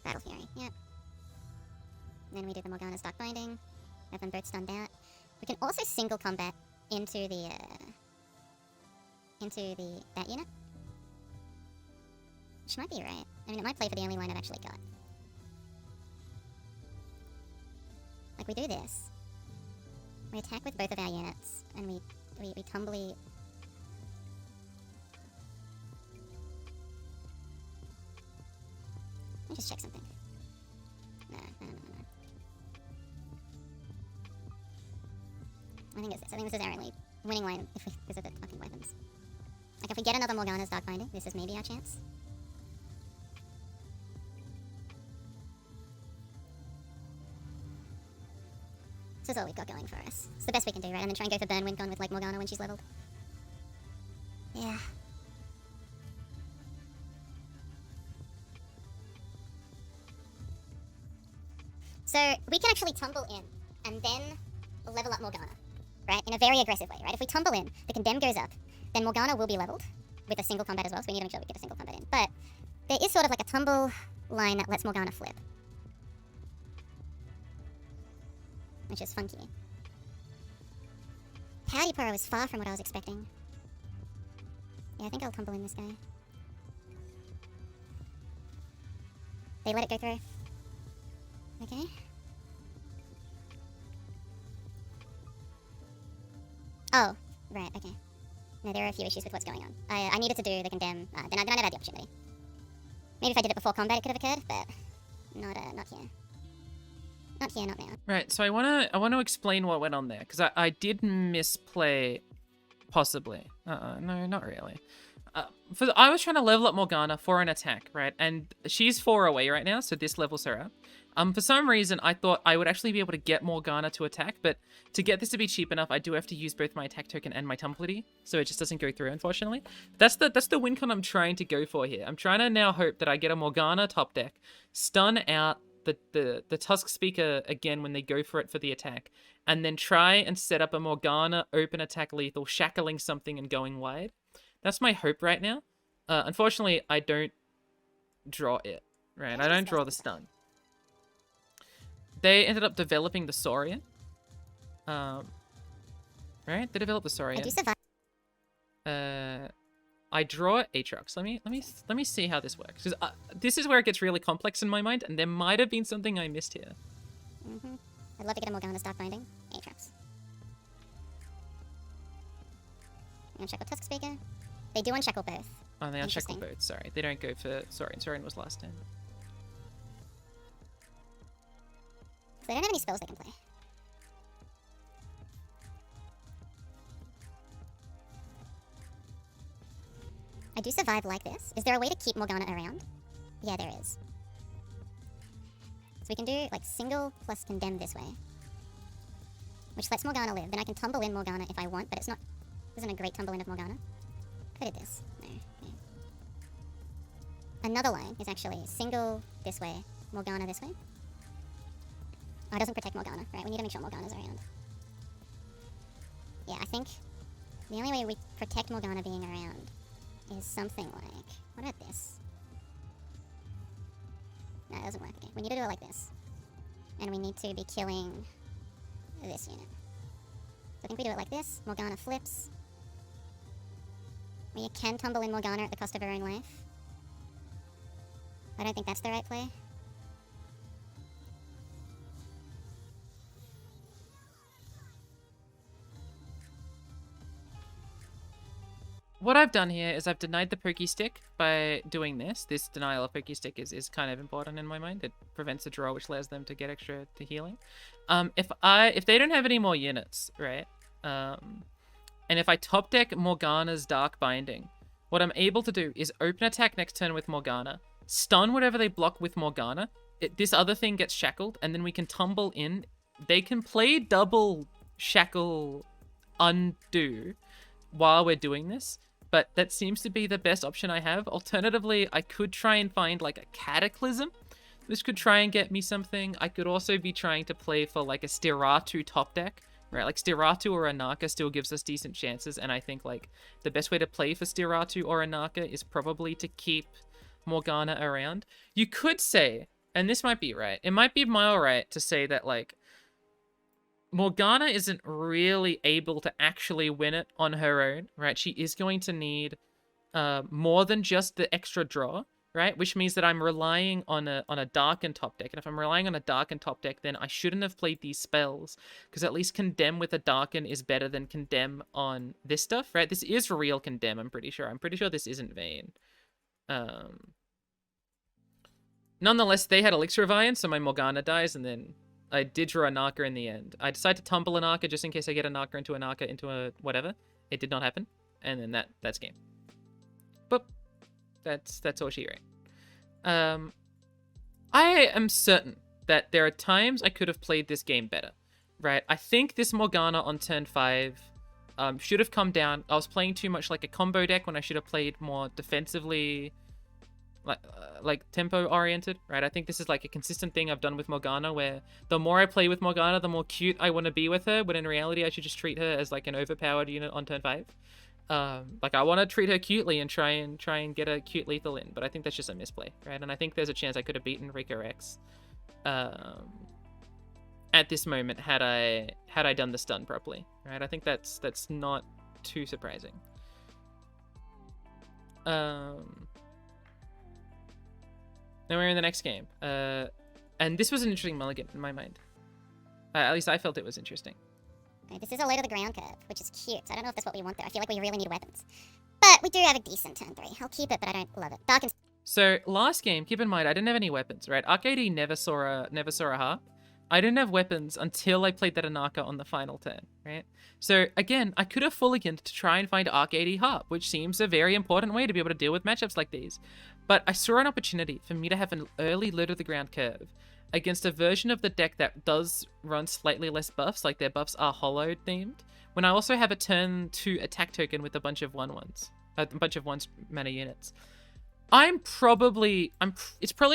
Battle Fury, yep. Then we do the Morgana's Dark Binding. Have them both stunned out. We can also single combat into the that unit. Which might be right. I mean, it might play for the only line I've actually got. Like, we do this. We attack with both of our units, and we tumbly... Let me just check something. No. I think it's this. I think this is our only winning line because of the fucking weapons. Like, if we get another Morgana's Dark Binding, this is maybe our chance. This is all we've got going for us. It's the best we can do, right? And then try and go for Burn Wind Gun with, like, Morgana when she's leveled. Yeah. So, we can actually tumble in, and then level up Morgana, right? In a very aggressive way, right? If we tumble in, the Condemn goes up, then Morgana will be leveled, with a single combat as well, so we need to make sure we get a single combat in. But, there is sort of like a tumble line that lets Morgana flip. Which is funky. Howdy Poro is far from what I was expecting. Yeah, I think I'll tumble in this guy. They let it go through. Okay. Oh, right, okay. No, there are a few issues with what's going on. I needed to do the Condemn, then I never had the opportunity. Maybe if I did it before combat it could have occurred, but not here. Not here, not now. Right, so I wanna explain what went on there, because I did misplay, possibly. No, not really. I was trying to level up Morgana for an attack, right? And she's 4 away right now, so this levels her up. For some reason, I thought I would actually be able to get Morgana to attack, but to get this to be cheap enough, I do have to use both my attack token and my Tumblety, so it just doesn't go through, unfortunately. That's the win con I'm trying to go for here. I'm trying to now hope that I get a Morgana top deck, stun out the Tusk Speaker again when they go for it for the attack, and then try and set up a Morgana open attack lethal, shackling something and going wide. That's my hope right now. Unfortunately, I don't draw it, right? I don't draw the stun. They ended up developing the Saurian. Right? They developed the Saurian. I do survive. I draw Aatrox. Let me see how this works. Because this is where it gets really complex in my mind, and there might have been something I missed here. I'd love to get a Morgana's Dark Binding. Aatrox. I'm gonna check with Tusk Speaker. They do unshackle both. Oh, they unshackle both. Sorry, they don't go for Saurian. Saurian was last turn. So they don't have any spells they can play. I do survive like this. Is there a way to keep Morgana around? Yeah, there is. So we can do like single plus Condemn this way, which lets Morgana live. Then I can tumble in Morgana if I want, but it's not. Isn't a great tumble in of Morgana. If I did this, no. Another line is actually single this way, Morgana this way. Oh, it doesn't protect Morgana, right? We need to make sure Morgana's around. Yeah, I think the only way we protect Morgana being around is something like... What about this? No, it doesn't work. Okay, we need to do it like this. And we need to be killing this unit. So I think we do it like this. Morgana flips. We can tumble in Morgana at the cost of her own life. I don't think that's the right play. What I've done here is I've denied the Pokey Stick by doing this. This denial of Pokey Stick is kind of important in my mind. It prevents a draw, which allows them to get extra to healing. If they don't have any more units, right? And if I top deck Morgana's Dark Binding, what I'm able to do is open attack next turn with Morgana, stun whatever they block with Morgana. This other thing gets shackled, and then we can tumble in. They can play double shackle undo while we're doing this, but that seems to be the best option I have. Alternatively, I could try and find like a Cataclysm. This could try and get me something. I could also be trying to play for like a Stiratu top deck, right? Like Stiratu or Anaka still gives us decent chances, and I think like the best way to play for Stiratu or Anaka is probably to keep Morgana around. You could say, and this might be right. It might be mile right to say that, like, Morgana isn't really able to actually win it on her own, right? She is going to need more than just the extra draw, right? Which means that I'm relying on a Darken top deck. And if I'm relying on a Darken top deck, then I shouldn't have played these spells, because at least Condemn with a Darken is better than Condemn on this stuff, right? This is real Condemn, I'm pretty sure. I'm pretty sure this isn't Vayne. Nonetheless, they had Elixir of Iron, so my Morgana dies, and then I did draw a Narca in the end. I decided to tumble a Narca just in case I get a Narca into a whatever. It did not happen, and then that's game. But that's all she right. I am certain that there are times I could have played this game better, right? I think this Morgana on turn 5 should have come down. I was playing too much like a combo deck when I should have played more defensively, like tempo oriented, right? I think this is like a consistent thing I've done with Morgana, where the more I play with Morgana, the more cute I want to be with her, when in reality I should just treat her as like an overpowered unit on turn 5. Like I want to treat her cutely and try and get a cute lethal in, but I think that's just a misplay, right? And I think there's a chance I could have beaten Rico X at this moment had I done the stun properly, right? I think that's not too surprising. Then we're in the next game. And this was an interesting mulligan in my mind. At least I felt it was interesting. Right, this is a low to the ground curve, which is cute. So I don't know if that's what we want there. I feel like we really need weapons. But we do have a decent turn 3. I'll keep it, but I don't love it. Darken's... So last game, keep in mind, I didn't have any weapons, right? Arcade never saw a harp. I didn't have weapons until I played that Anaka on the final turn, right? So again, I could have fulliganed to try and find Arcade harp, which seems a very important way to be able to deal with matchups like these. But I saw an opportunity for me to have an early low to the ground curve against a version of the deck that does run slightly less buffs, like their buffs are hollowed themed, when I also have a turn 2 attack token with a bunch of 1/1s, a bunch of 1 mana units. It's probably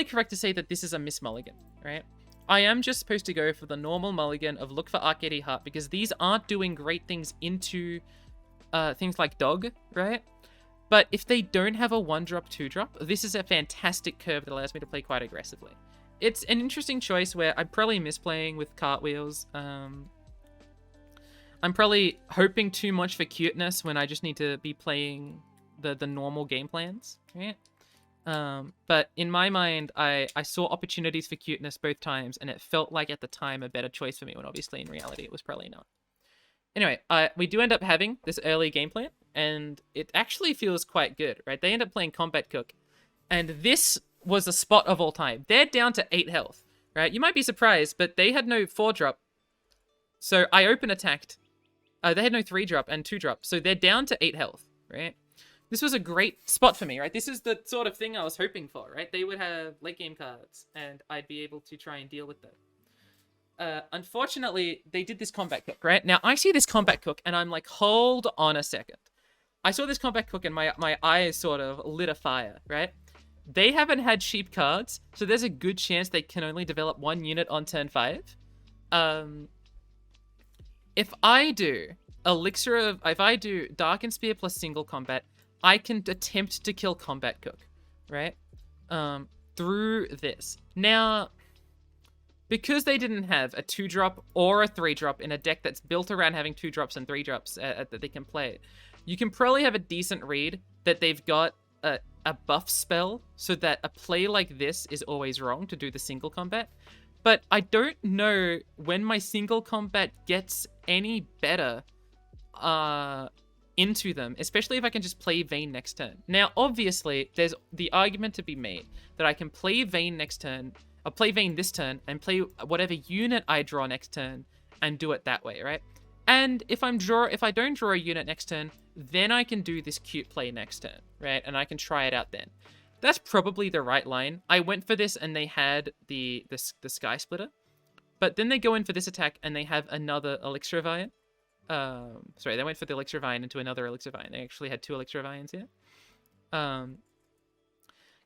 correct to say that this is a miss mulligan, right? I am just supposed to go for the normal mulligan of look for Arcade Heart, because these aren't doing great things into things like Dog, right? But if they don't have a 1-drop, 2-drop, this is a fantastic curve that allows me to play quite aggressively. It's an interesting choice where I'm probably misplaying with cartwheels. I'm probably hoping too much for cuteness when I just need to be playing the normal game plans, right? But in my mind, I saw opportunities for cuteness both times, and it felt like at the time a better choice for me, when obviously in reality it was probably not. Anyway, we do end up having this early game plan, and it actually feels quite good, right? They end up playing Combat Cook, and this was a spot of all time. They're down to 8 health, right? You might be surprised, but they had no 4-drop, so I open attacked. They had no 3-drop and 2-drop, so they're down to 8 health, right? This was a great spot for me, right? This is the sort of thing I was hoping for, right? They would have late game cards, and I'd be able to try and deal with them. Unfortunately, they did this Combat Cook, right? Now, I see this Combat Cook, and I'm like, hold on a second. I saw this Combat Cook, and my eyes sort of lit a fire, right? They haven't had cheap cards, so there's a good chance they can only develop 1 unit on turn 5. If I do Darken Spear plus single combat, I can attempt to kill Combat Cook, right? Through this. Now, because they didn't have a 2-drop or a 3-drop in a deck that's built around having 2-drops and 3-drops that they can play, you can probably have a decent read that they've got a buff spell, so that a play like this is always wrong to do the single combat. But I don't know when my single combat gets any better into them, especially if I can just play Vayne next turn. Now, obviously, there's the argument to be made that I can play Vayne next turn, or play Vayne this turn, and play whatever unit I draw next turn, and do it that way, right? And if I don't draw a unit next turn, then I can do this cute play next turn, right? And I can try it out then. That's probably the right line. I went for this, and they had the Sky Splitter, but then they go in for this attack, and they have another Elixir of Iron. Sorry, they went for the Elixir of Iron into another Elixir of Iron. They actually had 2 Elixir of Irons here.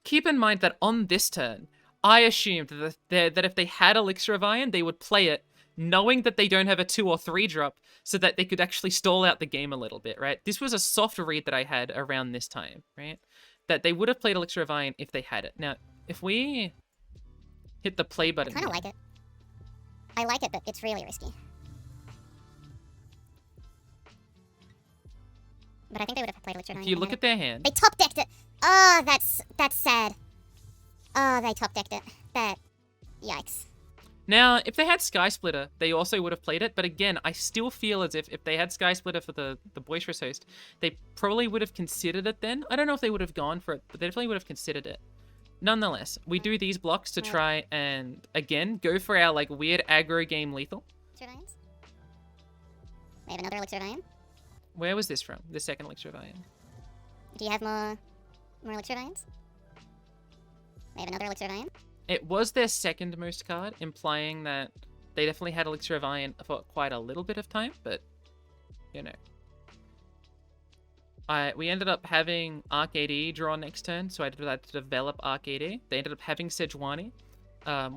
Keep in mind that on this turn, I assumed that if they had Elixir of Iron, they would play it, knowing that they don't have a 2 or 3 drop, so that they could actually stall out the game a little bit, right? This was a soft read that I had around this time, right? That they would have played Elixir of Iron if they had it. Now, if we hit the play I button. kind of like it. I like it, but it's really risky. But I think they would have played Elixir. If you look at their hand, they top decked it. Oh, that's sad. Oh, they top decked it. That, yikes. now if they had Sky Splitter, they also would have played it. But again, I still feel as if they had Sky Splitter for the Boisterous Host, they probably would have considered it then. I don't know if they would have gone for it, but they definitely would have considered it. Nonetheless, we do these blocks to try and, again, go for our, like, weird aggro game lethal. Elixir of Ions? We have another Elixir of Ion. Where was this from? The second Elixir of Iron. Do you have more Elixir of Ions? We have another Elixir of Ion. It was their second most card, implying that they definitely had Elixir of Iron for quite a little bit of time, but, you know. We ended up having Arcade draw next turn, so I had to develop Arcade. They ended up having Sejuani,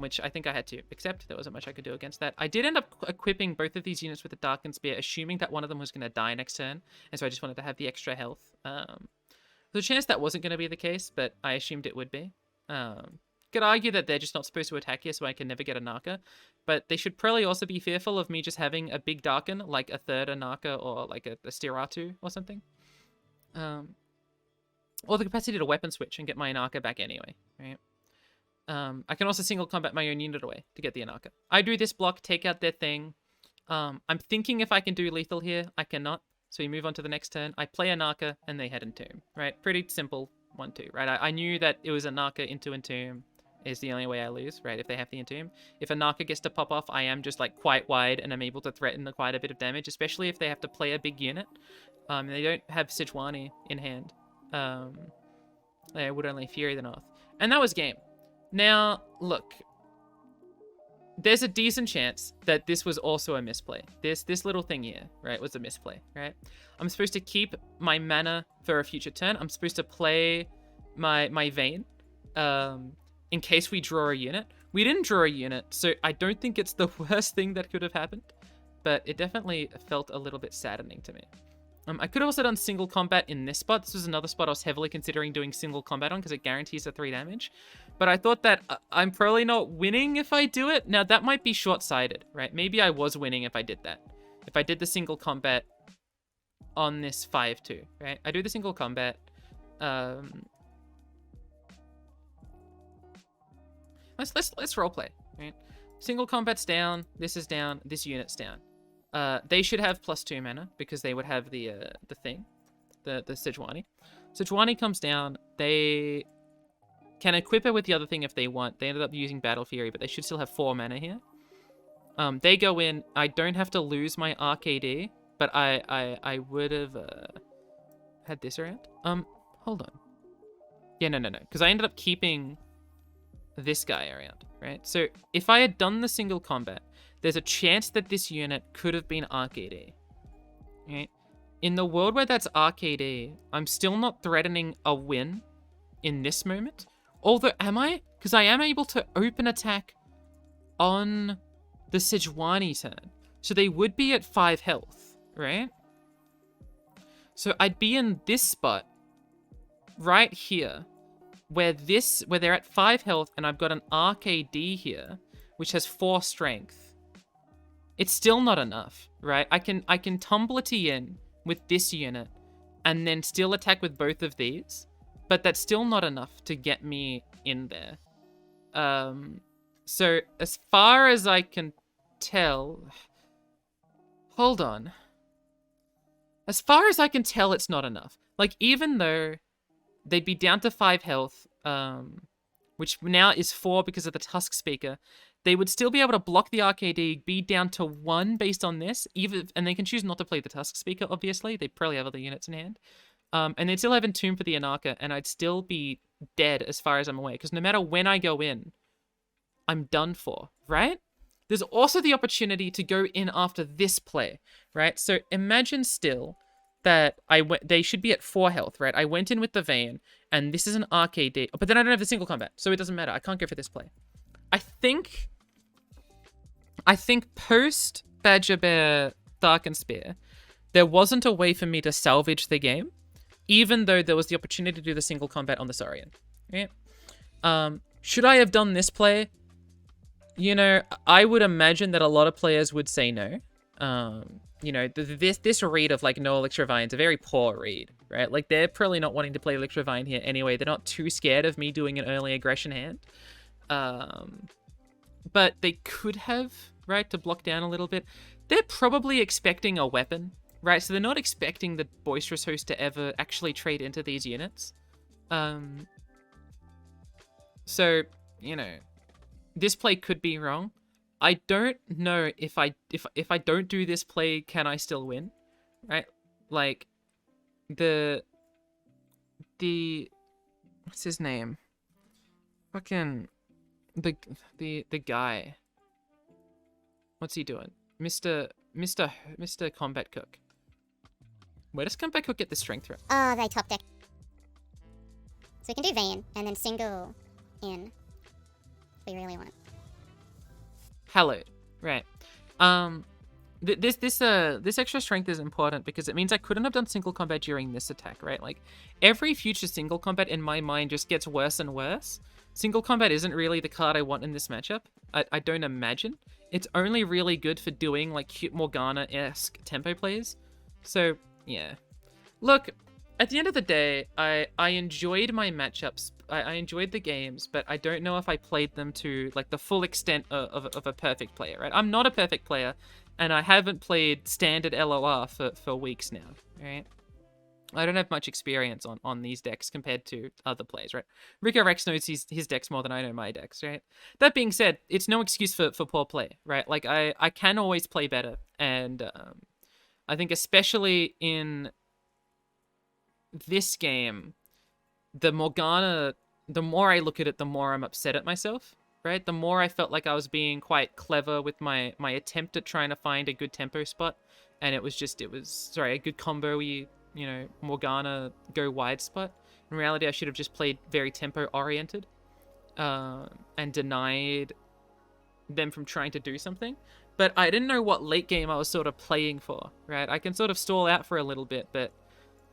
which I think I had to accept. There wasn't much I could do against that. I did end up equipping both of these units with the Darkened Spear, assuming that one of them was going to die next turn, and so I just wanted to have the extra health. There's a chance that wasn't going to be the case, but I assumed it would be. Could argue that they're just not supposed to attack here, so I can never get a Narca, but they should probably also be fearful of me just having a big Darken, like a third Anarca or like a Stiratu or something. Or the capacity to weapon switch and get my Anarca back anyway, right? I can also single combat my own unit away to get the Anarca. I do this block, take out their thing. I'm thinking if I can do lethal here. I cannot. So we move on to the next turn. I play Anarca and they head Entomb, right? Pretty simple 1-2, right? I knew that it was Anarca into Entomb is the only way I lose, right? If they have the Entomb. If Anarca gets to pop off, I am just like quite wide and I'm able to threaten quite a bit of damage, especially if they have to play a big unit. They don't have Sejuani in hand. They would only Fury the North. And that was game. Now, look. There's a decent chance that this was also a misplay. This little thing here, right, was a misplay, right? I'm supposed to keep my mana for a future turn. I'm supposed to play my Vayne in case we draw a unit. We didn't draw a unit, so I don't think it's the worst thing that could have happened. But it definitely felt a little bit saddening to me. I could have also done single combat in this spot. This was another spot I was heavily considering doing single combat on because it guarantees the 3 damage. But I thought that I'm probably not winning if I do it. Now, that might be short-sighted, right? Maybe I was winning if I did that. If I did the single combat on this 5-2, right? I do the single combat. Let's roleplay, right? Single combat's down. This is down. This unit's down. They should have +2 mana because they would have the thing, the Sejuani. Sejuani comes down. They can equip it with the other thing if they want. They ended up using Battle Fury, but they should still have 4 mana here. They go in. I don't have to lose my RKD, but I would have had this around. Hold on. Yeah, no, because I ended up keeping this guy around, right? So if I had done the single combat, there's a chance that this unit could have been RKD, right? In the world where that's RKD, I'm still not threatening a win in this moment. Although, am I? Because I am able to open attack on the Sejuani turn. So they would be at 5 health, right? So I'd be in this spot right here where they're at 5 health and I've got an RKD here, which has 4 strength. It's still not enough, right? I can tumblety in with this unit and then still attack with both of these, but that's still not enough to get me in there. So as far as I can tell, hold on. As far as I can tell, it's not enough. Like, even though they'd be down to 5 health, which now is 4 because of the Tusk Speaker, they would still be able to block the RKD, be down to 1 based on this, and they can choose not to play the Tusk Speaker, obviously. They probably have other units in hand. And they'd still have Entomb for the Anarca, and I'd still be dead as far as I'm aware, because no matter when I go in, I'm done for, right? There's also the opportunity to go in after this play, right? So imagine still that they should be at 4 health, right? I went in with the Vayne, and this is an RKD, but then I don't have the single combat, so it doesn't matter. I can't go for this play. I think post Badger Bear Darkened Spear, there wasn't a way for me to salvage the game, even though there was the opportunity to do the single combat on the Saurian. Right? Should I have done this play? You know, I would imagine that a lot of players would say no. You know, this read of like no Electrovine's a very poor read, right? Like they're probably not wanting to play Electrovine here anyway. They're not too scared of me doing an early aggression hand. But they could have, right, to block down a little bit. They're probably expecting a weapon, right? So they're not expecting the Boisterous Host to ever actually trade into these units. So, you know, this play could be wrong. I don't know if I don't do this play, can I still win? Right? Like the what's his name? Fucking the guy. What's he doing? Mr. Combat Cook. Where does Combat Cook get the strength from? Oh, they top deck. So we can do Vayne and then single in if we really want. Hallowed. Right. This extra strength is important because it means I couldn't have done single combat during this attack, right? Like every future single combat in my mind just gets worse and worse. Single combat isn't really the card I want in this matchup. I don't imagine. It's only really good for doing like cute Morgana-esque tempo plays. So yeah. Look, at the end of the day, I enjoyed my matchups. I enjoyed the games, but I don't know if I played them to like the full extent of a perfect player, right? I'm not a perfect player, and I haven't played standard LoR for weeks now, right? I don't have much experience on these decks compared to other players, right? Rico Rex knows his decks more than I know my decks, right? That being said, it's no excuse for poor play, right? Like, I can always play better, and I think especially in this game, the Morgana, the more I look at it, the more I'm upset at myself, right? The more I felt like I was being quite clever with my attempt at trying to find a good tempo spot, and it was a good combo-y, you know, Morgana go wide spot. In reality, I should have just played very tempo-oriented and denied them from trying to do something. But I didn't know what late game I was sort of playing for, right? I can sort of stall out for a little bit, but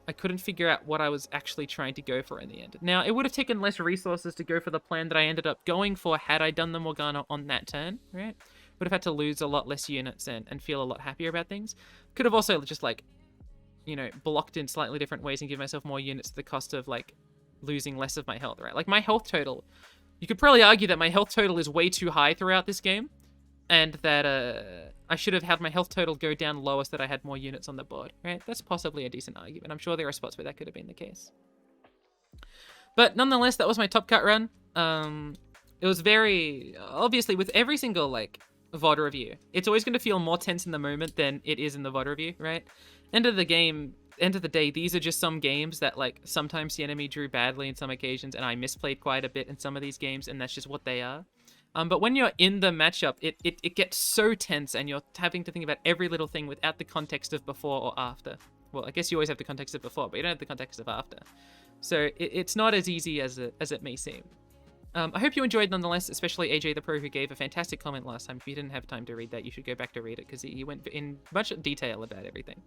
I couldn't figure out what I was actually trying to go for in the end. Now, it would have taken less resources to go for the plan that I ended up going for had I done the Morgana on that turn, right? Would have had to lose a lot less units and feel a lot happier about things. Could have also just, like, you know, blocked in slightly different ways and give myself more units at the cost of, like, losing less of my health, right? Like, my health total, you could probably argue that my health total is way too high throughout this game, and that I should have had my health total go down lower so that I had more units on the board, right? That's possibly a decent argument. I'm sure there are spots where that could have been the case. But nonetheless, that was my top cut run. It was very, obviously, with every single, like, VOD review, it's always going to feel more tense in the moment than it is in the VOD review, right? End of the day, these are just some games that, like, sometimes the enemy drew badly in some occasions, and I misplayed quite a bit in some of these games, and that's just what they are. But when you're in the matchup, it gets so tense, and you're having to think about every little thing without the context of before or after. Well, I guess you always have the context of before, but you don't have the context of after. So it's not as easy as it may seem. I hope you enjoyed nonetheless, especially AJ the Pro, who gave a fantastic comment last time. If you didn't have time to read that, you should go back to read it, because he went in much detail about everything.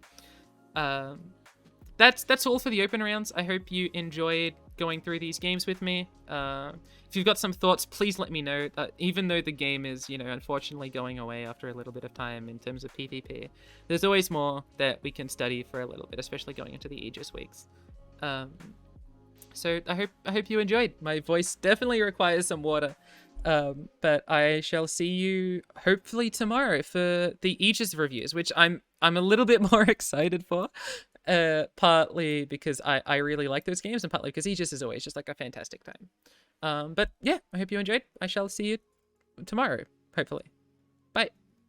That's all for the open rounds. I hope you enjoyed going through these games with me. If you've got some thoughts, please let me know. Even though the game is, you know, unfortunately going away after a little bit of time in terms of PvP, there's always more that we can study for a little bit, especially going into the Aegis weeks. So I hope you enjoyed. My voice definitely requires some water. But I shall see you hopefully tomorrow for the Aegis reviews, which I'm a little bit more excited for. Partly because I really like those games, and partly because Aegis is always just like a fantastic time. But yeah, I hope you enjoyed. I shall see you tomorrow, hopefully. Bye.